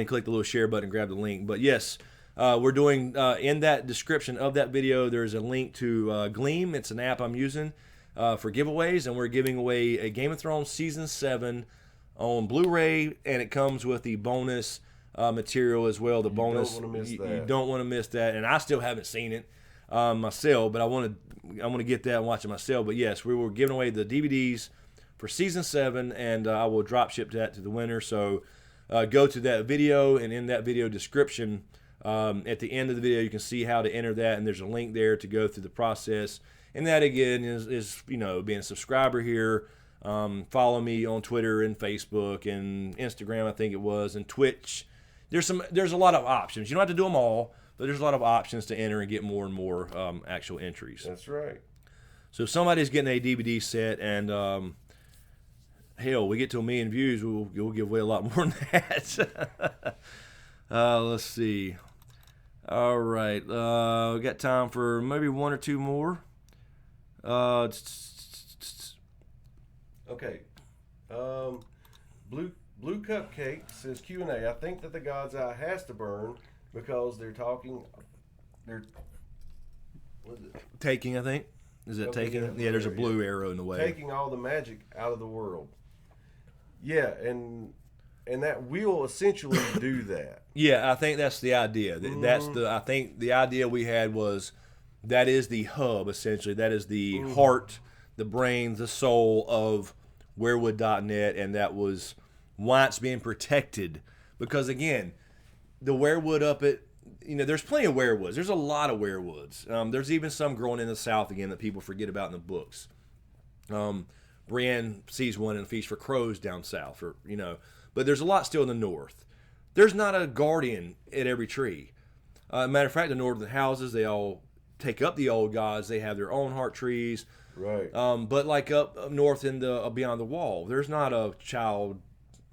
click the little share button and grab the link. But yes, we're doing, in that description of that video, there's a link to Gleam. It's an app I'm using for giveaways. And we're giving away a Game of Thrones Season 7 on Blu-ray. And it comes with the bonus material as well. The bonus, you don't want to miss that. And I still haven't seen it myself, but I want to get that and watch it myself. But yes, we were giving away the DVDs for Season 7, and I will drop ship that to the winner. So go to that video, and in that video description, at the end of the video, you can see how to enter that, and there's a link there to go through the process. And that again is being a subscriber here. Follow me on Twitter and Facebook and Instagram, I think it was, and Twitch. There's a lot of options. You don't have to do them all, but there's a lot of options to enter and get more and more actual entries. That's right. So if somebody's getting a DVD set and hell, we get to 1 million views, we'll give away a lot more than that. Let's see. All right, we got time for maybe 1 or 2 more. Okay. Blue Cupcake says Q&A. I think that the God's Eye has to burn because they're what is it? Taking, I think. Is it taking? Yeah, there's a blue arrow in the way. Taking all the magic out of the world. Yeah, and that will essentially do that. Yeah, I think that's the idea. I think the idea we had was that is the hub, essentially. That is the heart, the brain, the soul of werewood.net, and that was why it's being protected. Because again, the werewood up at, there's plenty of werewoods. There's a lot of werewoods. There's even some growing in the south again that people forget about in the books. Bran sees one and feasts for crows down south, but there's a lot still in the north. There's not a guardian at every tree. Matter of fact, the northern houses, they all take up the old gods. They have their own heart trees. Right. But like up north in the beyond the wall, there's not a child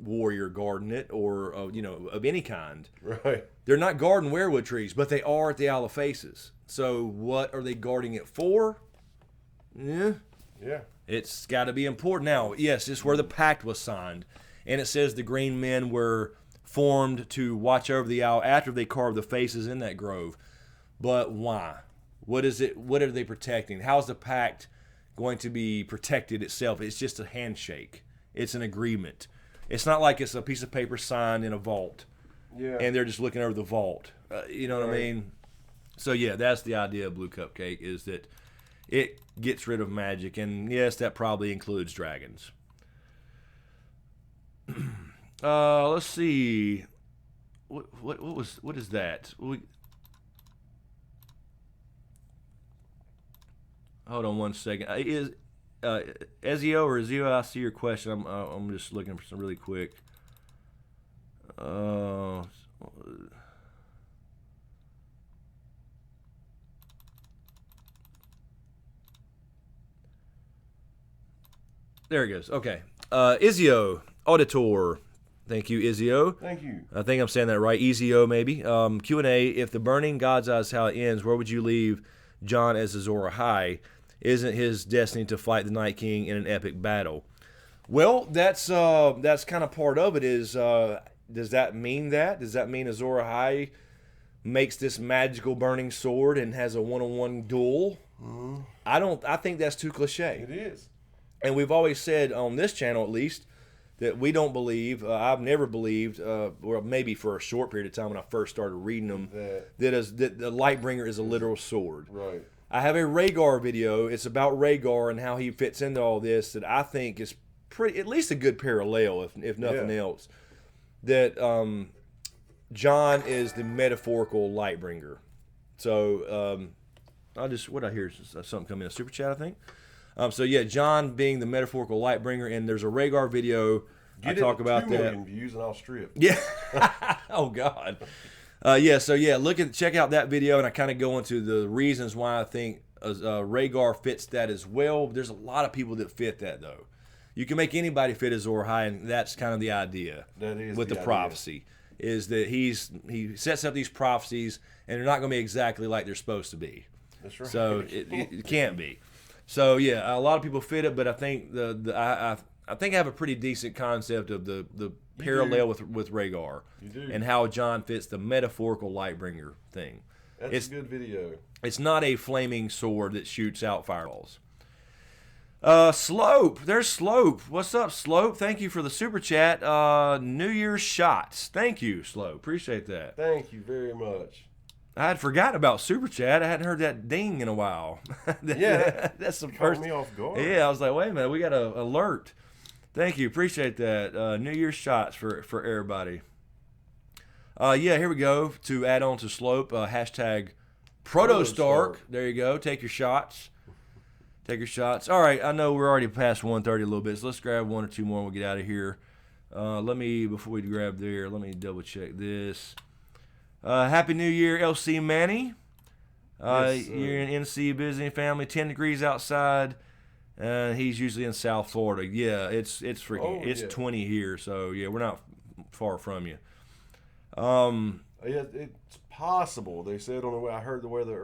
warrior guarding it or of any kind. Right. They're not guarding werewood trees, but they are at the Isle of Faces. So what are they guarding it for? Yeah. It's got to be important. Now, yes, it's where the pact was signed, and it says the Green Men were formed to watch over the Isle after they carved the faces in that grove. But why? What is it? What are they protecting? How's the pact going to be protected itself? It's just a handshake. It's an agreement. It's not like it's a piece of paper signed in a vault, and they're just looking over the vault. You know what I mean? So yeah, that's the idea of Blue Cupcake, is that it gets rid of magic, and yes, that probably includes dragons. Let's see. What is that? Hold on one second. Is Ezio or Ezio? I see your question. I'm just looking for some really quick. There it goes. Okay. Izio, Auditor. Thank you, Izio. Thank you. I think I'm saying that right. Ezio, maybe. Q&A. If the burning God's Eye is how it ends, where would you leave Jon as Azor Ahai? Isn't his destiny to fight the Night King in an epic battle? Well, that's kind of part of it. Is does that mean that? Does that mean Azor Ahai makes this magical burning sword and has a one-on-one duel? Mm-hmm. I think that's too cliche. It is. And we've always said on this channel, at least, that we don't believe. I've never believed, or maybe for a short period of time when I first started reading them, that the Lightbringer is a literal sword. Right. I have a Rhaegar video. It's about Rhaegar and how he fits into all this that I think is at least a good parallel, if nothing else. That Jon is the metaphorical Lightbringer. So what I hear is something coming in a super chat, I think. So yeah, Jon being the metaphorical Lightbringer, and there's a Rhaegar video. I talk about 2 million views and I'll strip. Yeah. Oh God. Check out that video, and I kind of go into the reasons why I think Rhaegar fits that as well. There's a lot of people that fit that, though. You can make anybody fit Azor Ahai, and that's kind of the idea. That is with the idea. prophecy, is that he sets up these prophecies, and they're not going to be exactly like they're supposed to be. That's right. So it can't be. So yeah, a lot of people fit it, but I think I think I have a pretty decent concept of the parallel with Rhaegar. You do. And how Jon fits the metaphorical Lightbringer thing. That's a good video. It's not a flaming sword that shoots out fireballs. Slope. There's Slope. What's up, Slope? Thank you for the super chat. New Year's shots. Thank you, Slope. Appreciate that. Thank you very much. I had forgotten about super chat. I hadn't heard that ding in a while. Yeah. That's the Caught first. me off guard. Yeah, I was like, wait a minute, we got an alert. Thank you. Appreciate that. New Year's shots for everybody. Here we go. To add on to Slope, hashtag Protostark. There you go. Take your shots. Take your shots. All right, I know we're already past 1:30 a little bit, so let's grab one or two more and we'll get out of here. Before we grab there, let me double check this. Happy New Year, LC Manny. Yes, you're in NC visiting family, 10 degrees outside. He's usually in South Florida. Yeah, it's freaking, it's 20 here, so yeah, we're not far from you. Yeah, it's possible. They said on the way. I heard the weather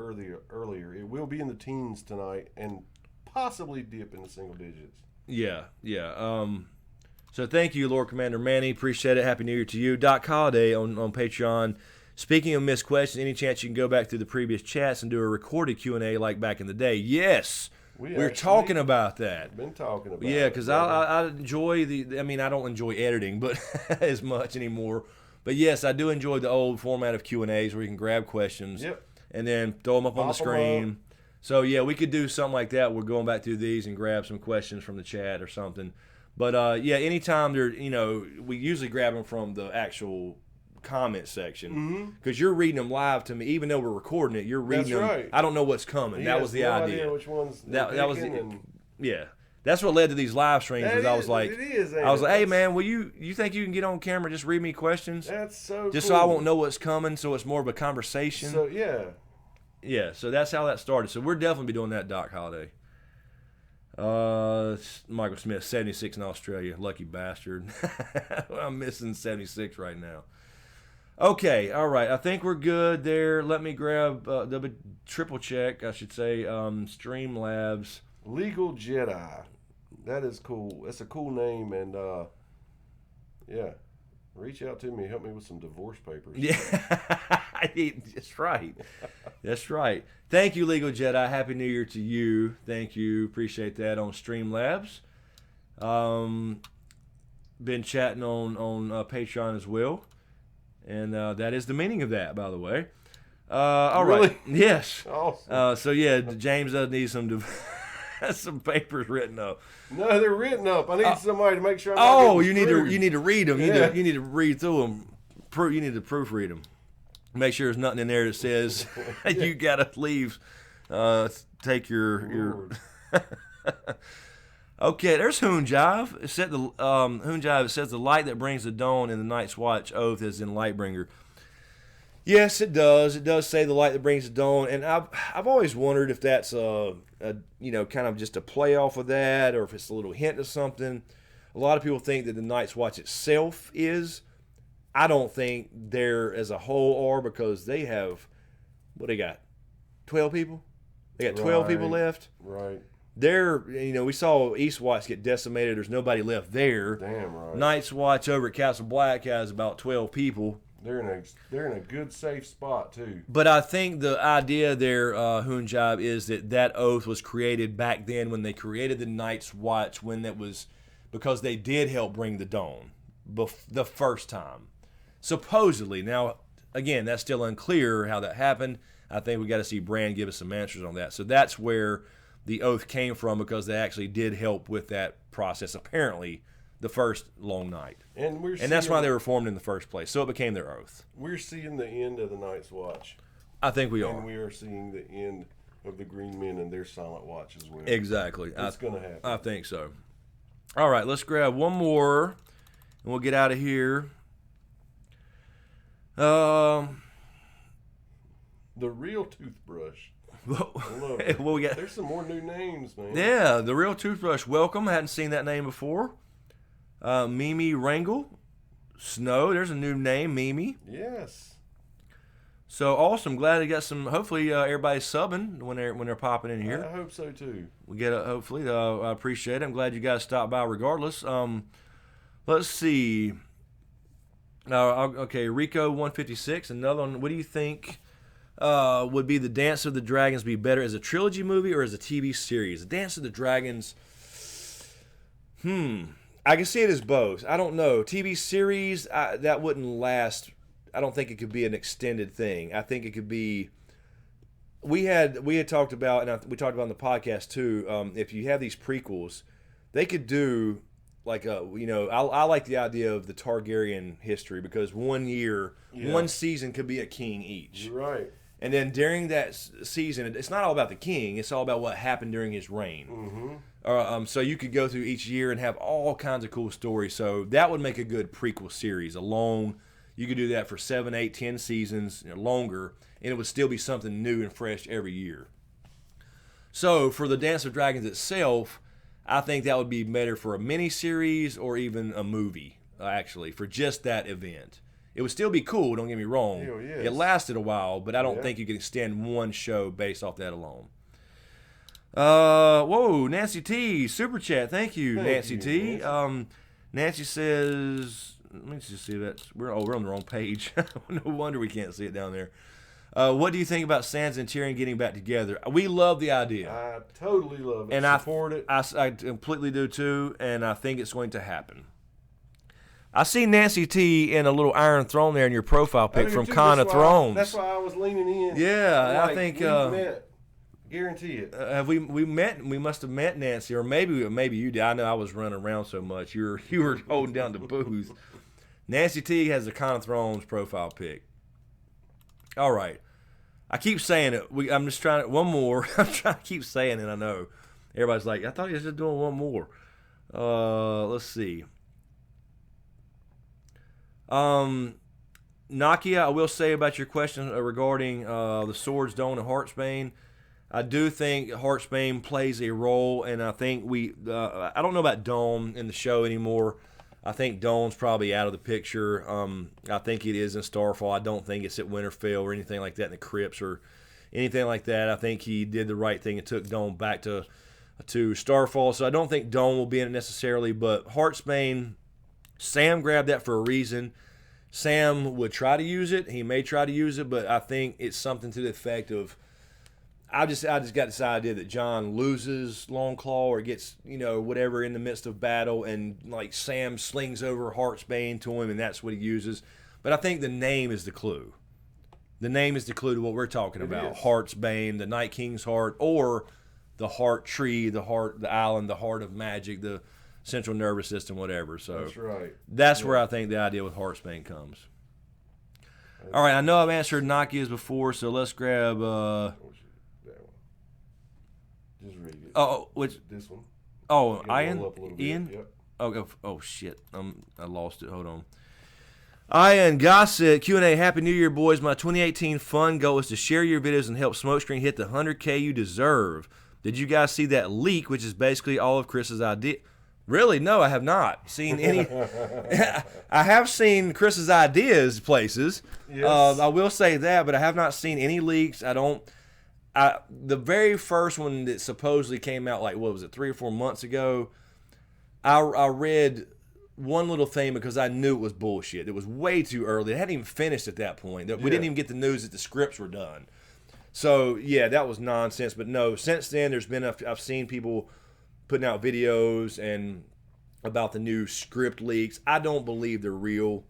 earlier. It will be in the teens tonight, and possibly dip into single digits. Yeah. So thank you, Lord Commander Manny. Appreciate it. Happy New Year to you. Doc Holiday on Patreon. Speaking of missed questions, any chance you can go back through the previous chats and do a recorded Q&A like back in the day? Yes. We're talking about that. Been talking about Yeah, because I enjoy I don't enjoy editing but as much anymore. But yes, I do enjoy the old format of Q&As where you can grab questions and then throw them up on the screen. So yeah, we could do something like that. We're going back through these and grab some questions from the chat or something. But anytime we usually grab them from the actual comment section because you're reading them live to me, even though we're recording it. You're reading them. Right. I don't know what's coming. That was the idea. Which ones that was yeah. That's what led to these live streams. I was like, hey man, will you think you can get on camera and just read me questions? That's so just cool. So I won't know what's coming, so it's more of a conversation. So yeah. So that's how that started. So we're definitely be doing that, Doc Holiday. Michael Smith, 76 in Australia, lucky bastard. I'm missing 76 right now. Okay, all right. I think we're good there. Let me grab triple check, I should say. Streamlabs. Legal Jedi. That is cool. That's a cool name, and reach out to me. Help me with some divorce papers. Yeah, that's right. That's right. Thank you, Legal Jedi. Happy New Year to you. Thank you. Appreciate that on Streamlabs. Been chatting on Patreon as well, and that is the meaning of that, by the way. All really? Right. Yes. Awesome. So yeah, James does need some some papers written up. No, they're written up. I need somebody to make sure. You need to read them. Yeah. You need to read through them. You need to proofread them. Make sure there's nothing in there that says you gotta leave. Take your. Okay, there's Hoonjive. It said Hoonjive. It says the light that brings the dawn in the Night's Watch oath is in Lightbringer. Yes, it does. It does say the light that brings the dawn, and I've always wondered if that's kind of just a play off of that, or if it's a little hint of something. A lot of people think that the Night's Watch itself is. I don't think they're as a whole are, because they have, what they got, 12 people? They got 12 people left. Right. They're, we saw East Watch get decimated. There's nobody left there. Damn right. Night's Watch over at Castle Black has about 12 people. They're in a good safe spot too. But I think the idea there, Hoonjive, is that oath was created back then when they created the Night's Watch, when that was because they did help bring the dawn the first time. Supposedly. Now, again, that's still unclear how that happened. I think we got to see Bran give us some answers on that. So that's where the oath came from, because they actually did help with that process, apparently, the first long night. And that's why they were formed in the first place. So it became their oath. We're seeing the end of the Night's Watch. I think we are. And we are seeing the end of the Green Men and their Silent Watch as well. Exactly. It's going to happen. I think so. All right, let's grab one more, and we'll get out of here. The real toothbrush. Well, I love it. we got, There's some more new names, man. yeah, the real toothbrush. Welcome. I hadn't seen that name before. Mimi Wrangle. Snow. There's a new name, Mimi. Yes. So awesome. Glad to get some. Hopefully, everybody's subbing when they're popping in here. I hope so too. We get it. Hopefully, I appreciate it. I'm glad you guys stopped by regardless. Let's see. Okay, Rico 156. Another one. What do you think would be the Dance of the Dragons be better as a trilogy movie or as a TV series? The Dance of the Dragons. I can see it as both. I don't know. TV series, that wouldn't last. I don't think it could be an extended thing. I think it could be. We had talked about, and we talked about on the podcast too. If you have these prequels, they could do like I like the idea of the Targaryen history because one season could be a king each. You're right. And then during that season, it's not all about the king. It's all about what happened during his reign. Mm-hmm. So you could go through each year and have all kinds of cool stories. So that would make a good prequel series. You could do that for 7, 8, 10 seasons, longer, and it would still be something new and fresh every year. So for the Dance of Dragons itself, I think that would be better for a mini-series or even a movie, actually, for just that event. It would still be cool, don't get me wrong. Hell yes. It lasted a while, but I don't think you can extend one show based off that alone. Whoa, Nancy T, Super Chat. Thank you, Nancy T. Nancy says, let me just see if that's, we're on the wrong page. No wonder we can't see it down there. What do you think about Sansa and Tyrion getting back together? We love the idea. I totally love it. And support it. I completely do too, and I think it's going to happen. I see Nancy T in a little Iron Throne there in your profile pic from Con of Thrones. That's why I was leaning in. Yeah, I think. Met. Guarantee it. Have we met? We must have met Nancy, or maybe you did. I know I was running around so much. You were holding down the booze. Nancy T has a Con of Thrones profile pic. All right, I keep saying it. I'm just trying to, one more. I'm trying to keep saying it. I know everybody's like, I thought he was just doing one more. Let's see. Nakia, I will say about your question regarding the swords, Dawn and Heartsbane. I do think Heartsbane plays a role, and I think I don't know about Dawn in the show anymore. I think Dawn's probably out of the picture. I think it is in Starfall. I don't think it's at Winterfell or anything like that in the crypts or anything like that. I think he did the right thing and took Dawn back to Starfall. So I don't think Dawn will be in it necessarily, but Heartsbane, Sam grabbed that for a reason. Sam would try to use it. He may try to use it, but I think it's something to the effect of, I just got this idea that Jon loses Longclaw or gets, whatever in the midst of battle, and like Sam slings over Heartsbane to him, and that's what he uses. But I think the name is the clue. The name is the clue to what we're talking about. Heartsbane, the Night King's heart, or the heart tree, the island, the heart of magic, the central nervous system, whatever. So that's right. That's where I think the idea with Heartsbane comes. All right, I know I've answered Nakia's before, so let's grab. That one. Just read it. Oh, which this one? Oh, Ian. Yep. Oh shit! I lost it. Hold on. Ian Gossett, Q&A. Happy New Year, boys. My 2018 fun goal is to share your videos and help Smokescreen hit the 100K you deserve. Did you guys see that leak, which is basically all of Chris's idea? Really? No, I have not seen any. I have seen Chris's ideas places. Yes. I will say that, but I have not seen any leaks. The very first one that supposedly came out, like, what was it, 3 or 4 months ago, I read one little thing because I knew it was bullshit. It was way too early. It hadn't even finished at that point. We didn't even get the news that the scripts were done. So, yeah, that was nonsense. But no, since then, I've seen people putting out videos and about the new script leaks. I don't believe they're real.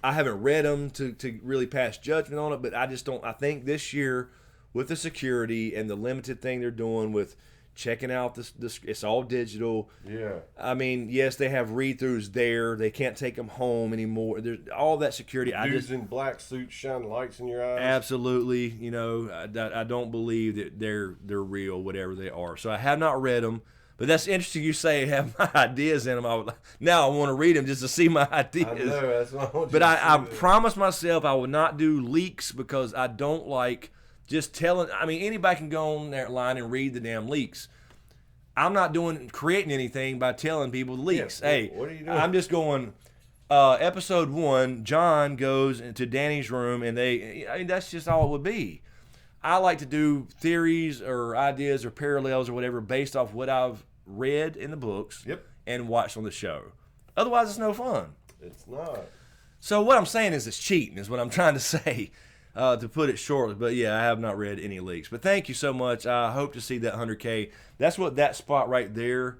I haven't read them to really pass judgment on it, but I just don't. I think this year, with the security and the limited thing they're doing with checking out this, it's all digital. Yeah. I mean, yes, they have read-throughs there. They can't take them home anymore. There's all that security. Dudes in black suits shining lights in your eyes. Absolutely. I don't believe that they're real, whatever they are. So I have not read them. But that's interesting you say have my ideas in them. Now I want to read them just to see my ideas. I know, that's what I want you But to I see. promised myself I would not do leaks because I don't like just telling. I mean, anybody can go on that line and read the damn leaks. I'm not creating anything by telling people the leaks. Yeah, hey, what are you doing? I'm just going. Episode 1, John goes into Danny's room, and that's just all it would be. I like to do theories or ideas or parallels or whatever based off what I've read in the books and watched on the show. Otherwise, it's no fun. It's not. So what I'm saying is it's cheating, is what I'm trying to say, to put it shortly. But yeah, I have not read any leaks. But thank you so much. I hope to see that 100K. That's what that spot right there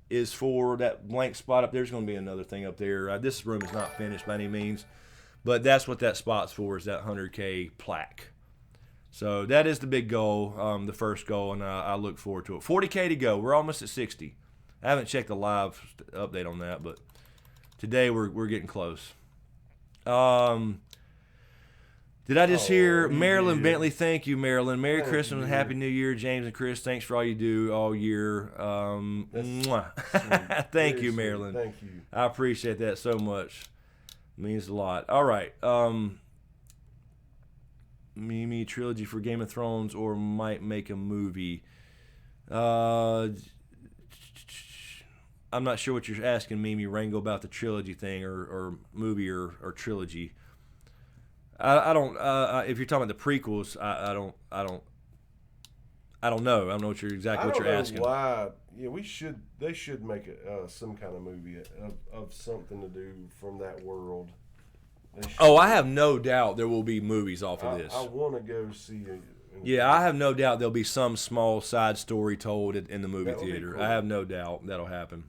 is for. That blank spot up there's going to be another thing up there. This room is not finished by any means, but that's what that spot's for, is that 100K plaque. So that is the big goal, the first goal, and I look forward to it. 40K to go. We're almost at 60. I haven't checked the live update on that, but today we're getting close. Did I just hear Marilyn Bentley? Thank you, Marilyn. Merry Christmas and Happy New Year, James and Chris. Thanks for all you do all year. Thank you, Marilyn. Thank you. I appreciate that so much. It means a lot. All right. Mimi trilogy for Game of Thrones, or might make a movie. I'm not sure what you're asking, Mimi Rango, about the trilogy thing, or movie or trilogy. I don't. If you're talking about the prequels, I don't know. I don't know what you're asking. Why? Yeah, they should make some kind of movie of something to do from that world. I have no doubt there will be movies off of this. I want to go see it. Yeah, I have no doubt there'll be some small side story told in the movie theater. Cool. I have no doubt that'll happen.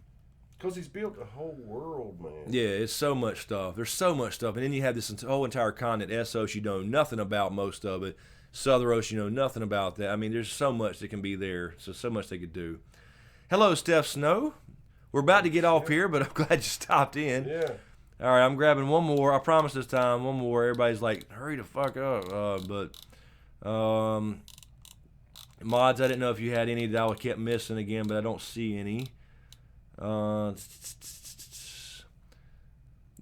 Because he's built a whole world, man. Yeah, it's so much stuff. There's so much stuff. And then you have this whole entire continent, Essos, you know nothing about most of it. Sotheros, you know nothing about that. I mean, there's so much that can be there. So much they could do. Hello, Steph Snow. We're about to get off here, but I'm glad you stopped in. Yeah. All right, I'm grabbing one more. I promise this time, one more. Everybody's like, hurry the fuck up. Mods, I didn't know if you had any that I kept missing again, but I don't see any.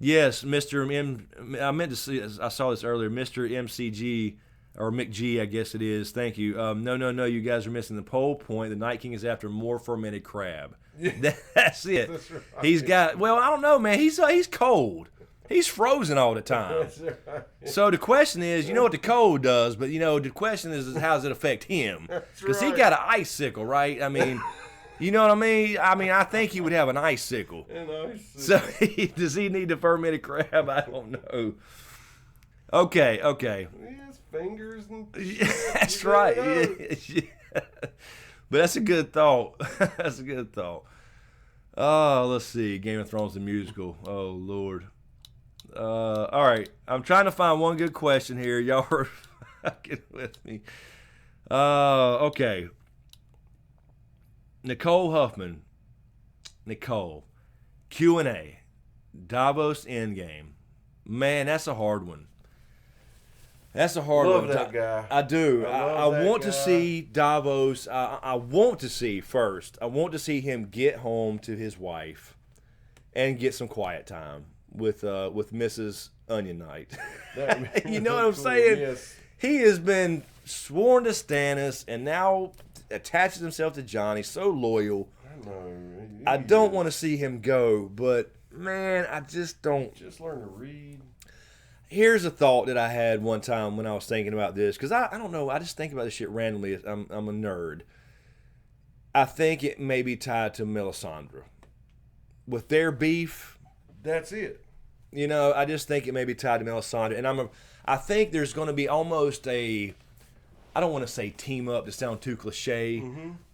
Yes, Mr. M. I meant to see. I saw this earlier. Mr. MCG or McG, I guess it is. Thank you. No. You guys are missing the whole point. The Night King is after more fermented crab. Yeah. That's it. That's right. He's got. Well, I don't know, man. He's cold. He's frozen all the time. That's right. So the question is, you know what the cold does, but the question is how does it affect him? Because he got an icicle, right? I mean. You know what I mean? I think he would have an icicle. So does he need the fermented crab? I don't know. Okay. He has fingers and that's right. Yeah. But that's a good thought. That's a good thought. Oh, let's see. Game of Thrones the musical. Oh, Lord. All right. I'm trying to find one good question here. Y'all are fucking with me. Okay. Nicole Huffman. Q&A. Davos Endgame. Man, that's a hard one. That's a hard one. Love that guy. I do. I want to see Davos. I want to see first. I want to see him get home to his wife and get some quiet time with Mrs. Onion Knight. You know what I'm saying? Yes. He has been sworn to Stannis and now attaches himself to Jon. He's so loyal. I know. I don't want to see him go, but man, I just don't. Just learn to read. Here's a thought that I had one time when I was thinking about this, because I don't know. I just think about this shit randomly. I'm a nerd. I think it may be tied to Melisandre. With their beef. That's it. I just think it may be tied to Melisandre. And I think there's going to be almost a, I don't want to say team up to sound too cliche,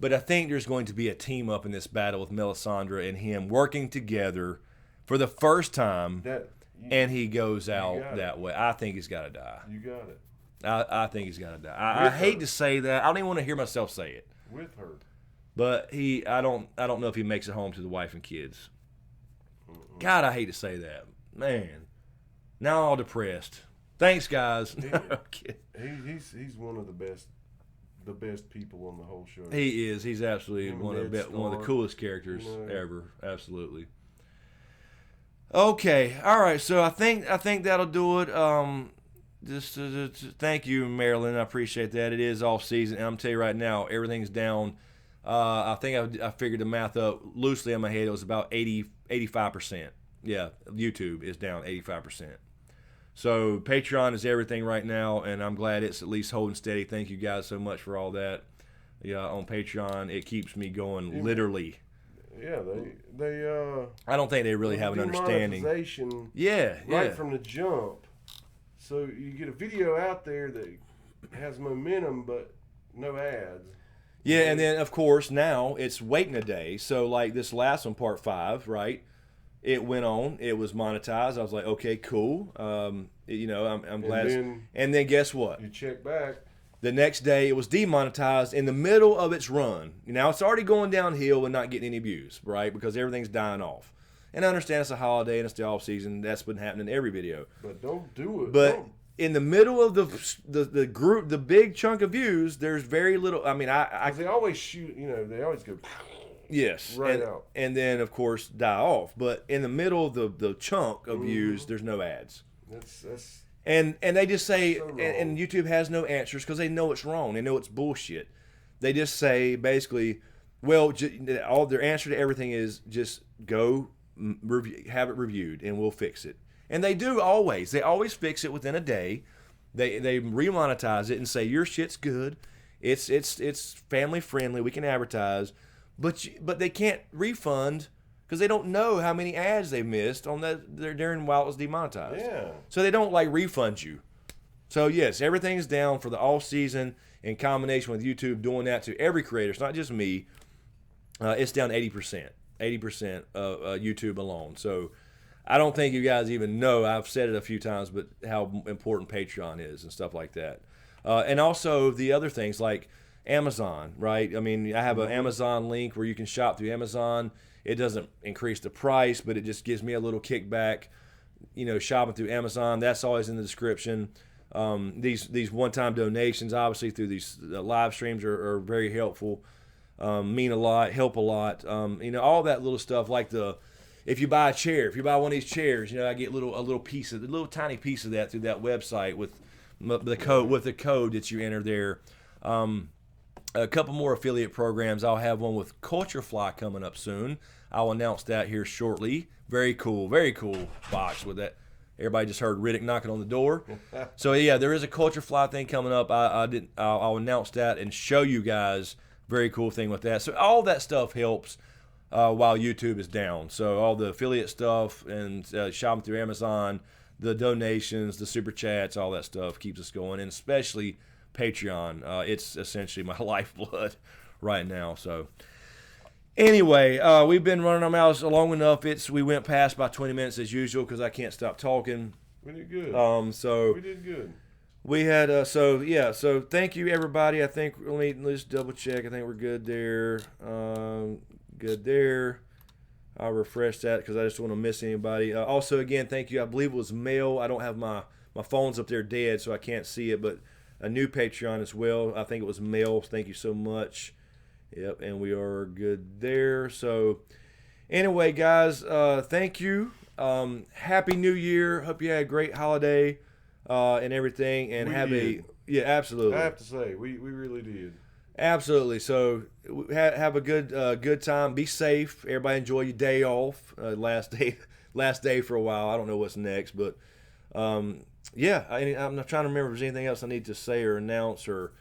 but I think there's going to be a team up in this battle with Melisandre and him working together for the first time. And he goes out that way. I think he's got to die. You got it. I think he's got to die. I hate to say that. I don't even want to hear myself say it. With her. But I don't know if he makes it home to the wife and kids. God, I hate to say that. Man. Now I'm all depressed. Thanks, guys. He's one of the best people on the whole show. He is. He's absolutely one of the coolest characters ever. Absolutely. Okay. All right. So I think that'll do it. thank you, Marilyn. I appreciate that. It is off season, and I'm telling you right now, everything's down. I think I figured the math up loosely in my head. It was about 85%. Yeah, YouTube is down 85%. So Patreon is everything right now, and I'm glad it's at least holding steady. Thank you guys so much for all that. Yeah, on Patreon, it keeps me going literally. Yeah, they I don't think they really have an understanding. Demonetization Yeah. right from the jump. So you get a video out there that has momentum, but no ads. Yeah, and then of course now it's waiting a day. So like this last one, part 5, right? It went on. It was monetized. I was like, okay, cool. I'm glad. And then guess what? You check back. The next day it was demonetized in the middle of its run. Now it's already going downhill and not getting any views, right? Because everything's dying off. And I understand it's a holiday and it's the off season. That's been happening in every video. But don't do it. But in the middle of the group, the big chunk of views, there's very little. I mean, they always shoot. They always go. Yes, out. And then of course die off. But in the middle of the chunk of views, there's no ads. That's. And they just say, so and YouTube has no answers because they know it's wrong. They know it's bullshit. They just say basically, well, all their answer to everything is just go have it reviewed and we'll fix it. And they do always. They always fix it within a day. They remonetize it and say your shit's good. It's family friendly. We can advertise, but they can't refund. Because they don't know how many ads they missed on that during while it was demonetized. Yeah. So they don't refund you. So yes, everything's down for the off season in combination with YouTube doing that to every creator. It's not just me. It's down 80%. 80% of YouTube alone. So I don't think you guys even know. I've said it a few times, but how important Patreon is and stuff like that. And also the other things like Amazon, right? I mean, I have an Amazon link where you can shop through Amazon. It doesn't increase the price, but it just gives me a little kickback, shopping through Amazon. That's always in the description. These one-time donations, obviously, through these live streams are very helpful, mean a lot, help a lot. All that little stuff like if you buy a chair, if you buy one of these chairs, I get a little tiny piece of that through that website with the code that you enter there. A couple more affiliate programs. I'll have one with Culture Fly coming up soon. I'll announce that here shortly. Very cool box with that. Everybody just heard Riddick knocking on the door. So yeah, there is a Culture Fly thing coming up. I'll announce that and show you guys. Very cool thing with that. So all that stuff helps while YouTube is down. So all the affiliate stuff and shopping through Amazon, the donations, the super chats, all that stuff keeps us going, and especially Patreon. It's essentially my lifeblood right now. So anyway, we've been running our mouths long enough. We went past by 20 minutes as usual because I can't stop talking. We did good. We did good. We had so thank you everybody. I think let's double check. I think we're good there. Good there. I'll refresh that because I just don't want to miss anybody. Also, again, thank you. I believe it was Mel. I don't have my phone's up there dead, so I can't see it, but a new Patreon as well. I think it was Mel. Thank you so much. Yep, and we are good there. So anyway, guys, thank you. Happy New Year. Hope you had a great holiday and everything. And absolutely. I have to say, we really did. Absolutely. So have a good time. Be safe. Everybody enjoy your day off. Last day for a while. I don't know what's next, but I'm not trying to remember if there's anything else I need to say or announce or.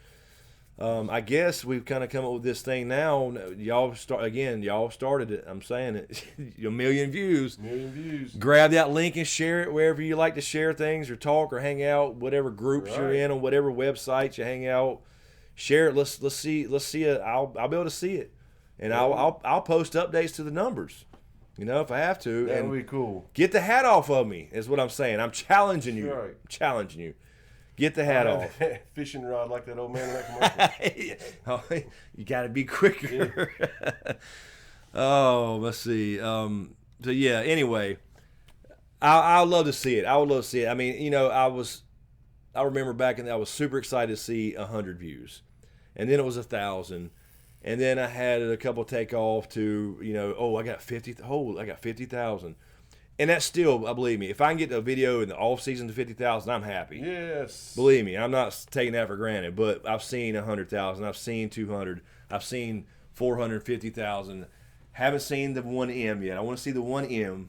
I guess we've kind of come up with this thing now. Y'all started it. I'm saying it. A million views. Grab that link and share it wherever you like to share things or talk or hang out, whatever groups you're in on whatever websites you hang out. Share it. Let's see it. I'll be able to see it, and I'll post updates to the numbers. If I have to. That would be cool. Get the hat off of me is what I'm saying. I'm challenging you. Right. I'm challenging you. Get the hat off. Fishing rod like that old man in that commercial. You got to be quicker. Oh, let's see. So yeah. Anyway, I love to see it. I would love to see it. I mean, I remember back I was super excited to see 100 views, and then it was 1,000, and then I had a couple take off to I got 50,000, And that's still, believe me, if I can get a video in the off season to 50,000, I'm happy. Yes. Believe me, I'm not taking that for granted. But I've seen 100,000, I've seen 200, I've seen 450,000. Haven't seen the 1M yet. I want to see the 1M.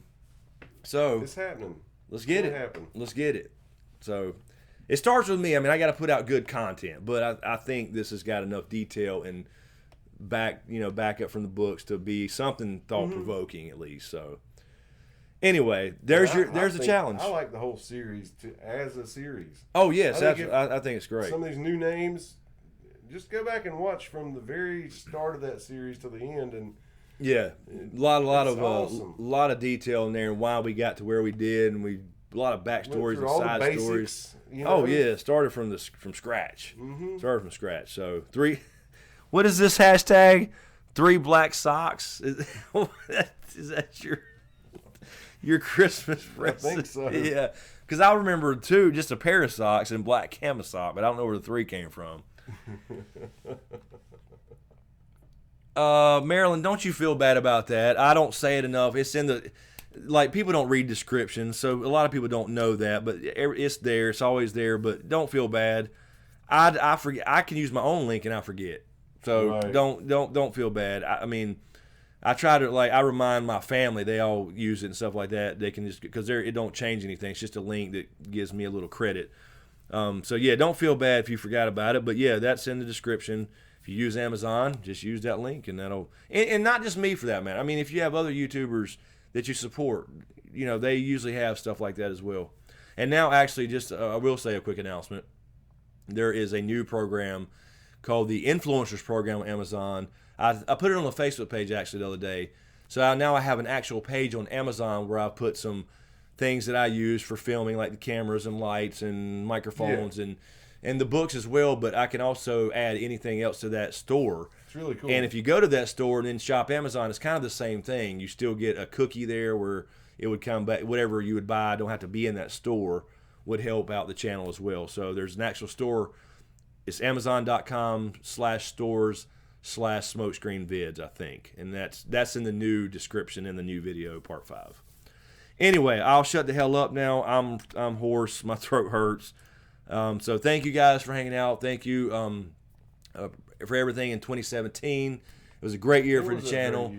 So It's happening. let's get It's it. gonna happen. Let's get it. So it starts with me. I mean, I got to put out good content, but I think this has got enough detail and back up from the books to be something thought provoking at least. So anyway, there's the challenge. I like the whole series as a series. Oh yes, I think I think it's great. Some of these new names, just go back and watch from the very start of that series to the end, and Yeah, a lot of awesome. lot of detail in there and why we got to where we did, and a lot of backstories and all the side basics, stories. you know? Oh yeah, started from scratch. Mm-hmm. Started from scratch. So what is this hashtag? 3 black socks. Is that your Christmas present? I think so. Yeah, because I remember too, just a pair of socks and black canvas sock, but I don't know where the 3 came from. Marilyn, don't you feel bad about that? I don't say it enough. It's in the, people don't read descriptions, so a lot of people don't know that, but it's there. It's always there, but don't feel bad. I forget. I can use my own link and I forget. So Right. don't feel bad. I mean, I try to, I remind my family, they all use it and stuff like that. They can just, because it don't change anything. It's just a link that gives me a little credit. So yeah, don't feel bad if you forgot about it, but yeah, that's in the description. If you use Amazon, just use that link, and and not just me for that, man. I mean, if you have other YouTubers that you support, they usually have stuff like that as well. And now, actually, just I will say a quick announcement. There is a new program called the Influencers Program on Amazon. I put it on the Facebook page actually the other day. So now I have an actual page on Amazon where I put some things that I use for filming, like the cameras and lights and microphones and the books as well, but I can also add anything else to that store. It's really cool. And if you go to that store and then shop Amazon, it's kind of the same thing. You still get a cookie there where it would come back, whatever you would buy, don't have to be in that store, would help out the channel as well. So there's an actual store. It's amazon.com/stores/smokescreen vids, I think. And that's in the new description in the new video, part 5. Anyway, I'll shut the hell up now. I'm hoarse. My throat hurts. So thank you guys for hanging out. Thank you for everything in 2017. It was a great year for the channel.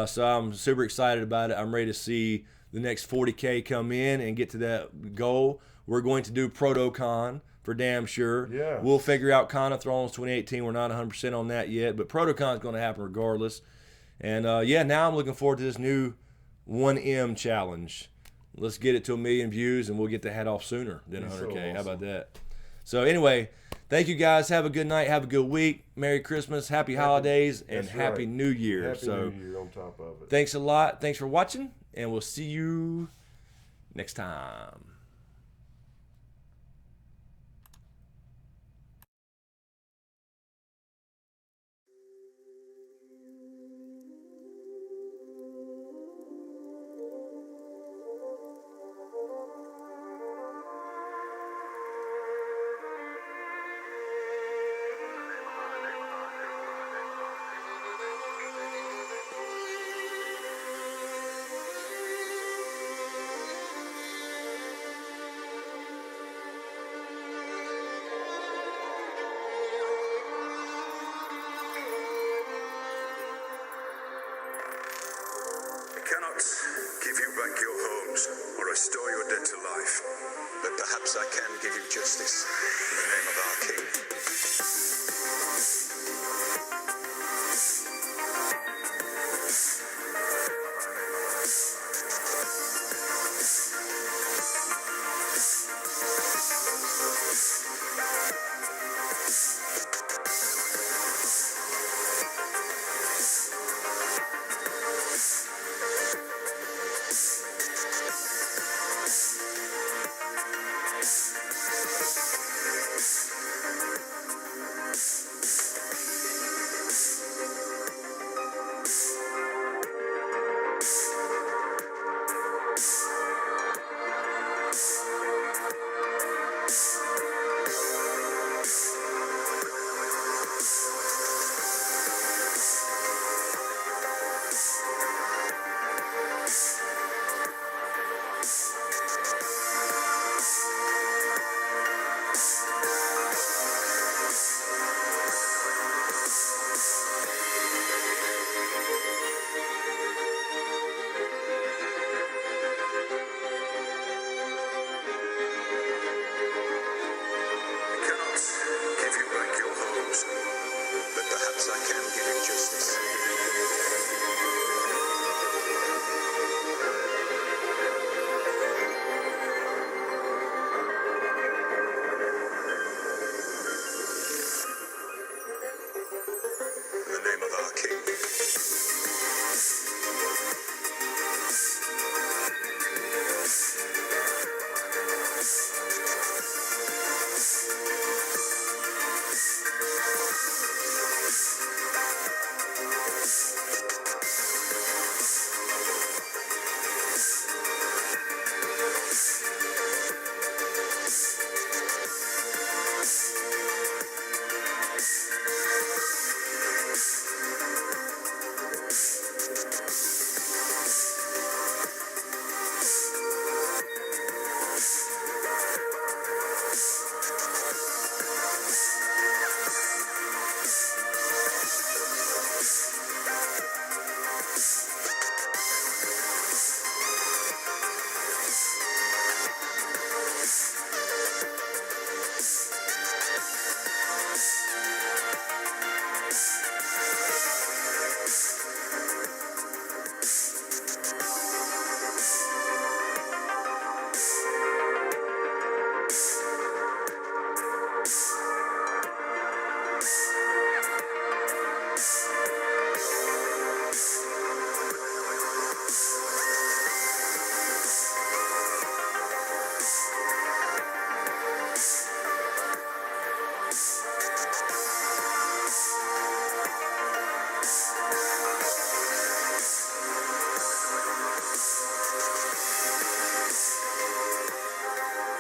So I'm super excited about it. I'm ready to see the next 40K come in and get to that goal. We're going to do ProtoCon for damn sure. Yeah. We'll figure out Con of Thrones 2018. We're not 100% on that yet, but ProtoCon is going to happen regardless. And now I'm looking forward to this new 1M challenge. Let's get it to 1 million views, and we'll get the hat off sooner than 100K. So awesome. How about that? So anyway, thank you guys. Have a good night. Have a good week. Merry Christmas. Happy holidays, and Happy right. New Year. Happy New Year on top of it. Thanks a lot. Thanks for watching, and we'll see you next time. Cannot give you back your homes or restore your dead to life, but perhaps I can give you justice in the name of our king.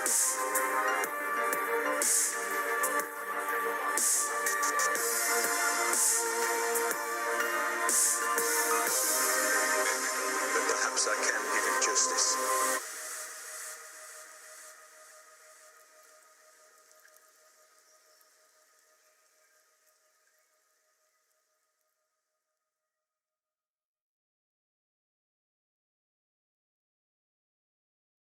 Bye.